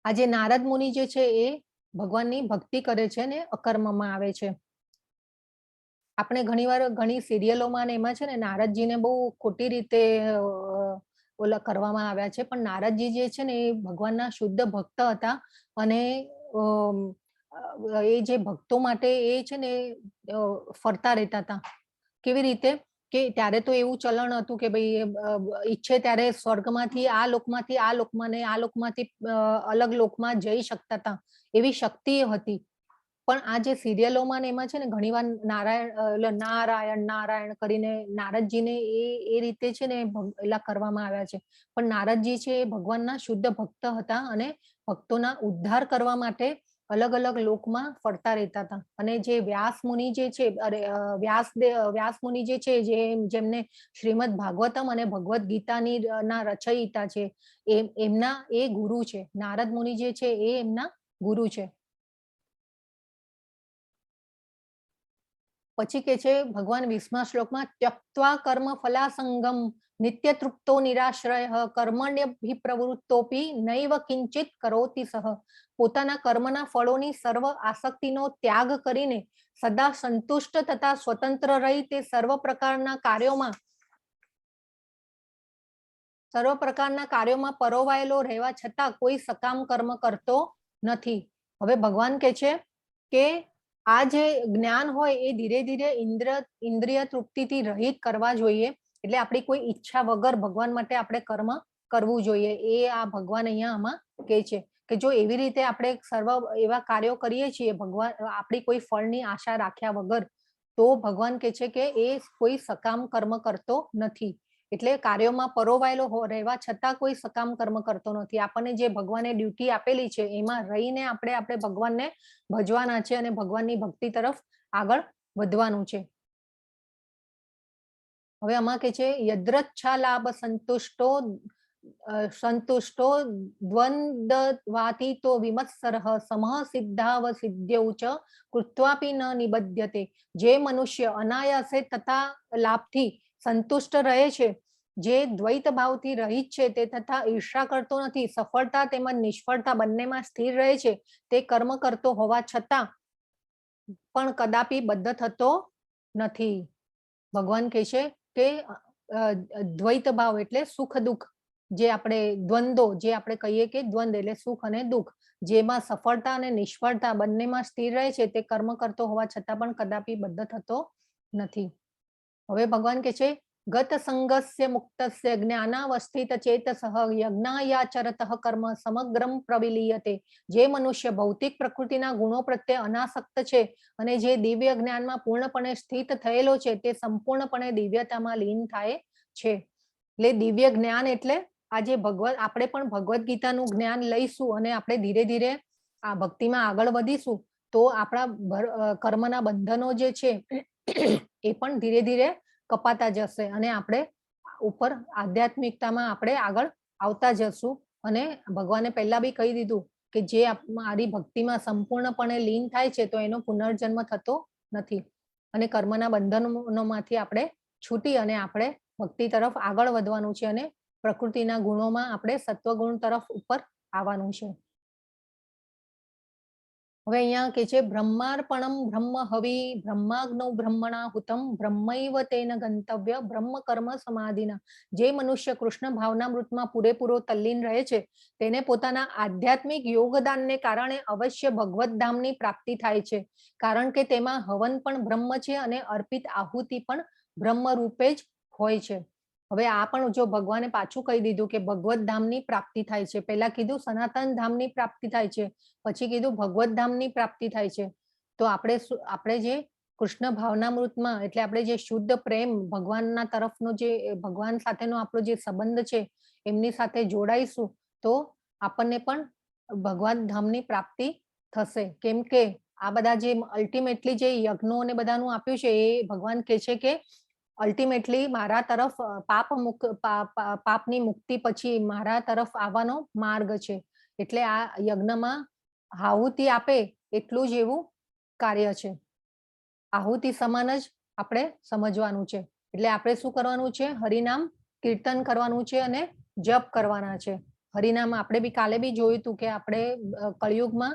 S1: આજે નારદ મુનિ જે છે એ ભગવાનની ભક્તિ કરે છે ને અકર્મમાં આવે છે. આપણે ઘણીવાર ઘણી સિરિયલોમાં ને એમાં છે ને નારદજીને બહુ ખોટી રીતે ઓલા કરવામાં આવ્યા છે, પણ નારદજી જે છે ને એ ભગવાનના શુદ્ધ ભક્ત હતા, અને એ જે ભક્તો માટે એ છે ને ફરતા રહેતા હતા. કેવી રીતે કે ત્યારે તો એવું ચલણ હતું કે ભાઈ ઈચ્છે ત્યારે સ્વર્ગમાંથી આ લોકમાંથી આ લોકમાં ને આ લોકમાંથી અલગ લોકમાં જઈ શકતા હતા, એવી શક્તિ હતી. પણ આ જે સિરિયલોમાં ને એમાં છે ને ઘણીવાર નારાયણ નારાયણ કરીને નારદજીને એ રીતે છે ને એલા કરવામાં આવ્યા છે. પણ નારદજી છે એ ભગવાનના શુદ્ધ ભક્ત હતા, અને ભક્તોના ઉદ્ધાર કરવા માટે અલગ અલગ લોકમાં ફરતા રહેતા હતા. અને જે વ્યાસ મુનિ જે છે, વ્યાસ મુનિ જે છે, જેમને શ્રીમદ ભાગવતમ અને ભગવદ ગીતાની ના રચયિતા છે, એમના એ ગુરુ છે. નારદ મુનિ જે છે એ એમના ગુરુ છે. પછી કે છે ભગવાન 20મા શ્લોકમાં, ત્યક્ત્વા કર્મ ફલાસંગમ નિત્ય તૃપ્તો નિરાશ્રય કર્મણ્યભિપ્રવૃત્તોપી નૈવ કિંચિત કરોતિ સહ. પોતાના કર્મના ફળોની સર્વ આસક્તિનો ત્યાગ કરીને સદા સંતુષ્ટ તથા સ્વતંત્ર રહી તે સર્વ પ્રકારના કાર્યોમાં પરોવાયેલો રહેવા છતાં કોઈ સકામ કર્મ કરતો નથી. હવે ભગવાન કે છે કે આ જે જ્ઞાન હોય એ ધીરે ધીરે ઇન્દ્રિય તૃપ્તિથી રહિત કરવા જોઈએ. એટલે આપણી કોઈ ઈચ્છા વગર ભગવાન માટે આપણે કર્મ કરવું જોઈએ. એ આ ભગવાન અહીંયા આમાં કહે છે કે જો એવી રીતે આપણે સર્વ એવા કાર્યો કરીએ છીએ ભગવાન આપણી કોઈ ફળની આશા રાખ્યા વગર, તો ભગવાન કહે છે કે એ કોઈ સકામ કર્મ કરતો નથી. એટલે કાર્યોમાં પરોવાયેલો રહેવા છતાં કોઈ સકામ કર્મ કરતો નથી. આપણને જે ભગવાને ડ્યુટી આપેલી છે એમાં રહીને આપણે ભગવાનને ભજવાના છે અને ભગવાનની ભક્તિ તરફ આગળ વધવાનું છે. હવે આમાં કે છે યદ્રચ્છા લાભ સંતુષ્ટો દ્વંદ્વાતીતો વિમત્સરઃ સમઃ સિદ્ધાવ સિદ્ધ્યૌ ચ કૃત્વાપી ન નિબધ્યતે. જે મનુષ્ય અનાયાસે તથા લાભથી સંતુષ્ટ રહે છે, જે દ્વૈત ભાવથી રહિત છે, તે તથા ઈર્ષા કરતો નથી, સફળતા તેમજ નિષ્ફળતા બંનેમાં સ્થિર રહે છે, તે કર્મ કરતો હોવા છતાં પણ કદાપી બદ્ધ થતો નથી. ભગવાન કહે છે કે દ્વૈત ભાવ એટલે સુખ દુઃખ, જે આપણે દ્વંદ્વો જે આપણે કહીએ કે દ્વંદ એટલે સુખ અને દુઃખ, જેમાં સફળતા અને નિષ્ફળતા બંનેમાં સ્થિર રહે છે, તે કર્મ કરતો હોવા છતાં પણ કદાપી બદ્ધ થતો નથી. હવે ભગવાન કહે છે ગત સંગસ્ય મુક્તસ્ય જ્ઞાનાવસ્થિત ચેતસઃ યજ્ઞાયાચરતઃ કર્મ સમગ્રમ પ્રવિલીયતે. જે મનુષ્ય ભૌતિક પ્રકૃતિના ગુણો પ્રત્યે અનાસક્ત છે અને જે દિવ્ય જ્ઞાનમાં પૂર્ણપણે સ્થિત થયેલો છે, તે સંપૂર્ણપણે દિવ્યતામાં લીન થાય છે. એટલે દિવ્ય જ્ઞાન એટલે આજે આપણે પણ ભગવદ ગીતાનું જ્ઞાન લઈશું અને આપણે ધીરે ધીરે આ ભક્તિમાં આગળ વધીશું, તો આપણા કર્મના બંધનો જે છે એ પણ ધીરે ધીરે કપાતા જશે અને આપણે ઉપર આધ્યાત્મિકતામાં આપણે આગળ આવતા જશું. અને ભગવાને પહેલા બી કહી દીધું કે જે મારી ભક્તિમાં સંપૂર્ણપણે લીન થાય છે તો એનો પુનર્જન્મ થતો નથી, અને કર્મના બંધનોમાંથી આપણે છૂટી અને આપણે ભક્તિ તરફ આગળ વધવાનું છે અને પ્રકૃતિના ગુણોમાં આપણે સત્વગુણ તરફ ઉપર આવવાનું છે. હવે અહીંયા કે છે બ્રહ્માર્પણમ બ્રહ્મ હવિ બ્રહ્માગ્નૌ બ્રહ્મણા હુતમ બ્રહ્મૈવ તેન ગંતવ્ય બ્રહ્મ કર્મ સમાધિના. જે મનુષ્ય કૃષ્ણ ભાવનામૃતમાં પૂરેપૂરો તલ્લીન રહે છે, તેને પોતાના આધ્યાત્મિક યોગદાનને કારણે અવશ્ય ભગવત ધામની પ્રાપ્તિ થાય છે, કારણ કે તેમાં હવન પણ બ્રહ્મ છે અને અર્પિત આહુતિ પણ બ્રહ્મ રૂપે જ હોય છે. હવે આ પણ જો ભગવાને પાછું કહી દીધું કે ભગવત ધામની પ્રાપ્તિ થાય છે. પહેલા કીધું સનાતન ધામની પ્રાપ્તિ થાય છે, પછી કીધું ભગવત ધામની પ્રાપ્તિ થાય છે. તો આપણે જે કૃષ્ણ ભાવનામૃતમાં એટલે આપણે જે શુદ્ધ પ્રેમ ભગવાનના તરફનો જે ભગવાન સાથેનો આપણો જે સંબંધ છે એમની સાથે જોડાઈશું તો આપણને પણ ભગવાન ધામની પ્રાપ્તિ થશે. કેમ કે આ બધા જે અલ્ટિમેટલી જે યજ્ઞો અને બધાનું આપ્યું છે એ ભગવાન કહે છે કે અલ્ટિમેટલી મારા તરફ પાપની મુક્તિ પછી મારા તરફ આવવાનો માર્ગ છે. એટલે આ યજ્ઞમાં આહુતિ આપે એટલું જ એવું કાર્ય છે. આહુતિ સમાન જ આપણે સમજવાનું છે. એટલે આપણે શું કરવાનું છે? હરિનામ કીર્તન કરવાનું છે અને જપ કરવાના છે. હરિનામ આપણે બી કાલે બી જોયું હતું કે આપણે કળિયુગમાં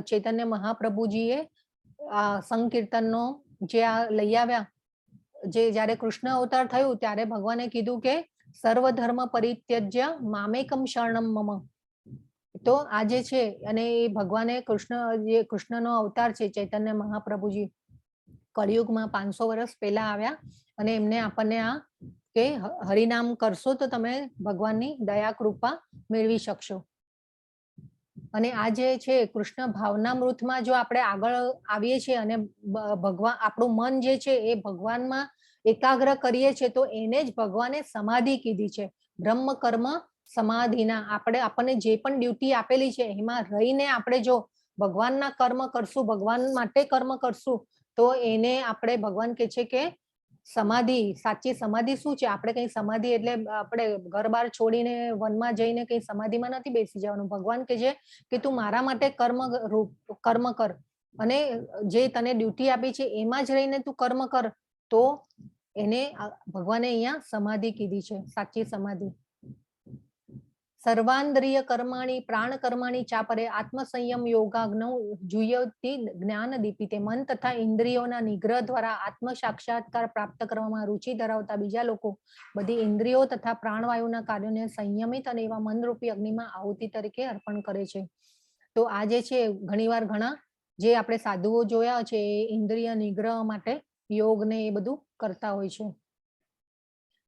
S1: ચૈતન્ય મહાપ્રભુજીએ આ સંકીર્તનનો જે આ લઈ આવ્યા, જે જ્યારે કૃષ્ણ અવતાર થયું ત્યારે ભગવાને કીધું કે સર્વ ધર્મ પરિત્યજ્ય મામેકમ શરણમ મમ. તો આ જે છે અને એ ભગવાને કૃષ્ણનો અવતાર છે ચૈતન્ય મહાપ્રભુજી, કળિયુગમાં 500 વર્ષ પહેલા આવ્યા અને એમને આપણને આ કે હરિનામ કરશો તો તમે ભગવાનની દયા કૃપા મેળવી શકશો. અને આ જે છે કૃષ્ણ ભાવનામૃતમાં જો આપણે આગળ આવીએ છીએ અને ભગવાન આપણું મન જે છે એ ભગવાનમાં એકાગ્ર કરીએ છીએ તો એને જ ભગવાને સમાધિ કીધી છે. બ્રહ્મ કર્મ સમાધિના. આપણને જે પણ ડ્યુટી આપેલી છે એમાં રહીને આપણે જો ભગવાનના કર્મ કરશું, ભગવાન માટે કર્મ કરશું તો એને આપણે ભગવાન કહે છે કે સમાધિ. સાચી સમાધિ શું છે? આપણે કઈ સમાધિ એટલે આપણે ઘર બાર છોડીને વનમાં જઈને કઈ સમાધિમાં નથી બેસી જવાનું. ભગવાન કહે છે કે તું મારા માટે કર્મ કર અને જે તને ડ્યુટી આપી છે એમાં જ રહીને તું કર્મ કર. તો એને ભગવાને અહીંયા સમાધિ કીધી છે, સાચી સમાધિ. સર્વાન્દ્રિય કર્માણી પ્રાણ કર્માણી ચાપરે આત્મસંયમ યોગાગ્નૌ જુયતિ જ્ઞાન દીપિતે. મન તથા ઇન્દ્રિયોના નિગ્રહ દ્વારા આત્મ સાક્ષાત્કાર પ્રાપ્ત કરવામાં રુચિ ધરાવતા બીજા લોકો બધી ઇન્દ્રિયો તથા પ્રાણવાયુના કાર્યોને સંયમિત અને એવા મનરૂપી અગ્નિમાં આહુતિ તરીકે અર્પણ કરે છે. તો આ જે છે ઘણીવાર ઘણા જે આપણે સાધુઓ જોયા છે એ ઇન્દ્રિય નિગ્રહ માટે યોગ ને એ બધું કરતા હોય છે.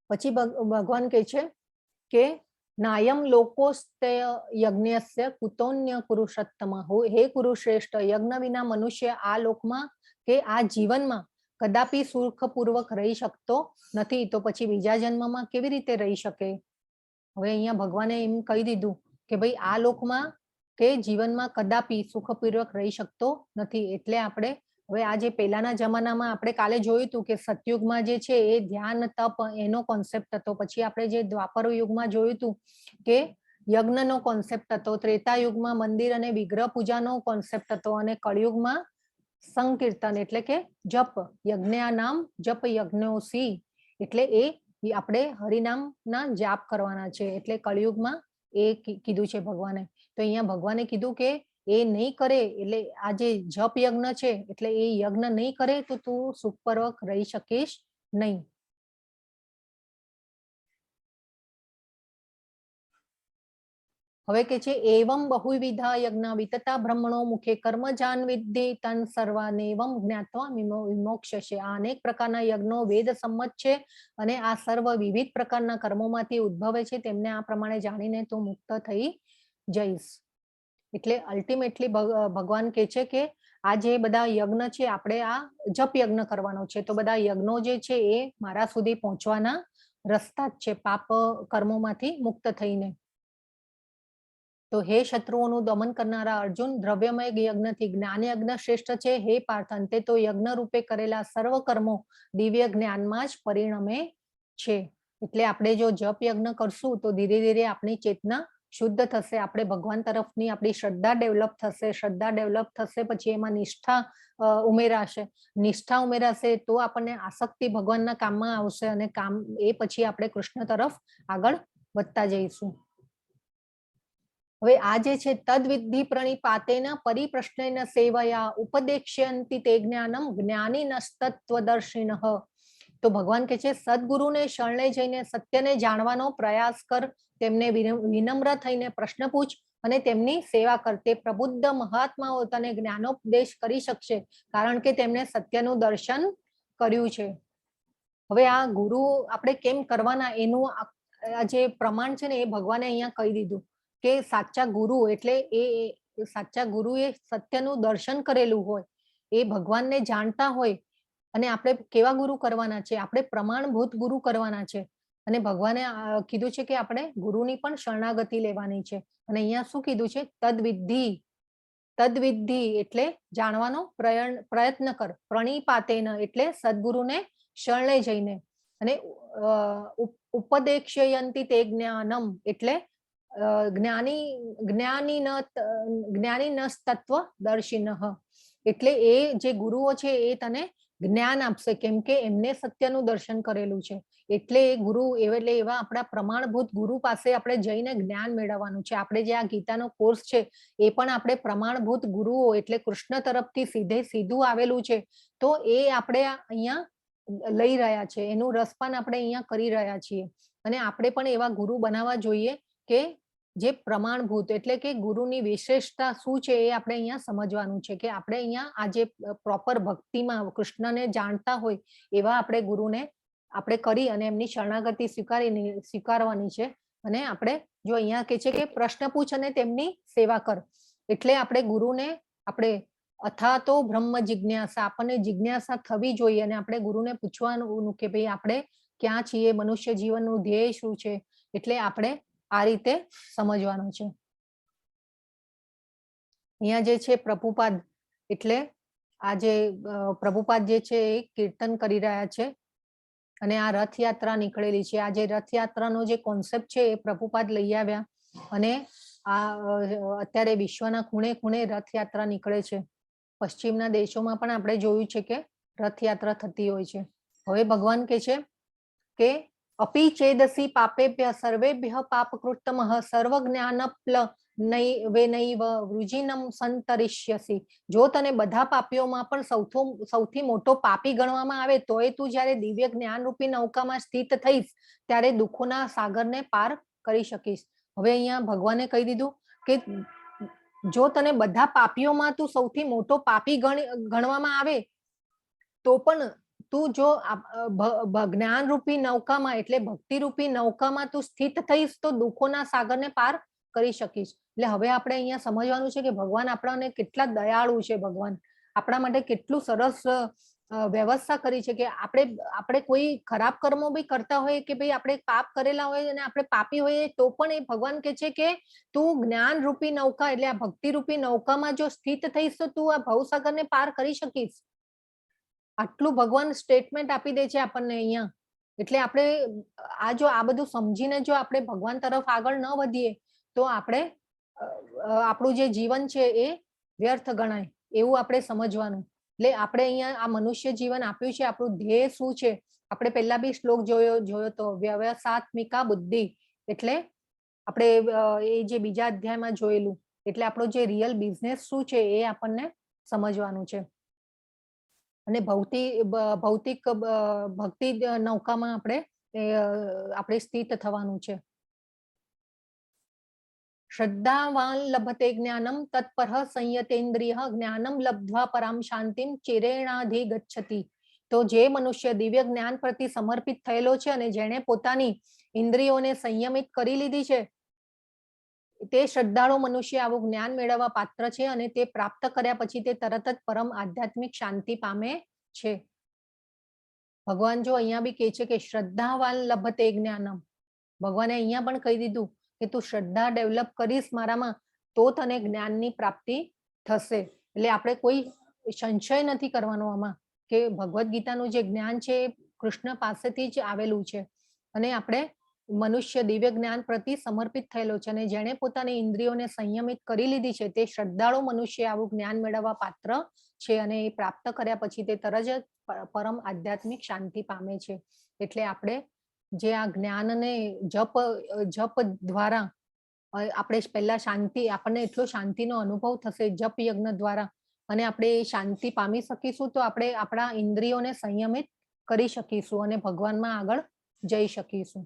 S1: પછી ભગવાન કહે છે કે નાયમ લોકોસ્તય યજ્ઞસ્ય કુતોન્ય પુરુષોત્તમ. હે કુરુશ્રેષ્ઠ, યજ્ઞ વિના મનુષ્ય આ લોકમાં કે આ જીવનમાં કદાપી સુખપૂર્વક રહી શકતો નથી. તો પછી બીજા જન્મમાં કેવી રીતે રહી શકે? હવે અહીંયા ભગવાને એમ કહી દીધું કે ભાઈ આ લોકમાં કે જીવનમાં કદાપી સુખપૂર્વક રહી શકતો નથી. એટલે આપણે હવે આ જે પહેલાના જમાનામાં આપણે કાલે જોયું હતું કે સતયુગમાં જે છે એ ધ્યાન તપ એનો કોન્સેપ્ટ હતો. પછી આપણે જે દ્વાપર યુગમાં જોયું હતું કે યજ્ઞનો કોન્સેપ્ટ હતો. ત્રેતા યુગમાં મંદિર અને વિગ્રહ પૂજાનો કોન્સેપ્ટ હતો અને કળિયુગમાં સંકીર્તન એટલે કે જપ. યજ્ઞા નામ જપ યજ્ઞોસી એટલે એ આપણે હરિનામના જાપ કરવાના છે. એટલે કળિયુગમાં એ કીધું છે ભગવાને. તો અહીંયા ભગવાને કીધું કે એ નહીં કરે એટલે આ જે જપ યજ્ઞ છે એટલે એ યજ્ઞ નહીં કરે તો તું સુખપૂર્વક રહી શકીશ નહીં. હવે કે છે એવમ બહુવિધા યજ્ઞ વિતતા બ્રહ્મણો મુખે કર્મ જાન વિદ્ધિ તન સર્વાનેવમ જ્ઞાત્વા વિમોક્ષશે. આ અનેક પ્રકારના યજ્ઞો વેદ સંમત છે અને આ સર્વ વિવિધ પ્રકારના કર્મોમાંથી ઉદ્ભવે છે. તેમને આ પ્રમાણે જાણીને તું મુક્ત થઈ જઈશ. એટલે અલ્ટિમેટલી ભગવાન કહે છે કે આ જે બધા યજ્ઞ છે આપણે આ જપ યજ્ઞ કરવાનો છે. તો બધા યજ્ઞો જે છે એ મારા સુધી પહોંચવાના રસ્તા જ છે પાપ કર્મોમાંથી મુક્ત થઈને. તો હે શત્રુઓનું દમન કરનારા અર્જુન, દ્રવ્યમય યજ્ઞથી જ્ઞાન યજ્ઞ શ્રેષ્ઠ છે. હે પાર્થ, અંતે તો યજ્ઞ રૂપે કરેલા સર્વ કર્મો દિવ્ય જ્ઞાનમાં જ પરિણમે છે. એટલે આપણે જો જપ યજ્ઞ કરશું તો ધીરે ધીરે આપણી ચેતના શુદ્ધ થશે. આપણે ભગવાન તરફની આપણી શ્રદ્ધા ડેવલપ થશે. શ્રદ્ધા ડેવલપ થશે પછી એમાં નિષ્ઠા ઉમેરાશે. નિષ્ઠા ઉમેરાશે તો આપણને આસક્તિ ભગવાનના કામમાં આવશે અને કામ એ પછી આપણે કૃષ્ણ તરફ આગળ વધતા જઈશું. હવે આ જે છે તદ્વિધિ પ્રણિપાતેન પરિપ્રશ્નેન સેવયા ઉપદેક્ષ્યંતિ તે જ્ઞાનમ જ્ઞાનીનસ્તત્વદર્શિનઃ. તો ભગવાન કહે છે સદગુરુને શરણે જઈને સત્યને જાણવાનો પ્રયાસ કર. તેમને વિનમ્ર થઈને પ્રશ્ન પૂછ અને તેમની સેવા કર. તે પ્રબુદ્ધ મહાત્માઓ તને જ્ઞાનોપદેશ કરી શકશે કારણ કે તેમણે સત્યનું દર્શન કર્યું છે. હવે આ ગુરુ આપણે કેમ કરવાના એનું આ જે પ્રમાણ છે ને એ ભગવાને અહીંયા કહી દીધું કે સાચા ગુરુ એટલે એ સાચા ગુરુએ સત્યનું દર્શન કરેલું હોય, એ ભગવાનને જાણતા હોય અને આપણે કેવા ગુરુ કરવાના છે? આપણે પ્રમાણભૂત ગુરુ કરવાના છે. અને ભગવાને કીધું છે કે આપણે ગુરુની પણ શરણાગતિ લેવાની છે. અને અહીંયા શું કીધું છે? તદ્વિધિ. તદ્વિધિ એટલે જાણવાનો પ્રયત્ન કર. પ્રણિપાતેન એટલે સદગુરુને શરણે જઈને અને ઉપદેક્ષ્યયંતિ તે જ્ઞાનમ એટલે જ્ઞાની ન તત્વ દર્શિનઃ એટલે એ જે ગુરુઓ છે એ તને જ્ઞાન આપશે, કેમ કે એમને સત્યનું દર્શન કરેલું છે. એટલે એ ગુરુ એટલે એવા આપણા પ્રમાણભૂત ગુરુ પાસે આપણે જઈને જ્ઞાન મેળવવાનું છે. આપણે જે આ ગીતાનો કોર્સ છે એ પણ આપણે પ્રમાણભૂત ગુરુઓ એટલે કૃષ્ણ તરફથી સીધું આવેલું છે. તો એ આપણે અહીંયા લઈ રહ્યા છે, એનું રસપાન આપણે અહીંયા કરી રહ્યા છીએ. અને આપણે પણ એવા ગુરુ બનાવવા જોઈએ કે જે પ્રમાણભૂત એટલે કે ગુરુની વિશેષતા શું છે એ આપણે અહીંયા સમજવાનું છે, કે આપણે અહીંયા આ જે પ્રોપર ભક્તિમાં કૃષ્ણને જાણતા હોય એવા આપણે ગુરુને આપણે કરી અને એમની શરણાગતિ સ્વીકારવાની છે. અને આપણે જો અહીંયા કે છે કે પ્રશ્ન પૂછ અને તેમની સેવા કર, એટલે આપણે ગુરુને આપણે અથા તો બ્રહ્મ જિજ્ઞાસા, આપણને જિજ્ઞાસા થવી જોઈએ અને આપણે ગુરુને પૂછવાનું કે ભાઈ આપણે ક્યાં છીએ, મનુષ્ય જીવનનું ધ્યેય શું છે. એટલે આપણે આ રીતે સમજવાનું છે. અહીંયા જે છે પ્રભુપાદ એટલે આ જે પ્રભુપાદ જે છે એ કીર્તન કરી રહ્યા છે અને આ રથયાત્રા નીકળેલી છે. આ જે રથયાત્રાનો જે કોન્સેપ્ટ છે એ પ્રભુપાદ લઈ આવ્યા અને આ અત્યારે વિશ્વના ખૂણે ખૂણે રથયાત્રા નીકળે છે. પશ્ચિમના દેશોમાં પણ આપણે જોયું છે કે રથયાત્રા થતી હોય છે. હવે ભગવાન કે છે કે અપી ચેદસી પાપેભ્ય સર્વેભ્ય પાપકૃતમઃ સર્વજ્ઞાનપ્લ નૈવ વૃજિનમ સંતરિષ્યસી. જો તને બધા પાપીઓમાં પણ સૌથી મોટો પાપી ગણવામાં આવે તોય તું જ્યારે દિવ્ય જ્ઞાન રૂપી નૌકામાં સ્થિત થઈશ ત્યારે દુઃખોના સાગરને પાર કરી શકીશ. હવે અહીંયા ભગવાને કહી દીધું કે જો તને બધા પાપીઓમાં તું સૌથી મોટો પાપી ગણવામાં આવે તો પણ તું જો જ્ઞાન રૂપી નૌકામાં એટલે ભક્તિ રૂપી નૌકામાં તું સ્થિત થઈશ તો દુઃખોના સાગરને પાર કરી શકીશ. એટલે હવે આપણે અહીંયા સમજવાનું છે કે ભગવાન આપણાને કેટલા દયાળુ છે. ભગવાન આપણા માટે કેટલું સરસ વ્યવસ્થા કરી છે કે આપણે કોઈ ખરાબ કર્મો બી કરતા હોય કે ભાઈ આપણે પાપ કરેલા હોય અને આપણે પાપી હોઈએ તો પણ એ ભગવાન કે છે કે તું જ્ઞાન રૂપી નૌકા એટલે આ ભક્તિ રૂપી નૌકામાં જો સ્થિત થઈશ તો તું આ ભવસાગરને પાર કરી શકીશ. આટલું ભગવાન સ્ટેટમેન્ટ આપી દે છે આપણને અહીંયા. એટલે આપણે આ બધું સમજીને જો આપણે ભગવાન તરફ આગળ ન વધીએ તો આપણે આપણું જે જીવન છે એ વ્યર્થ ગણાય એવું આપણે સમજવાનું. એટલે આપણે અહીંયા આ મનુષ્ય જીવન આપ્યું છે, આપણું ધ્યેય શું છે. આપણે પહેલા બી શ્લોક જોયો તો વ્યવસાત્મિકા બુદ્ધિ એટલે આપણે એ જે બીજા અધ્યાયમાં જોયેલું એટલે આપણો જે રિયલ બિઝનેસ શું છે એ આપણને સમજવાનું છે. અને ભૌતિક ભક્તિ નૌકામાં આપણે સ્થિત થવાનું છે. શ્રદ્ધાવાન લભતે જ્ઞાનમ તત્પરઃ સંયતેન્દ્રિયઃ જ્ઞાનમ લબ્ધ્વા પરામ શાંતિમ ચિરેણાધિગચ્છતિ. તો જે મનુષ્ય દિવ્ય જ્ઞાન પ્રતિ સમર્પિત થયેલો છે અને જેણે પોતાની ઇન્દ્રિયોને સંયમિત કરી લીધી છે તે શ્રદ્ધાળુ મનુષ્ય આવું જ્ઞાન મેળવવા પાત્ર છે અને તે પ્રાપ્ત કર્યા પછી તે તરત જ પરમ આધ્યાત્મિક શાંતિ પામે છે. ભગવાન જો અહીંયા બી કહે છે કે શ્રદ્ધાવાન લભતે જ્ઞાનમ. ભગવાને અહીંયા પણ કહી દીધું કે તું શ્રદ્ધા ડેવલપ કરીશ મારામાં તો તને જ્ઞાનની પ્રાપ્તિ થશે. એટલે આપણે કોઈ સંશય નથી કરવાનો આમાં કે ભગવદ્ ગીતાનું જે જ્ઞાન છે એ કૃષ્ણ પાસેથી જ આવેલું છે અને આપણે મનુષ્ય દિવ્ય જ્ઞાન પ્રતિ સમર્પિત થયેલો છે અને જેણે પોતાની ઇન્દ્રિયોને સંયમિત કરી લીધી છે તે શ્રદ્ધાળુ મનુષ્ય આવું જ્ઞાન મેળવવા પાત્ર છે અને એ પ્રાપ્ત કર્યા પછી તે તરત જ પરમ આધ્યાત્મિક શાંતિ પામે છે. એટલે આપણે જે આ જ્ઞાનને જપ દ્વારા આપણે પહેલા શાંતિ આપણને એટલો શાંતિનો અનુભવ થશે જપ યજ્ઞ દ્વારા અને આપણે શાંતિ પામી શકીશું તો આપણે આપણા ઇન્દ્રિયોને સંયમિત કરી શકીશું અને ભગવાનમાં આગળ જઈ શકીશું.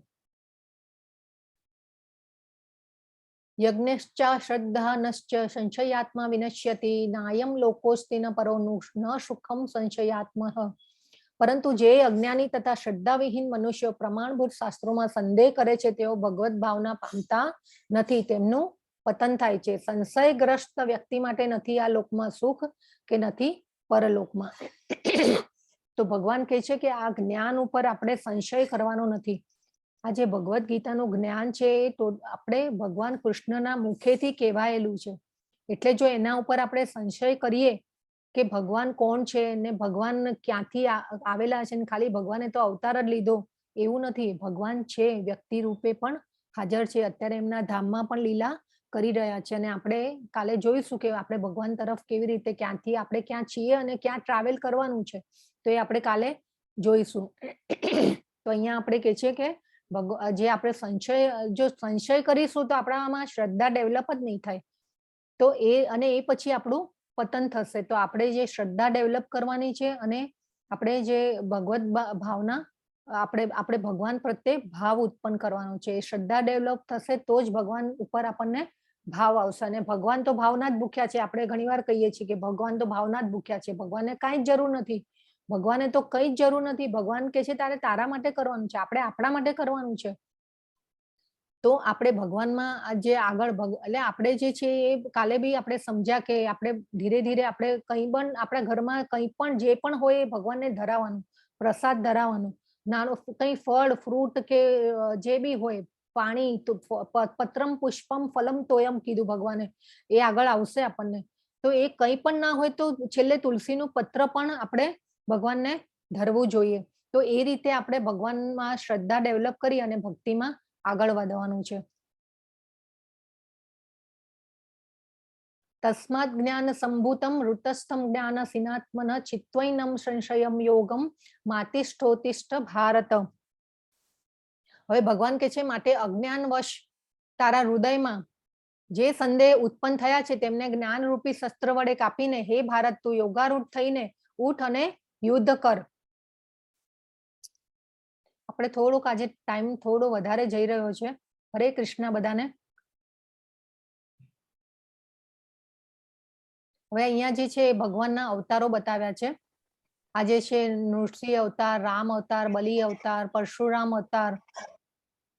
S1: યજ્ઞશ્ચ શ્રદ્ધાનશ્ચ સંશયાત્મા વિનશ્યતિ નાયમ લોકોસ્તિ ન પરો ન સુખમ સંશયાત્મઃ. પરંતુ જે અજ્ઞાની તથા શ્રદ્ધાવિહીન મનુષ્યો પ્રમાણભૂત શાસ્ત્રોમાં સંદેહ કરે છે તેઓ ભગવત ભાવના પામતા નથી, તેમનું પતન થાય છે. સંશયગ્રસ્ત વ્યક્તિ માટે નથી આ લોકમાં સુખ કે નથી પરલોકમાં. તો ભગવાન કહે છે કે આ જ્ઞાન ઉપર આપણે સંશય કરવાનો નથી. આ જે ભગવદ્ ગીતાનું જ્ઞાન છે એ તો આપણે ભગવાન કૃષ્ણના મુખેથી કહેવાયેલું છે. એટલે જો એના ઉપર આપણે સંશય કરીએ કે ભગવાન કોણ છે ને ભગવાન ક્યાંથી આવેલા છે, ને ખાલી ભગવાને તો અવતાર જ લીધો એવું નથી. ભગવાન છે, વ્યક્તિ રૂપે પણ હાજર છે, અત્યારે એમના ધામમાં પણ લીલા કરી રહ્યા છે. અને આપણે કાલે જોઈશું કે આપણે ભગવાન તરફ કેવી રીતે, ક્યાંથી આપણે ક્યાં છીએ અને ક્યાં ટ્રાવેલ કરવાનું છે, તો એ આપણે કાલે જોઈશું. તો અહીંયા આપણે કહે છે કે જે આપણે સંશય કરીશું તો આપણામાં શ્રદ્ધા ડેવલપ જ નહીં થાય. તો એ પછી આપણું પતન થશે. તો આપણે જે શ્રદ્ધા ડેવલપ કરવાની છે અને આપણે જે ભગવત ભાવના, આપણે ભગવાન પ્રત્યે ભાવ ઉત્પન્ન કરવાનો છે. શ્રદ્ધા ડેવલપ થશે તો જ ભગવાન ઉપર આપણને ભાવ આવશે. અને ભગવાન તો ભાવના જ ભૂખ્યા છે. આપણે ઘણીવાર કહીએ છીએ કે ભગવાન તો ભાવના જ ભૂખ્યા છે, ભગવાનને કાંઈ જ જરૂર નથી, ભગવાને તો કઈ જ જરૂર નથી. ભગવાન કે છે તારે તારા માટે કરવાનું છે, આપણે આપણા માટે કરવાનું છે. તો આપણે ભગવાનમાં જે આગળ એટલે આપણે જે છે એ કાલે બી આપણે સમજ્યા કે આપણે ધીરે ધીરે આપણે કંઈ પણ આપણા ઘરમાં કંઈ પણ જે પણ હોય એ ભગવાનને ધરાવવાનું, પ્રસાદ ધરાવવાનું. નાનો કંઈ ફળ ફ્રૂટ કે જે બી હોય, પાણી, પત્રમ પુષ્પમ ફલમ તોયમ કીધું ભગવાને, એ આગળ આવશે આપણને. તો એ કંઈ પણ ના હોય તો છેલ્લે તુલસીનું પત્ર પણ આપણે ભગવાનને ધરવું જોઈએ. તો એ રીતે આપણે ભગવાનમાં શ્રદ્ધા ડેવલપ કરી અને ભક્તિમાં આગળ વધવાનું છે. તસ્માત જ્ઞાન સંભૂતમ ઋતસ્થમ જ્ઞાન સિનાત્મન ચિત્વૈનમ સંશયમ યોગમ માતિષ્ઠોતિષ્ઠ ભારત. હવે ભગવાન કે છે માટે અજ્ઞાનવશ તારા હૃદયમાં જે સંદેહ ઉત્પન્ન થયા છે તેમને જ્ઞાન રૂપી શસ્ત્ર વડે કાપીને હે ભારત તું યોગારૂઢ થઈને ઉઠ અને યુદ્ધ કર. આપણે થોડુંક આજે ટાઈમ થોડો વધારે જઈ રહ્યો છે. હરે કૃષ્ણ બધાને. હવે અહીંયા જે છે ભગવાનના અવતારો બતાવ્યા છે. આજે છે નૃસિંહ અવતાર, રામ અવતાર, બલિ અવતાર, પરશુરામ અવતાર,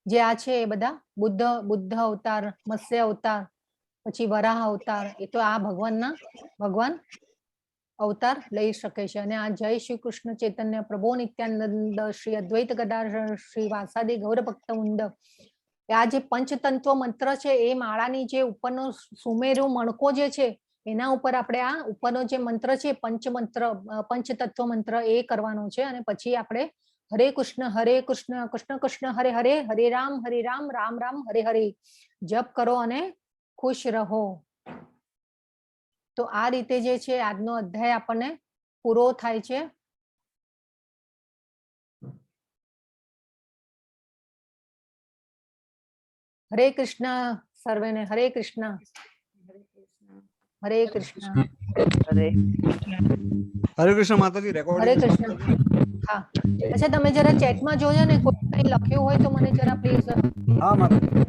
S1: જે આ છે એ બધા બુદ્ધ અવતાર, મત્સ્ય અવતાર, પછી વરાહ અવતાર. એ તો આ ભગવાન અવતાર લઈ શકે છે. અને આ જય શ્રી કૃષ્ણ ચૈતન્ય પ્રભુ નિત્યાનંદ શ્રી અદ્વૈત ગદાધર શ્રી વાસાદી ગૌર ભક્ત વૃંદ. આ જે પંચતત્વ મંત્ર છે એ માળાની જે ઉપરનો સુમેરુ મણકો જે છે એના ઉપર આપણે આ ઉપરનો જે મંત્ર છે પંચતત્વ મંત્ર એ કરવાનો છે. અને પછી આપણે હરે કૃષ્ણ કૃષ્ણ કૃષ્ણ હરે હરે, હરે રામ રામ રામ હરે હરે જપ કરો અને ખુશ રહો. તો આ રીતે જે છે આજનો અધ્યાય આપણને પૂરો થાય છે. હરે કૃષ્ણ સર્વેને. હરે કૃષ્ણ. હરે કૃષ્ણ.
S2: હરે કૃષ્ણ માતાજી.
S1: હરે
S2: રેકોર્ડિંગ
S1: કૃષ્ણ. હા, અચ્છા તમે જરા ચેટમાં જોજો ને, કોઈ કંઈ લખ્યું હોય તો મને જરા પ્લીઝ.
S2: હા માતાજી.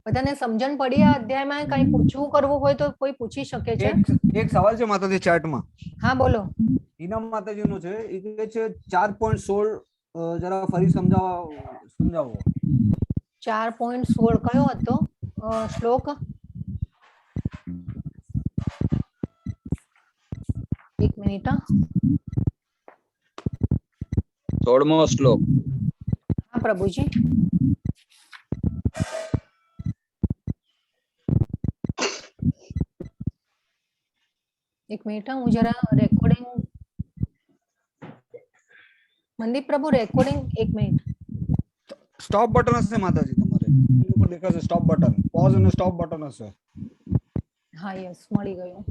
S2: બધાને સમજણ પડી આ અધ્યાયમાં? કંઈ પૂછવું કરવું હોય તો કોઈ પૂછી શકે છે. એક સવાલ છે માતાજી ચેટમાં.
S1: હા બોલો.
S2: ઈનામ માતાજીનો છે. એ કહે છે 4.16 જરા ફરી સમજાવો.
S1: 4.16 કયો હતો શ્લોક? એક મિનિટ.
S8: 16મો શ્લોક.
S1: હા પ્રભુજી. એક મિનિટ, હું જરા રેકોર્ડિંગ. મનદીપ પ્રભુ રેકોર્ડિંગ. એક મિનિટ.
S2: સ્ટોપ બટન હશે માતાજી તમારે ઉપર દેખાશે સ્ટોપ બટન, પોઝ અને સ્ટોપ બટન હશે.
S1: હા યસ, મળી ગયું.